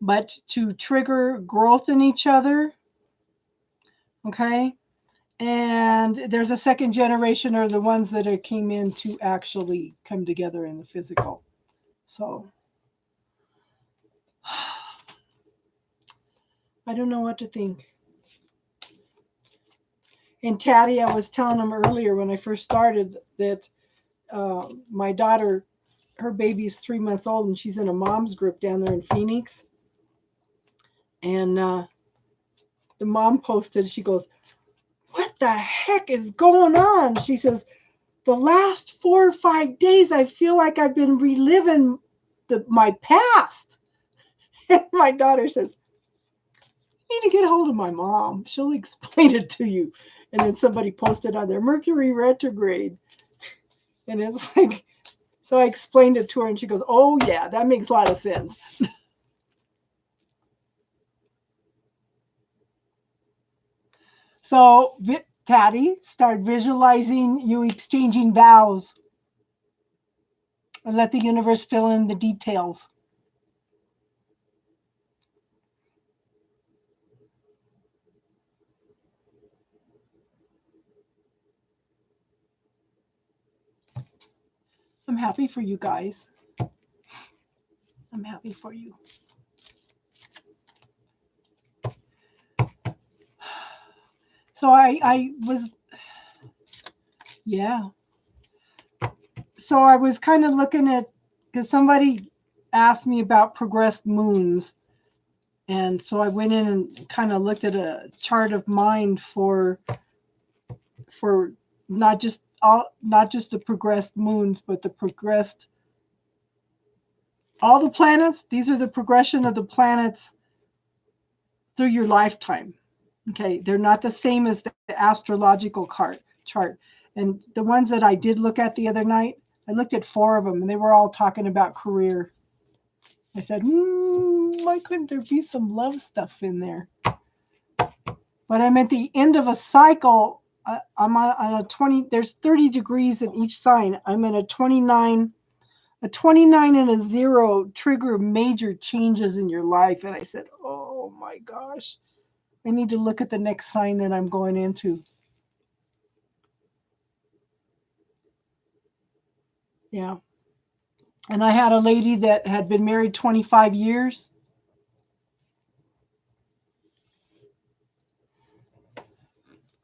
but to trigger growth in each other. Okay. And there's a second generation are the ones that came in to actually come together in the physical. So I don't know what to think. And Taddy, I was telling him earlier when I first started that my daughter, her baby's 3 months old and she's in a mom's group down there in Phoenix. And the mom posted, she goes, what the heck is going on? She says, the last 4 or 5 days, I feel like I've been reliving my past. And my daughter says, you need to get a hold of my mom. She'll explain it to you. And then somebody posted on there, Mercury retrograde. And it's like, so I explained it to her and she goes, oh yeah, that makes a lot of sense. So Taddy, start visualizing you exchanging vows and let the universe fill in the details. I'm happy for you guys. I'm happy for you. So I was, yeah. So I was kind of looking at, because somebody asked me about progressed moons. And so I went in and kind of looked at a chart of mine for not just the progressed moons, but the progressed all the planets. These are the progression of the planets through your lifetime. Okay, they're not the same as the astrological chart. And the ones that I did look at the other night, I looked at 4 of them, and they were all talking about career. I said, why couldn't there be some love stuff in there? But I'm at the end of a cycle. I'm on a 20. There's 30 degrees in each sign. I'm at a 29. A 29 and a 0 trigger major changes in your life. And I said, oh my gosh, I need to look at the next sign that I'm going into. Yeah. And I had a lady that had been married 25 years.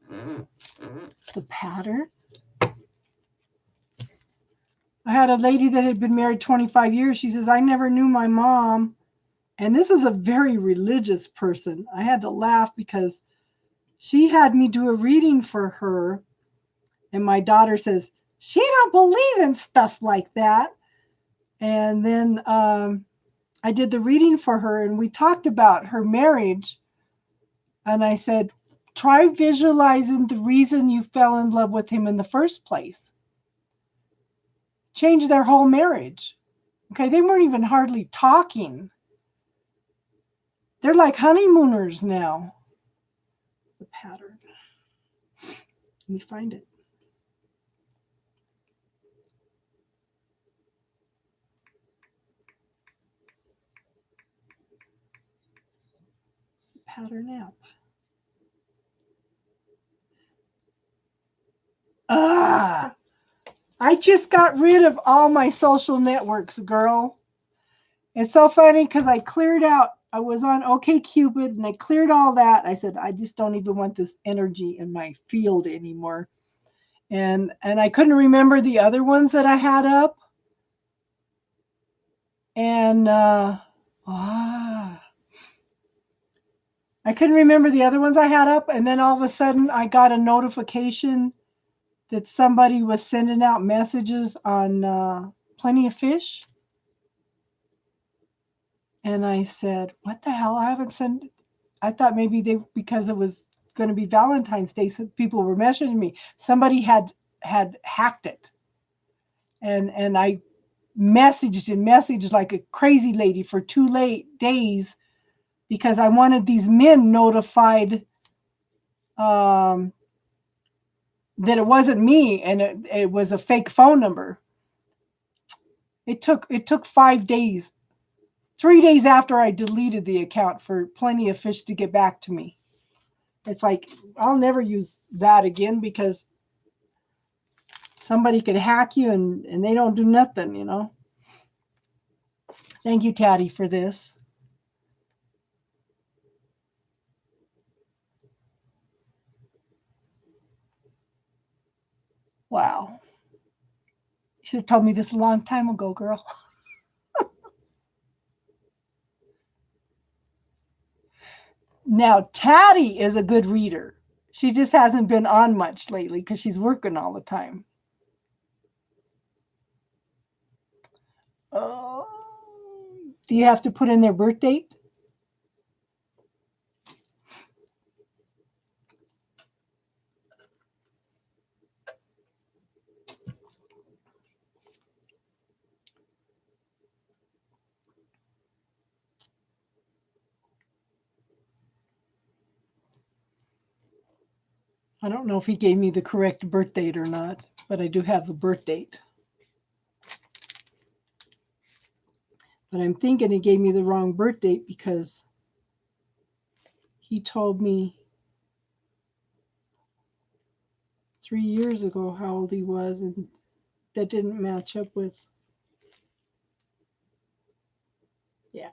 The pattern. I had a lady that had been married 25 years. She says, I never knew my mom. And this is a very religious person. I had to laugh because she had me do a reading for her. And my daughter says, she don't believe in stuff like that. And then I did the reading for her, and we talked about her marriage. And I said, try visualizing the reason you fell in love with him in the first place. Change their whole marriage. Okay, they weren't even hardly talking. They're like honeymooners now. The pattern. Let me find it. Pattern app. I just got rid of all my social networks, girl. It's so funny because I cleared out. I was on OkCupid and I cleared all that. I said, I just don't even want this energy in my field anymore. And I couldn't remember the other ones that I had up. And I couldn't remember the other ones I had up. And then all of a sudden I got a notification that somebody was sending out messages on Plenty of Fish. And I said, what the hell? I haven't sent. I thought maybe because it was going to be Valentine's Day, so people were messaging me. Somebody had hacked it. And I messaged like a crazy lady for 2 days because I wanted these men notified that it wasn't me and it was a fake phone number. It took 5 days. 3 days after I deleted the account for Plenty of Fish to get back to me. It's like, I'll never use that again because somebody could hack you and they don't do nothing, you know. Thank you, Taddy, for this. Wow. You should have told me this a long time ago, girl. Now, Taddy is a good reader. She just hasn't been on much lately because she's working all the time. Do you have to put in their birth date? I don't know if he gave me the correct birth date or not, but I do have the birth date. But I'm thinking he gave me the wrong birth date because he told me 3 years ago how old he was, and that didn't match up with. Yeah.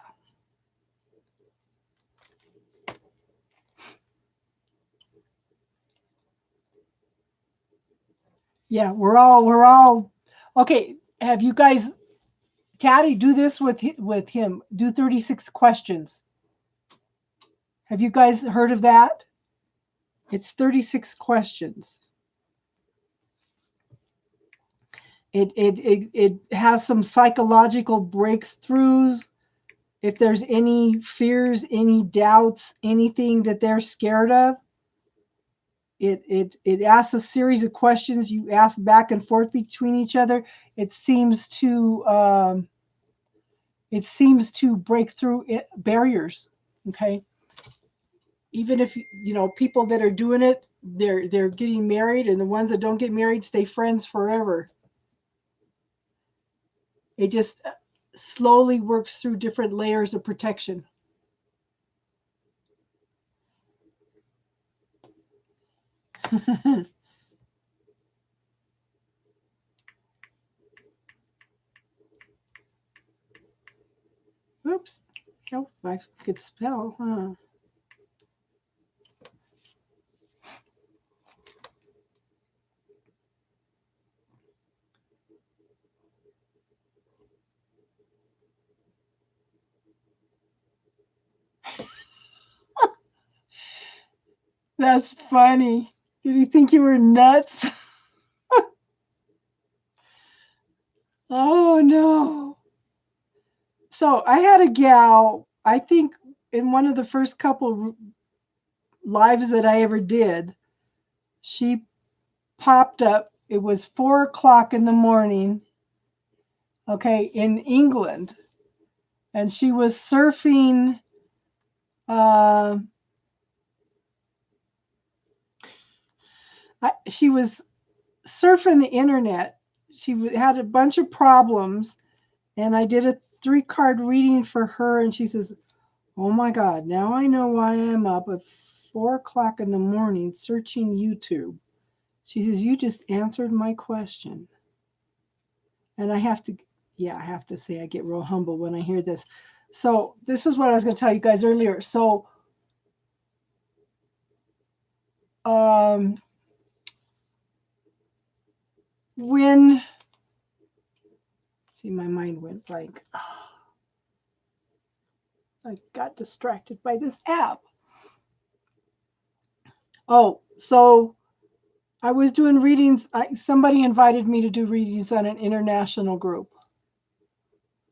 Yeah, we're all okay. Have you guys Taddy, do this with him. Do 36 questions. Have you guys heard of that? It's 36 questions. It has some psychological breakthroughs. If there's any fears, any doubts, anything that they're scared of, it asks a series of questions. You ask back and forth between each other. It seems to break through barriers. Okay, even if people that are doing it, they're getting married, and the ones that don't get married stay friends forever. It just slowly works through different layers of protection. Oops. Oh, I could spell, huh? That's funny. Did you think you were nuts? Oh, no. So I had a gal, I think in one of the first couple lives that I ever did, she popped up. It was 4:00 in the morning, okay, in England. And she was surfing. She was surfing the internet. She had a bunch of problems, and I did a 3-card reading for her, and she says, "Oh my God, now I know why I'm up at 4:00 in the morning searching YouTube." She says, "You just answered my question." And I have to say, I get real humble when I hear this. So this is what I was going to tell you guys earlier. So, when, see, my mind went blank. I got distracted by this app. Oh, so I was doing readings. Somebody invited me to do readings on an international group.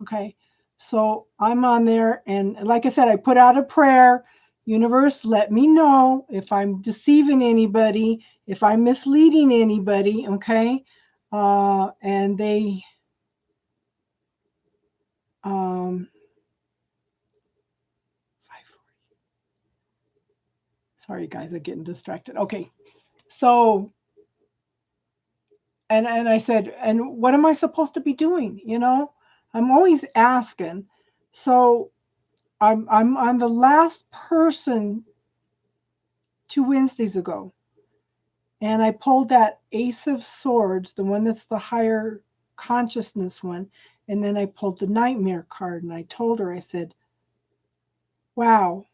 Okay. So I'm on there, and like I said, I put out a prayer. Universe, let me know if I'm deceiving anybody, if I'm misleading anybody. Okay. And they, sorry guys, I'm getting distracted. Okay. So, and I said, and what am I supposed to be doing? I'm always asking. So I'm the last person 2 Wednesdays ago, and I pulled that Ace of Swords, the one that's the higher consciousness one, and then I pulled the Nightmare card, and I told her, I said, "Wow,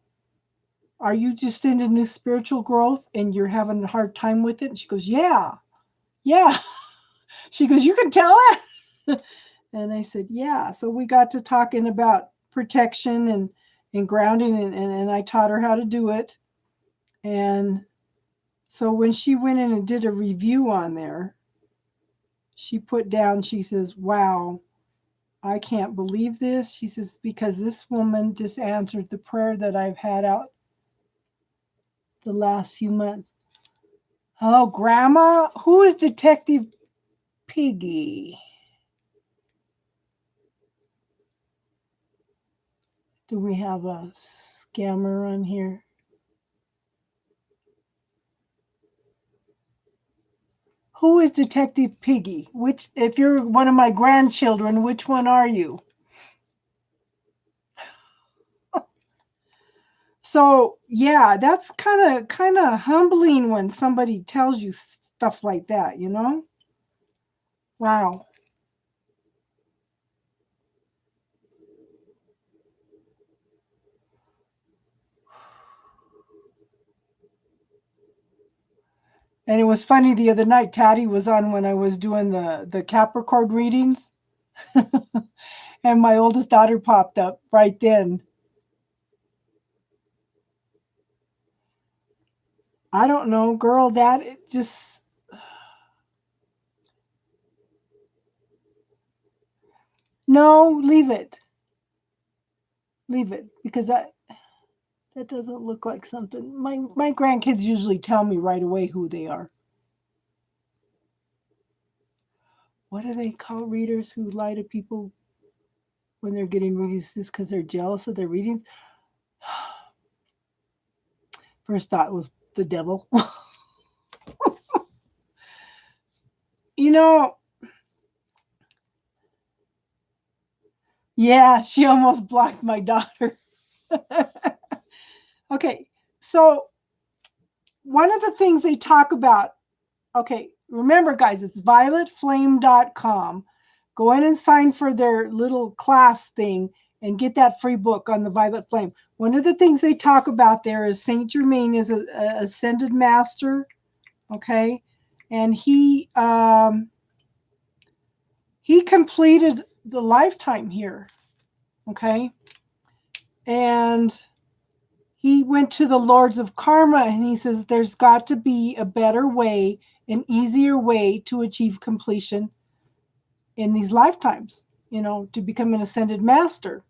are you just into new spiritual growth and you're having a hard time with it?" And she goes, "Yeah." She goes, "You can tell it." And I said, "Yeah." So we got to talking about protection and grounding, and I taught her how to do it. And so when she went in and did a review on there, she put down, she says, "Wow, I can't believe this." She says, "Because this woman just answered the prayer that I've had out the last few months." Hello, Grandma. Who is Detective Piggy? Do we have a scammer on here? Who is Detective Piggy? Which, if you're one of my grandchildren, which one are you? So yeah, that's kind of humbling when somebody tells you stuff like that, Wow. And it was funny the other night, Taddy was on when I was doing the Capricorn readings. And my oldest daughter popped up right then. I don't know, girl, that it just, no, leave it. Leave it, because that doesn't look like something. My grandkids usually tell me right away who they are. What do they call readers who lie to people when they're getting readings just because they're jealous of their readings? First thought was the devil. You know, yeah, she almost blocked my daughter. Okay, so one of the things they talk about, okay, remember, guys, it's violetflame.com. Go in and sign for their little class thing and get that free book on the Violet Flame. One of the things they talk about there is Saint Germain is a ascended master, okay, and he completed the lifetime here, okay, and he went to the Lords of Karma and he says there's got to be a better way, an easier way to achieve completion in these lifetimes, you know, to become an ascended master.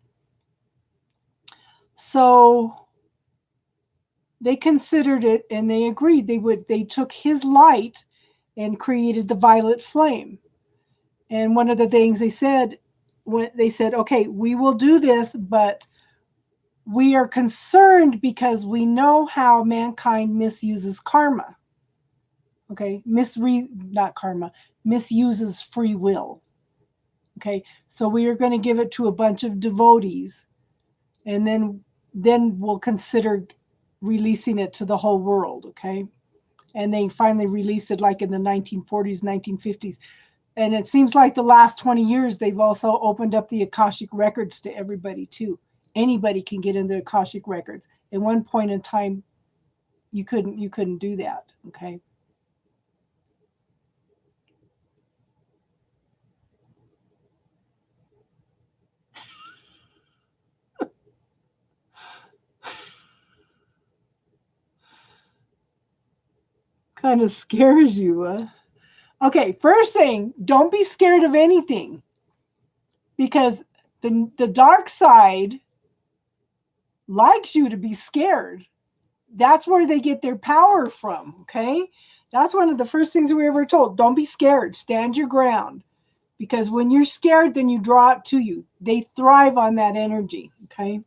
So they considered it and they agreed they took his light and created the violet flame. And one of the things they said, when they said, okay, we will do this, but we are concerned because we know how mankind misuses karma. Okay, not karma, misuses free will. Okay, so we are going to give it to a bunch of devotees, and then we'll consider releasing it to the whole world. Okay, and they finally released it like in the 1940s, 1950s. And it seems like the last 20 years, they've also opened up the Akashic records to everybody too. Anybody can get into the Akashic records. At one point in time, you couldn't do that. Okay. Kind of scares you. Okay, first thing, don't be scared of anything, because the dark side likes you to be scared. That's where they get their power from, okay? That's one of the first things we ever told. Don't be scared. Stand your ground. Because when you're scared, then you draw it to you. They thrive on that energy, okay?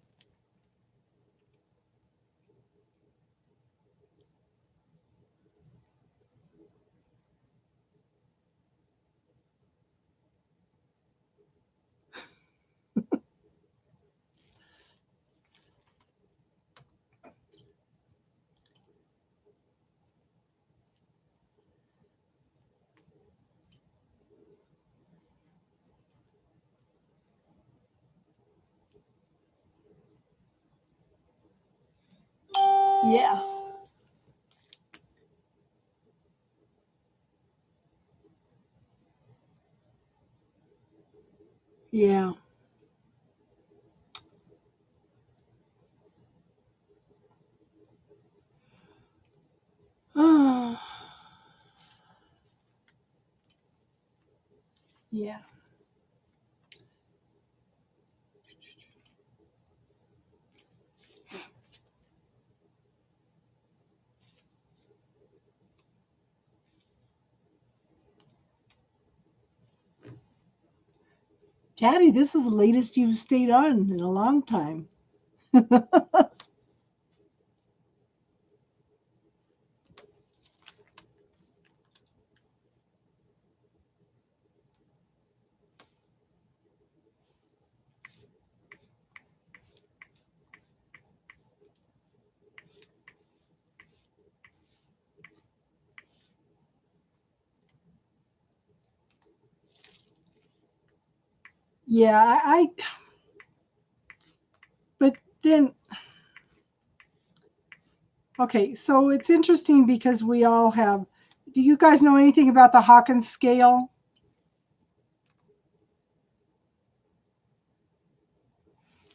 Yeah. Yeah. Yeah. Daddy, this is the latest you've stayed on in a long time. Yeah, but then, okay, so it's interesting because we all have, do you guys know anything about the Hawkins scale?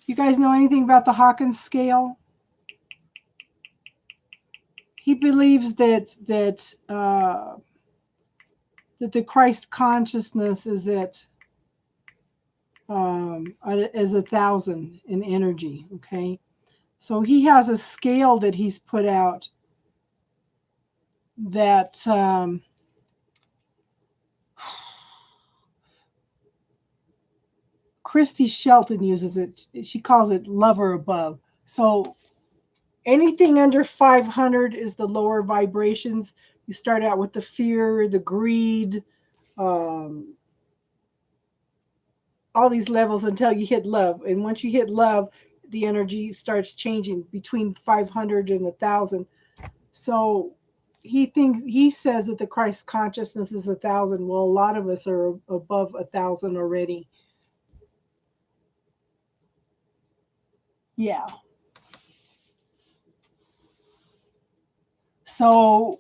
You guys know anything about the Hawkins scale? He believes that the Christ consciousness is at as 1,000 in energy. Okay, so he has a scale that he's put out that Christy Shelton uses it. She calls it love or above. So anything under 500 is the lower vibrations. You start out with the fear, the greed, all these levels until you hit love. And once you hit love, the energy starts changing between 500 and 1,000. So he says that the Christ consciousness is 1,000. Well, a lot of us are above 1,000 already. Yeah. So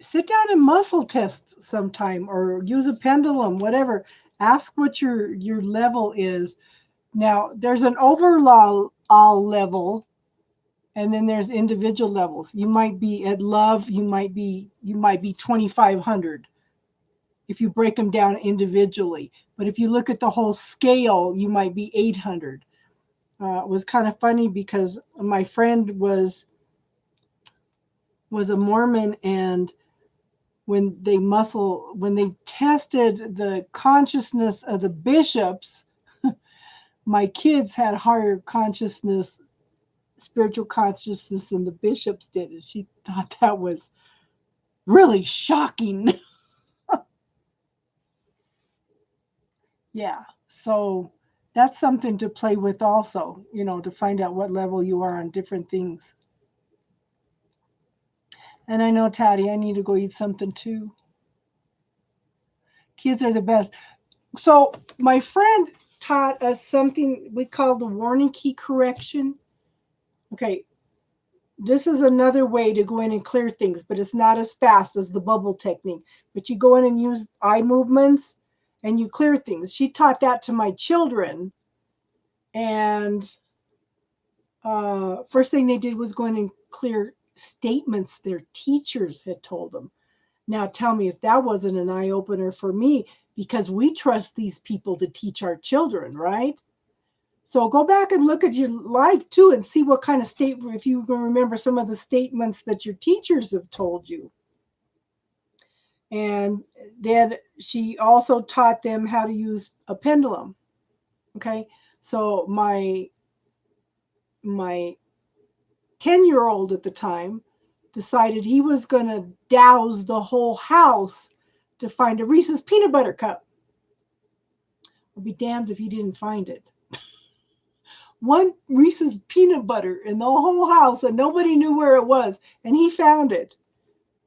sit down and muscle test sometime, or use a pendulum, whatever. Ask what your level is. Now, there's an overall level, and then there's individual levels. You might be at love, you might be 2,500 if you break them down individually. But if you look at the whole scale, you might be 800. It was kind of funny because my friend was a Mormon, and when they tested the consciousness of the bishops, my kids had higher consciousness, spiritual consciousness than the bishops did. And she thought that was really shocking. Yeah. So that's something to play with also, to find out what level you are on different things. And I know, Taddy, I need to go eat something too. Kids are the best. So my friend taught us something we call the Warnke correction. Okay, this is another way to go in and clear things, but it's not as fast as the bubble technique. But you go in and use eye movements and you clear things. She taught that to my children. And first thing they did was go in and clear statements their teachers had told them. Now tell me if that wasn't an eye-opener for me, because we trust these people to teach our children, right? So go back and look at your life too and see what kind of statement, if you can remember some of the statements that your teachers have told you. And then she also taught them how to use a pendulum. Okay. So my 10-year-old at the time decided he was going to douse the whole house to find a Reese's peanut butter cup. I'll be damned if he didn't find it. One Reese's peanut butter in the whole house, and nobody knew where it was, and he found it.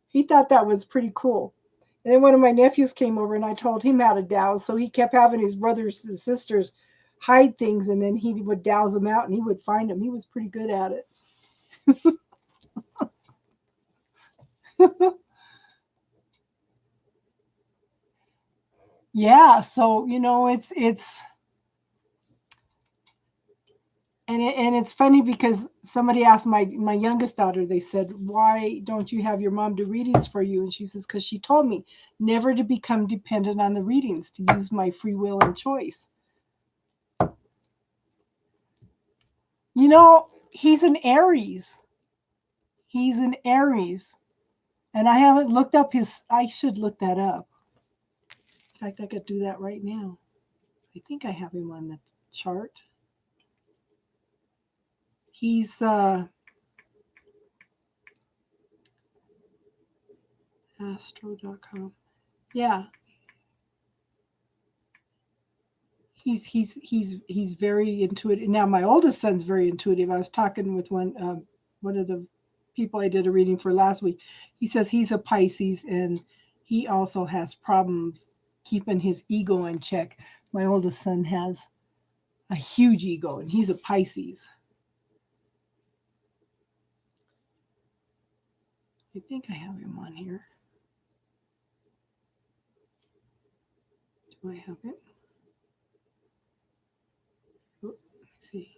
He thought that was pretty cool. And then one of my nephews came over, and I told him how to douse, so he kept having his brothers and sisters hide things, and then he would douse them out, and he would find them. He was pretty good at it. Yeah, so it's and it's funny because somebody asked my youngest daughter, they said, why don't you have your mom do readings for you? And she says, because she told me never to become dependent on the readings, to use my free will and choice. He's an Aries. He's an Aries. And I haven't looked up I should look that up. In fact, I could do that right now. I think I have him on the chart. He's astro.com. Yeah. He's very intuitive. Now my oldest son's very intuitive. I was talking with one of the people I did a reading for last week. He says he's a Pisces, and he also has problems keeping his ego in check. My oldest son has a huge ego, and he's a Pisces. I think I have him on here. Do I have it? see.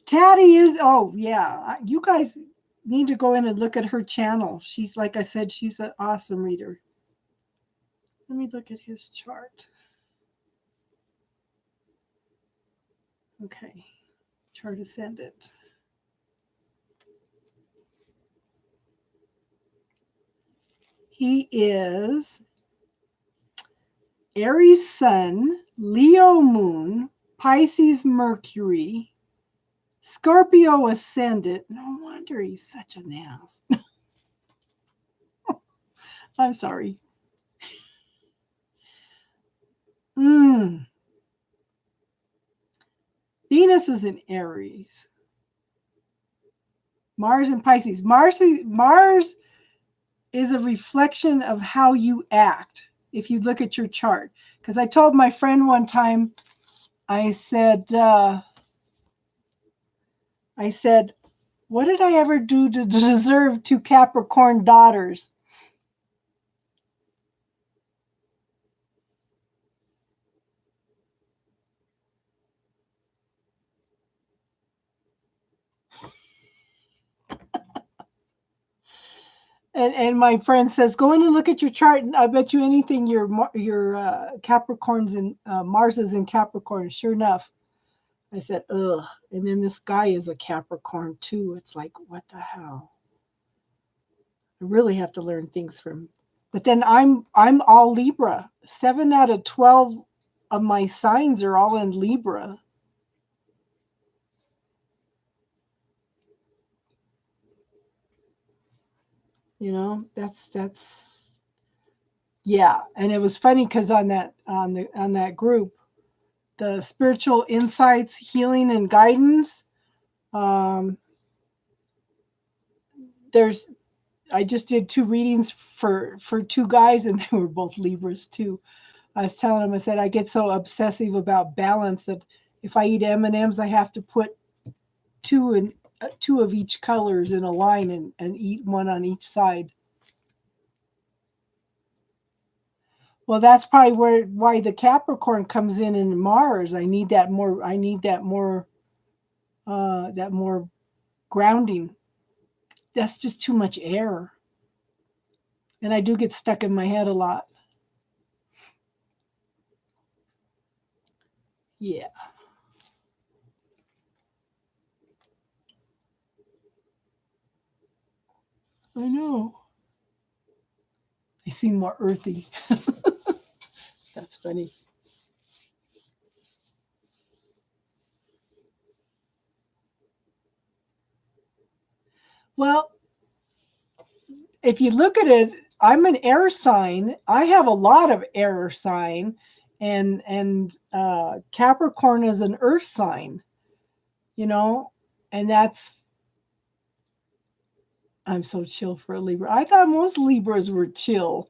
Taddy is, oh yeah, you guys need to go in and look at her channel. She's, like I said, she's an awesome reader. Let me look at his chart. Okay, chart ascendant. He is Aries Sun, Leo Moon, Pisces Mercury, Scorpio Ascendant. No wonder he's such an ass. I'm sorry. Venus is in Aries. Mars and Pisces. Mars is a reflection of how you act if you look at your chart. Because I told my friend one time, I said, what did I ever do to deserve 2 Capricorn daughters? And my friend says, go in and look at your chart, and I bet you anything your Capricorns and Mars is in Capricorn. Sure enough, I said, ugh. And then this guy is a Capricorn too. It's like, what the hell? I really have to learn things from. But then I'm all Libra. 7 out of 12 of my signs are all in Libra. You know, that's yeah. And it was funny because on that group, the spiritual insights, healing, and guidance. I just did 2 readings for 2 guys, and they were both Libras too. I was telling them, I said, I get so obsessive about balance that if I eat M&Ms, I have to put 2 of each colors in a line and eat 1 on each side. Well, that's probably why the Capricorn comes in Mars. I need that more grounding. That's just too much air. And I do get stuck in my head a lot. Yeah. I know. I seem more earthy. That's funny. Well, if you look at it, I'm an air sign. I have a lot of air sign, and Capricorn is an earth sign, you know, and that's, I'm so chill for a Libra. I thought most Libras were chill.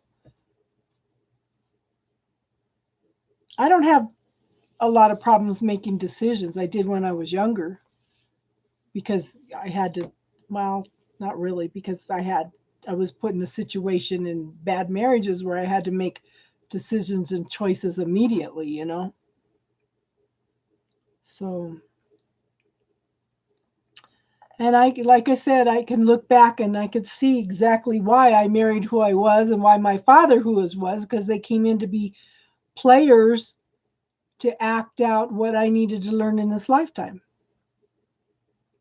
I don't have a lot of problems making decisions. I did when I was younger because I had to, well, not really, because I was put in a situation in bad marriages where I had to make decisions and choices immediately, you know? So, and like I said, I can look back and I could see exactly why I married who I was and why my father who was, because they came in to be players to act out what I needed to learn in this lifetime.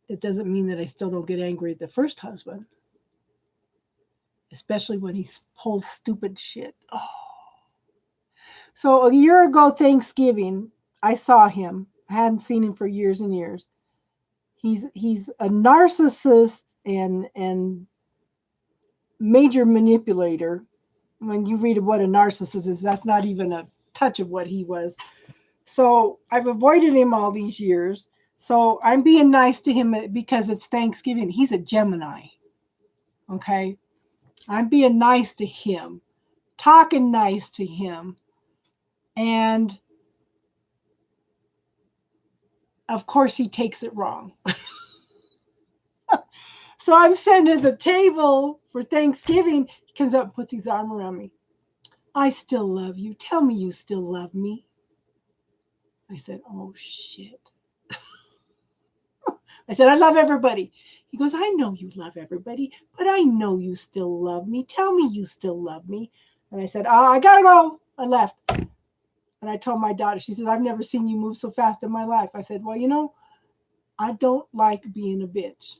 It doesn't mean that I still don't get angry at the first husband, especially when he pulls stupid shit. Oh. So a year ago, Thanksgiving, I saw him. I hadn't seen him for years and years. He's a narcissist and major manipulator. When you read what a narcissist is, that's not even a touch of what he was. So I've avoided him all these years. So I'm being nice to him because it's Thanksgiving. He's a Gemini. Okay. I'm being nice to him, talking nice to him. And of course he takes it wrong. So I'm sitting at the table for Thanksgiving. He comes up and puts his arm around me. I still love you. Tell me you still love me. I said, oh, shit. I said, I love everybody. He goes, I know you love everybody, but I know you still love me. Tell me you still love me. And I said, I got to go. I left. And I told my daughter, she said, I've never seen you move so fast in my life. I said, well, you know, I don't like being a bitch.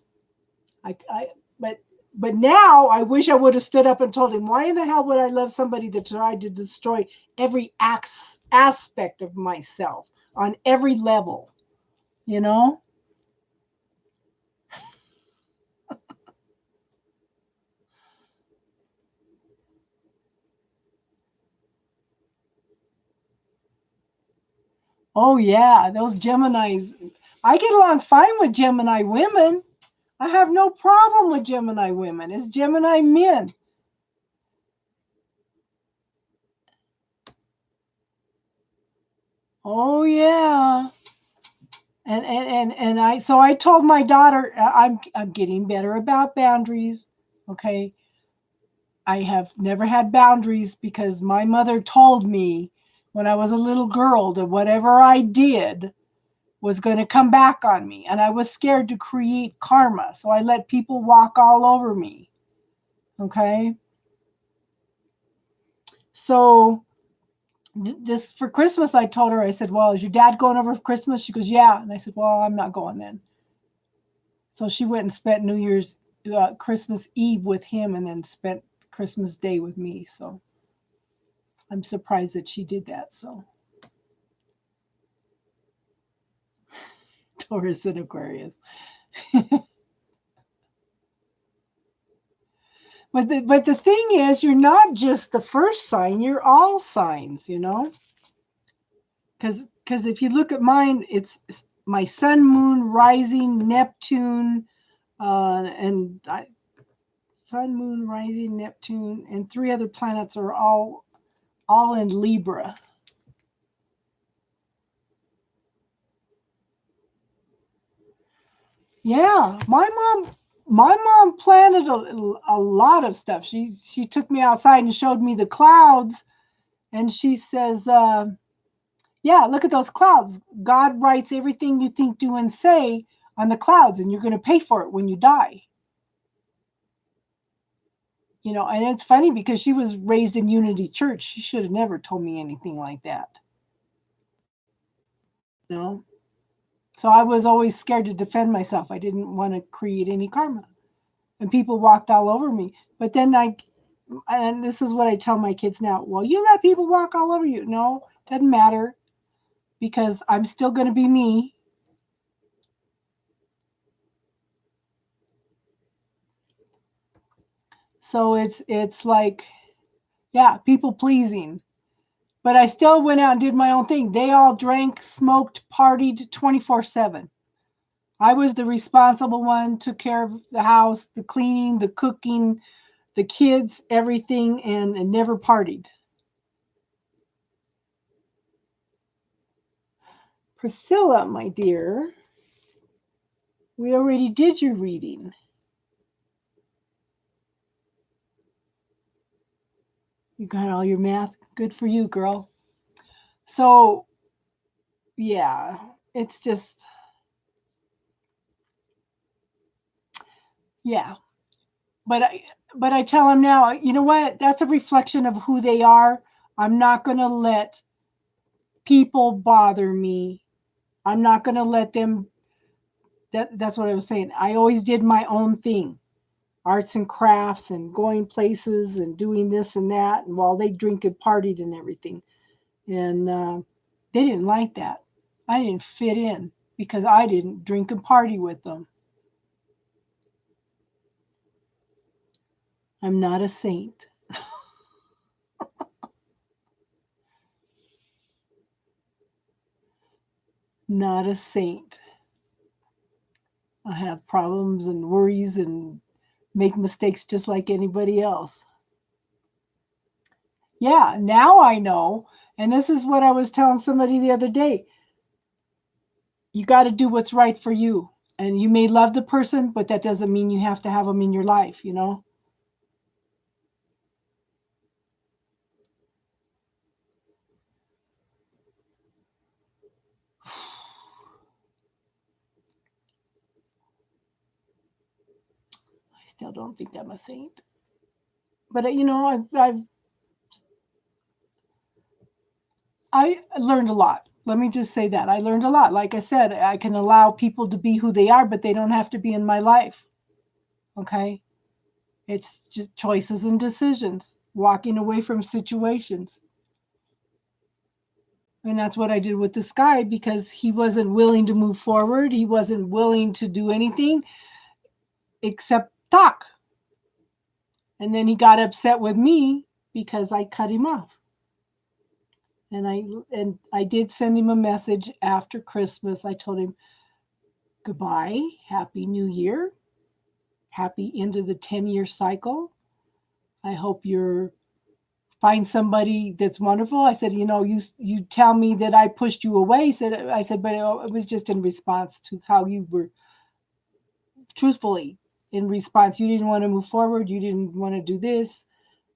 But now I wish I would have stood up and told him, why in the hell would I love somebody that tried to destroy every aspect of myself on every level, you know? Oh, yeah, those Geminis. I get along fine with Gemini women. I have no problem with Gemini women. It's Gemini men. Oh, yeah. And I told my daughter, I'm getting better about boundaries. Okay. I have never had boundaries because my mother told me when I was a little girl that whatever I did was going to come back on me. And I was scared to create karma. So I let people walk all over me. Okay. So this for Christmas, I told her, I said, well, is your dad going over for Christmas? She goes, yeah. And I said, well, I'm not going then. So she went and spent Christmas Eve with him and then spent Christmas Day with me. So I'm surprised that she did that. So Taurus and Aquarius. But the thing is, you're not just the first sign, you're all signs, you know? Because if you look at mine, it's my sun, moon, rising, Neptune, and sun, moon, rising, Neptune, and 3 other planets are all in Libra. Yeah, my mom planted a lot of stuff. She took me outside and showed me the clouds, and she says, yeah, look at those clouds. God writes everything you think, do, and say on the clouds, and you're going to pay for it when you die. You know, and it's funny because she was raised in Unity Church. She should have never told me anything like that. You know? So I was always scared to defend myself. I didn't want to create any karma. And people walked all over me. But then and this is what I tell my kids now. Well, you let people walk all over you. No, doesn't matter because I'm still going to be me. So it's like, yeah, people pleasing. But I still went out and did my own thing. They all drank, smoked, partied 24/7. I was the responsible one, took care of the house, the cleaning, the cooking, the kids, everything, and never partied. Priscilla, my dear, we already did your reading. You got all your math. Good for you, girl. So, yeah, it's just, yeah. But I tell them now, you know what? That's a reflection of who they are. I'm not going to let people bother me. I'm not going to let them. That's what I was saying. I always did my own thing, arts and crafts and going places and doing this and that. And while they drink and partied and everything. And they didn't like that. I didn't fit in because I didn't drink and party with them. I'm not a saint. Not a saint. I have problems and worries and make mistakes just like anybody else. Yeah, now I know. And this is what I was telling somebody the other day. you got to do what's right for you. And you may love the person, but that doesn't mean you have to have them in your life, you know? I still don't think I'm a saint. But, you know, I learned a lot. Let me just say that. I learned a lot. Like I said, I can allow people to be who they are, but they don't have to be in my life. Okay? It's just choices and decisions, walking away from situations. And that's what I did with this guy because he wasn't willing to move forward. He wasn't willing to do anything except talk. And then he got upset with me because I cut him off. And I did send him a message after Christmas. I told him, goodbye, happy new year, happy end of the 10-year cycle. I hope you're find somebody that's wonderful. I said, you know, you tell me that I pushed you away. I said, but it was just in response to how you were, truthfully, in response. You didn't want to move forward. You didn't want to do this.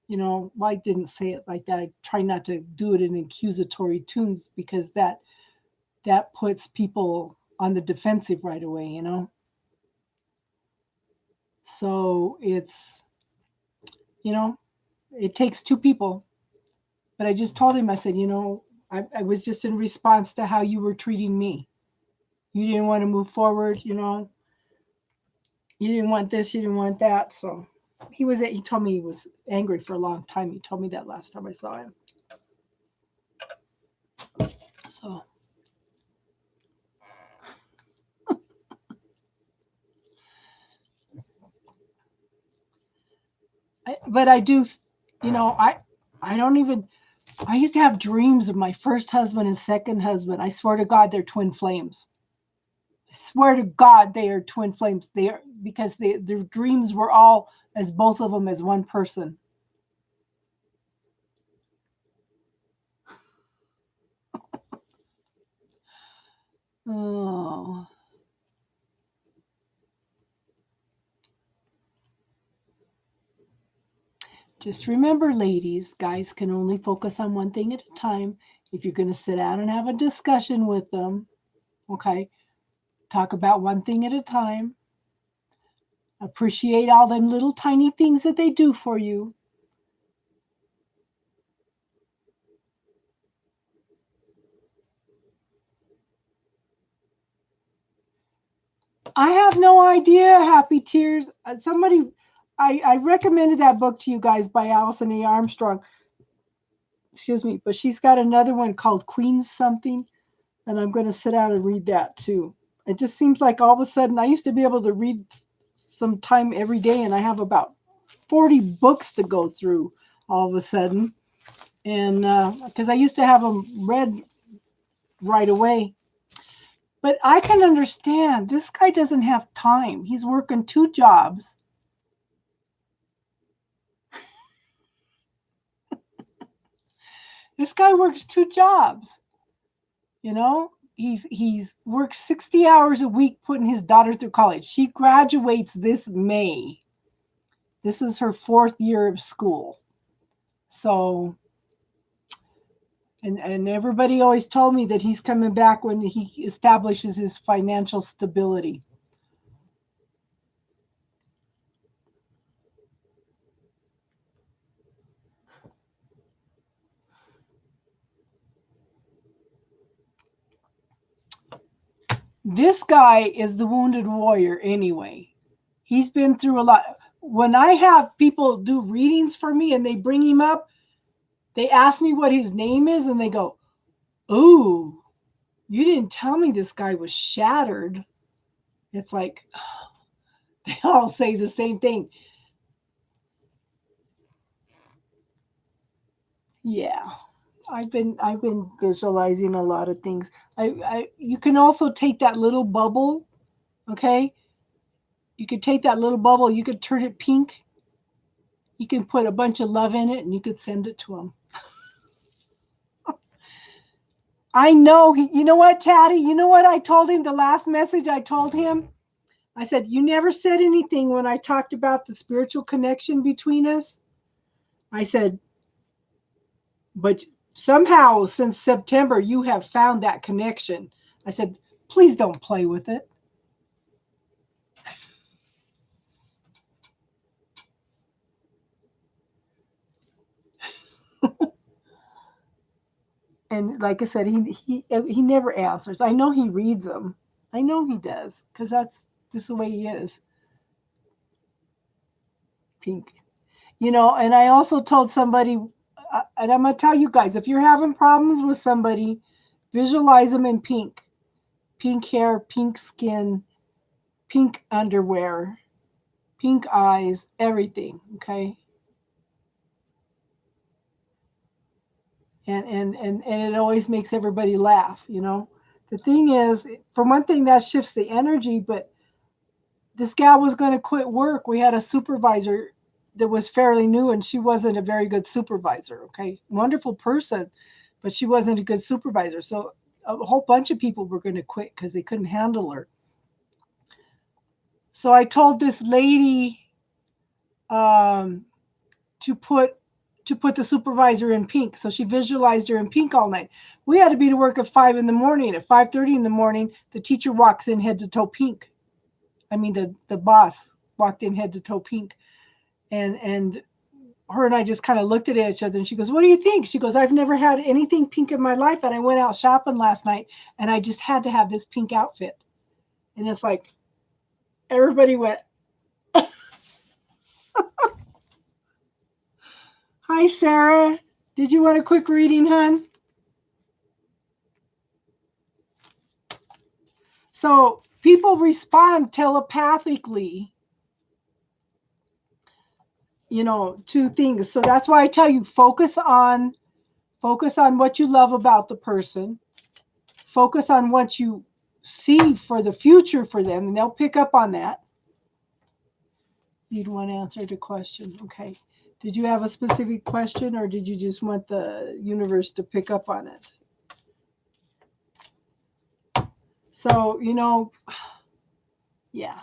You know, well, I didn't say it like that. I try not to do it in accusatory tones because that puts people on the defensive right away, you know. So it's, you know, it takes two people. But I just told him, I said, you know, I was just in response to how you were treating me. You didn't want to move forward, you know. You didn't want this, you didn't want that. So he told me he was angry for a long time. He told me that last time I saw him. So but I do, you know, I don't even, I used to have dreams of my first husband and second husband. I swear to God, they're twin flames. I swear to God, they are twin flames. They are because their dreams were all as both of them as one person. Oh. Just remember, ladies, guys can only focus on one thing at a time. If you're going to sit down and have a discussion with them, okay, talk about one thing at a time. Appreciate all them little tiny things that they do for you. I have no idea, Happy Tears. I recommended that book to you guys by Allison A. Armstrong. Excuse me, but she's got another one called Queen Something, and I'm going to sit down and read that too. It just seems like all of a sudden I used to be able to read some time every day, and I have about 40 books to go through all of a sudden. And because I used to have them read right away. But I can understand this guy doesn't have time. He's working 2 jobs. This guy works 2 jobs. You know, he's works 60 hours a week putting his daughter through college. She graduates this May. This is her 4th year of school. So and everybody always told me that he's coming back when he establishes his financial stability. This guy is the wounded warrior anyway. He's been through a lot. When I have people do readings for me and they bring him up, they ask me what his name is and they go, "Ooh, you didn't tell me this guy was shattered." It's like they all say the same thing. Yeah. I've been visualizing a lot of things. You can also take that little bubble, okay? You could take that little bubble, you could turn it pink. You can put a bunch of love in it and you could send it to him. I know. You know what, Taddy? You know what I told him? The last message I told him? I said, you never said anything when I talked about the spiritual connection between us. I said, but somehow since September, you have found that connection. I said, please don't play with it. And like I said, he never answers. I know he reads them. I know he does, because that's just the way he is. Pink. You know, and I also told somebody, and I'm going to tell you guys, if you're having problems with somebody, visualize them in pink. Pink hair, pink skin, pink underwear, pink eyes, everything, okay? And it always makes everybody laugh, you know? The thing is, for one thing, that shifts the energy, but this gal was going to quit work. We had a supervisor that was fairly new, and she wasn't a very good supervisor, okay? Wonderful person, but she wasn't a good supervisor. So a whole bunch of people were going to quit because they couldn't handle her. So I told this lady to put the supervisor in pink. So she visualized her in pink all night. We had to be to work at 5 in the morning. At 5:30 in the morning, the teacher walks in head to toe pink. I mean, the boss walked in head to toe pink. And her and I just kind of looked at each other, and she goes, what do you think? She goes, I've never had anything pink in my life, and I went out shopping last night, and I just had to have this pink outfit. And it's like, everybody went, hi, Sarah. Did you want a quick reading, hon? So people respond telepathically, you know, to things. So that's why I tell you, focus on what you love about the person. Focus on what you see for the future for them, and they'll pick up on that. Need one answer to question. Okay. Did you have a specific question, or did you just want the universe to pick up on it? So, you know, yeah.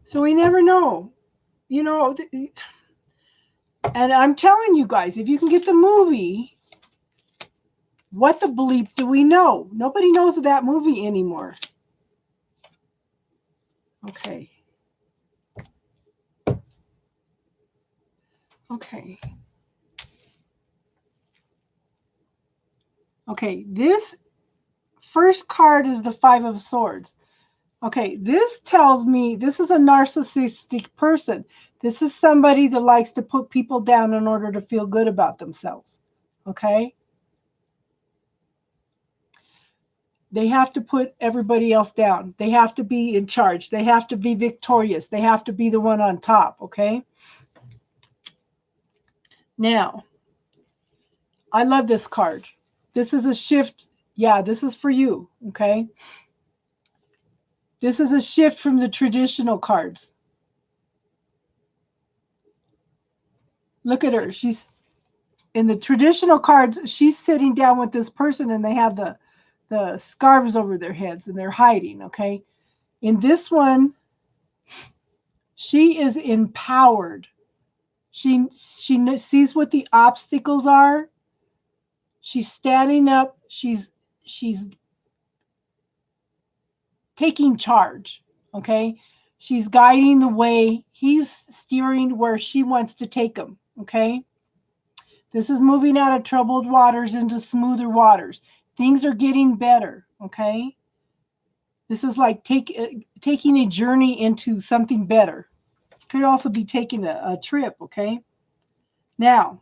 So we never know, you know, and I'm telling you guys, if you can get the movie, What the Bleep Do We Know? Nobody knows of that movie anymore. Okay. Okay. Okay, this first card is the Five of Swords. Okay, this tells me this is a narcissistic person. This is somebody that likes to put people down in order to feel good about themselves. Okay? They have to put everybody else down. They have to be in charge. They have to be victorious. They have to be the one on top. Okay? Now, I love this card. This is a shift. Yeah, this is for you. Okay? This is a shift from the traditional cards. Look at her. She's in the traditional cards. She's sitting down with this person, and they have the scarves over their heads, and they're hiding. Okay. In this one, she is empowered. She sees what the obstacles are. She's standing up. She's taking charge. Okay. She's guiding the way. He's steering where she wants to take him. Okay. This is moving out of troubled waters into smoother waters. Things are getting better. Okay. This is like taking a journey into something better. Could also be taking a trip. Okay. Now,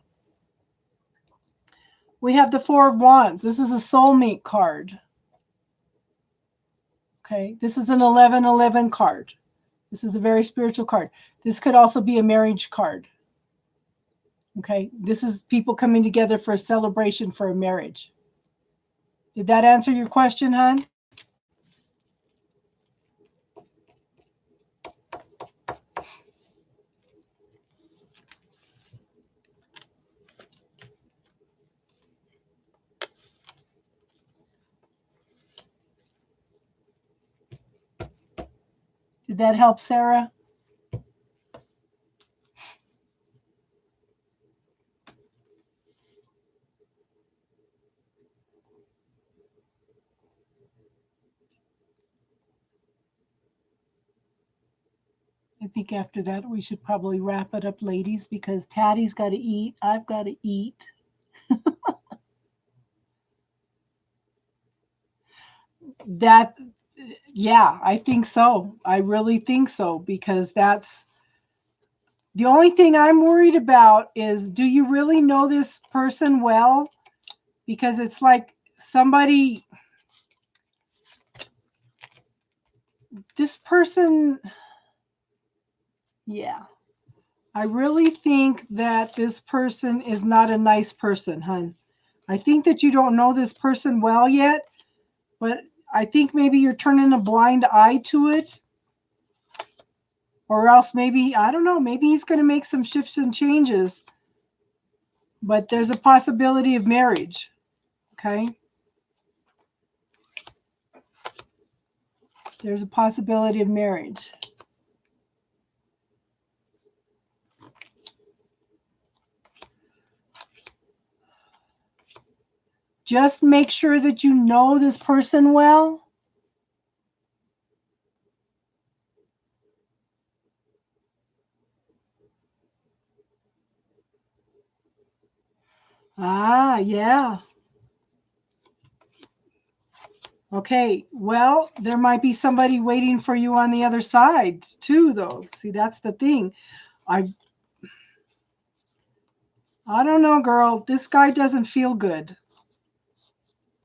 we have the Four of Wands. This is a soulmate card. Okay. This is an 1111 card. This is a very spiritual card. This could also be a marriage card. Okay. This is people coming together for a celebration for a marriage. Did that answer your question, hon? Did that help, Sarah? I think after that we should probably wrap it up, ladies, because Tattie's got to eat. I've got to eat. That, yeah, I think so. I really think so, because that's the only thing I'm worried about is, do you really know this person well? Because it's like somebody, this person, yeah. I really think that this person is not a nice person, hun. I think that you don't know this person well yet, but I think maybe you're turning a blind eye to it. Or else maybe, I don't know, maybe he's going to make some shifts and changes. But there's a possibility of marriage. Okay? There's a possibility of marriage. Just make sure that you know this person well. Ah, yeah. Okay, well, there might be somebody waiting for you on the other side too, though. See, that's the thing. I don't know, girl. This guy doesn't feel good.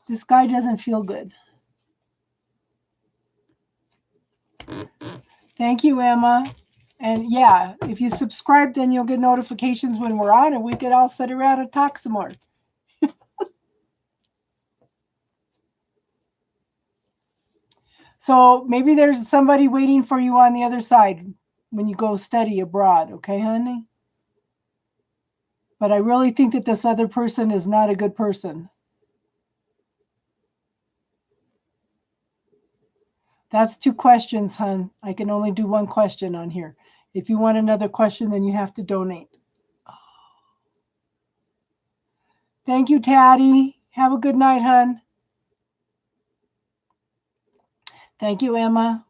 This guy doesn't feel good. Thank you, Emma. And yeah, if you subscribe, then you'll get notifications when we're on, and we could all sit around and talk some more. So maybe there's somebody waiting for you on the other side when you go study abroad. Okay, honey? But I really think that this other person is not a good person. That's 2 questions, hun. I can only do 1 question on here. If you want another question, then you have to donate. Thank you, Tatty. Have a good night, hun. Thank you, Emma.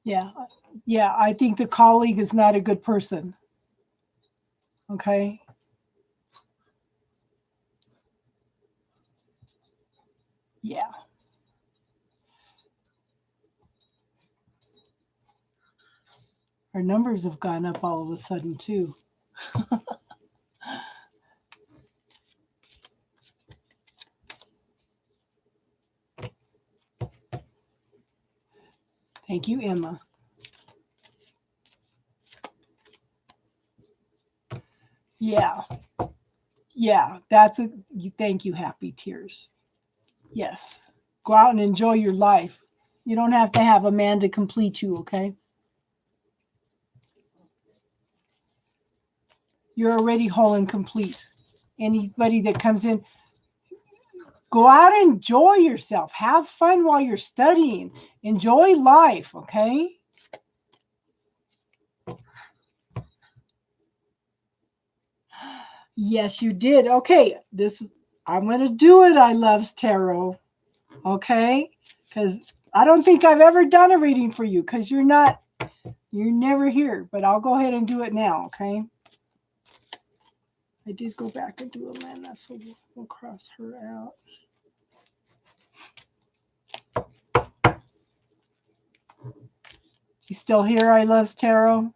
Yeah. Yeah, I think the colleague is not a good person. Okay? Yeah. Our numbers have gone up all of a sudden, too. Thank you, Emma. Yeah. Yeah, thank you, Happy Tears. Yes. Go out and enjoy your life. You don't have to have a man to complete you, okay? You're already whole and complete. Anybody that comes in, go out and enjoy yourself. Have fun while you're studying. Enjoy life, okay? Yes, you did. Okay, I'm going to do it, I Loves Tarot. Okay? Because I don't think I've ever done a reading for you, because you're never here. But I'll go ahead and do it now, okay? I did go back and do Amanda, so we'll cross her out. You still here, I Loves Tarot?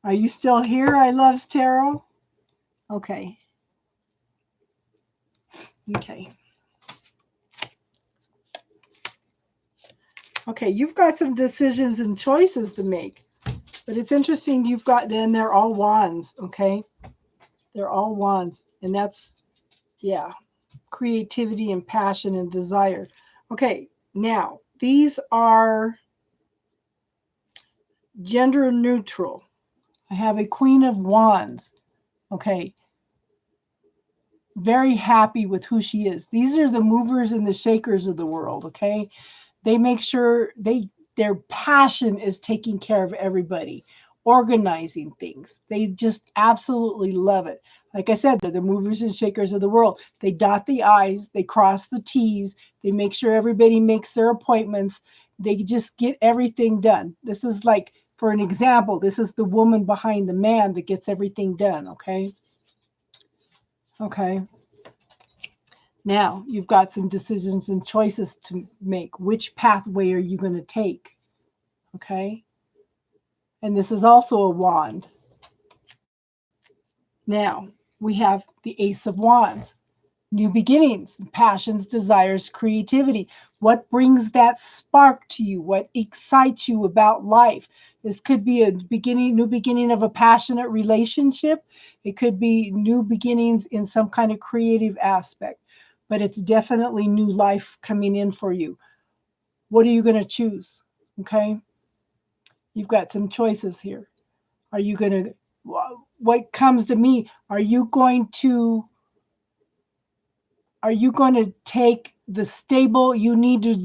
Are you still here, I Loves Tarot? Okay. Okay. Okay, you've got some decisions and choices to make. But it's interesting. You've got, then they're all wands. Okay. They're all wands. And that's, yeah, creativity and passion and desire. Okay. Now, these are gender neutral. I have a Queen of Wands. Okay. Very happy with who she is. These are the movers and the shakers of the world. Okay. They make sure their passion is taking care of everybody, organizing things. They just absolutely love it. Like I said, they're the movers and shakers of the world. They dot the I's, they cross the T's, they make sure everybody makes their appointments. They just get everything done. This is like, for an example, this is the woman behind the man that gets everything done. Okay. Okay. Now you've got some decisions and choices to make. Which pathway are you going to take? Okay. And this is also a wand. Now we have the Ace of Wands. New beginnings, passions, desires, creativity. What brings that spark to you? What excites you about life? This could be a new beginning of a passionate relationship. It could be new beginnings in some kind of creative aspect, but it's definitely new life coming in for you. What are you going to choose? Okay. You've got some choices here. Are you going to, what comes to me, are you going to take the stable, you need to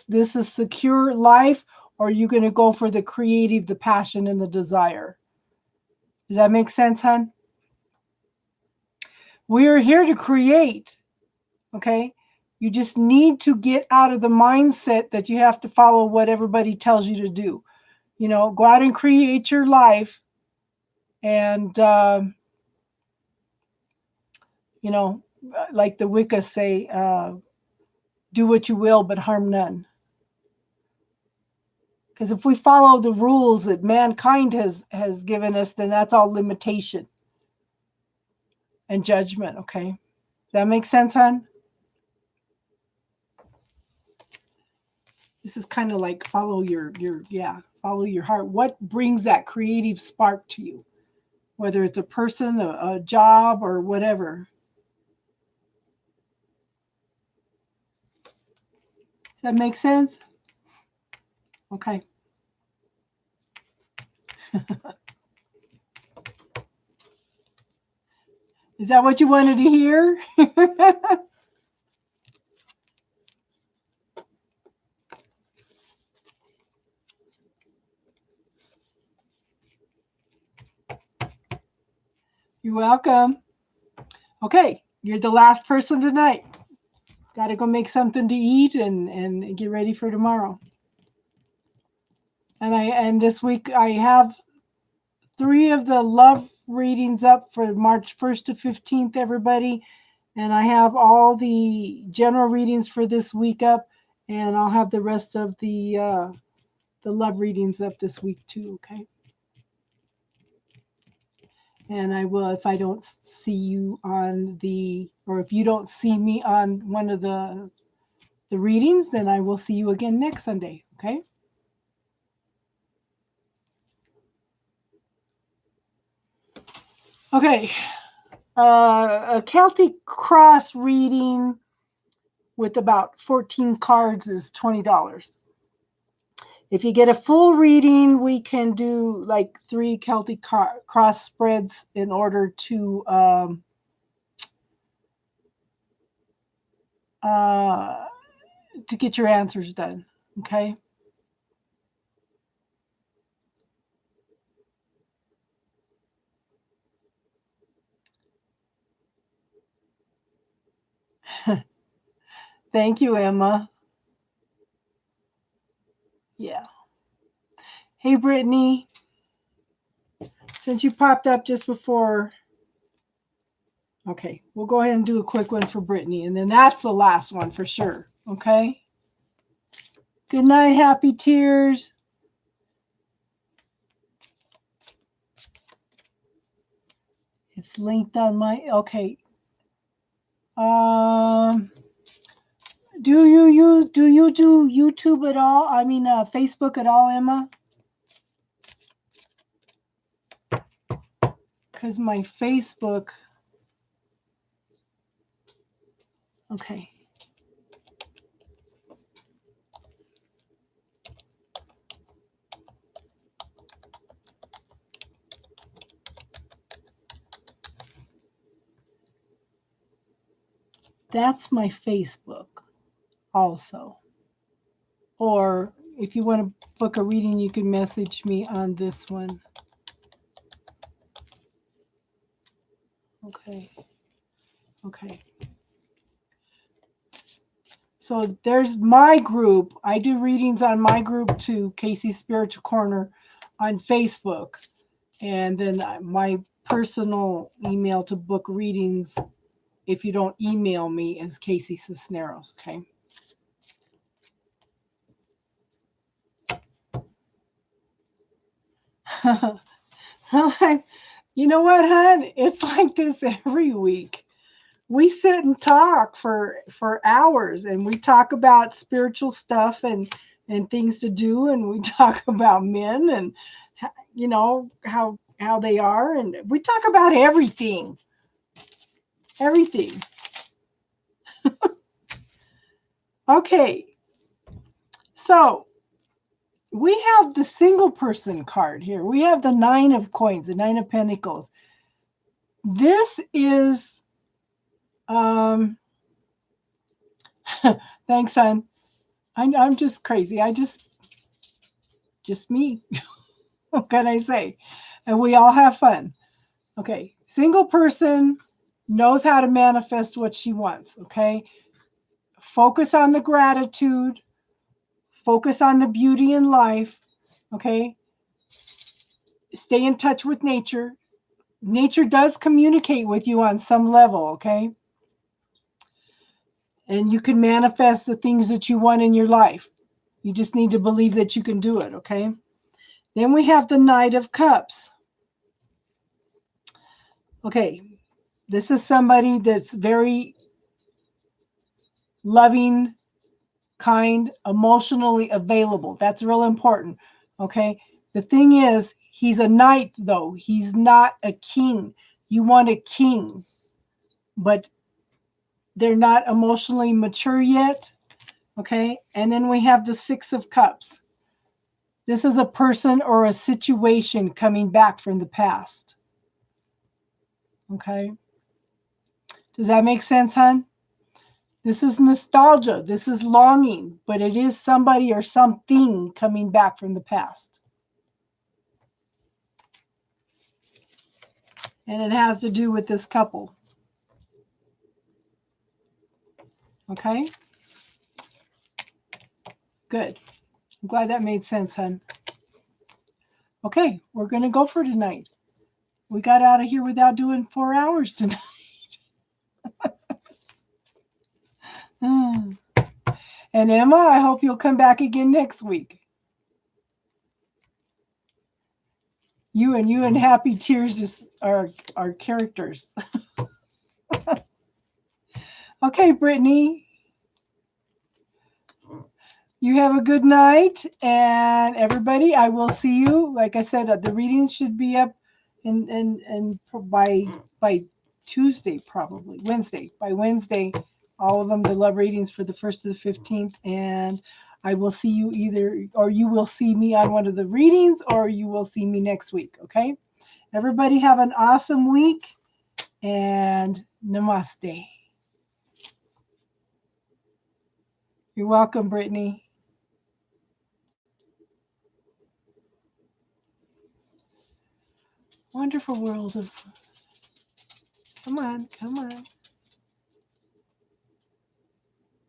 this is secure life, or are you going to go for the creative, the passion, and the desire? Does that make sense, hon? We're here to create, okay? You just need to get out of the mindset that you have to follow what everybody tells you to do. You know, go out and create your life, and, you know, like the Wicca say, do what you will, but harm none. Because if we follow the rules that mankind has given us, then that's all limitation and judgment. Okay. Does that make sense, hon? This is kind of like follow your heart. What brings that creative spark to you? Whether it's a person, a job, or whatever. Does that make sense? Okay. Is that what you wanted to hear? You're welcome. Okay, you're the last person tonight. Got to go make something to eat and get ready for tomorrow. And this week I have 3 of the love readings up for March 1st to 15th, everybody. And I have all the general readings for this week up, and I'll have the rest of the love readings up this week too, okay? And I will, if I don't see you on or if you don't see me on one of the readings, then I will see you again next Sunday, okay? Okay. A Celtic Cross reading with about 14 cards is $20. If you get a full reading, we can do like 3 Celtic Cross spreads in order to get your answers done. Okay. Thank you, Emma. Yeah. Hey, Brittany. Since you popped up just before. Okay, we'll go ahead and do a quick one for Brittany, and then that's the last one for sure. Okay. Good night, happy tears. It's linked on my, okay. Do you do YouTube at all? I mean, Facebook at all, Emma? because my Facebook. Okay. That's my Facebook also. Or if you want to book a reading, you can message me on this one. Okay. Okay. So there's my group. I do readings on my group too, Casey's Spiritual Corner on Facebook. And then my personal email to book readings, if you don't email me, is Casey Cisneros. Okay. You know what, hon? It's like this every week. We sit and talk for hours, and we talk about spiritual stuff and things to do, and we talk about men and you know how they are, and we talk about everything. Okay, so we have the single person card here. We have the 9 of coins, the 9 of pentacles. This is thanks, son. I'm just crazy. Just me. What can I say? And we all have fun. Okay. Single person knows how to manifest what she wants. Okay. Focus on the gratitude. Focus on the beauty in life. Okay. Stay in touch with nature. Nature does communicate with you on some level. Okay. And you can manifest the things that you want in your life. You just need to believe that you can do it. Okay. Then we have the Knight of Cups. Okay, this is somebody that's very loving, kind, emotionally available. That's real important. Okay, the thing is, he's a knight, though. He's not a king. You want a king, but they're not emotionally mature yet. Okay, and then we have the 6 of Cups. This is a person or a situation coming back from the past. Okay. Does that make sense, hon? This is nostalgia. This is longing, but it is somebody or something coming back from the past. And it has to do with this couple. Okay? Good. I'm glad that made sense, hon. Okay, we're going to go for tonight. We got out of here without doing 4 hours tonight. And Emma, I hope you'll come back again next week. You and Happy Tears just are characters. Okay, Brittany. You have a good night, and everybody, I will see you. Like I said, the readings should be up and by Tuesday, probably Wednesday. By Wednesday, all of them, the love readings for the 1st to the 15th, and I will see you either, or you will see me on one of the readings, or you will see me next week. Okay, everybody have an awesome week, and namaste. You're welcome, Brittany. Wonderful world of... Come on, come on.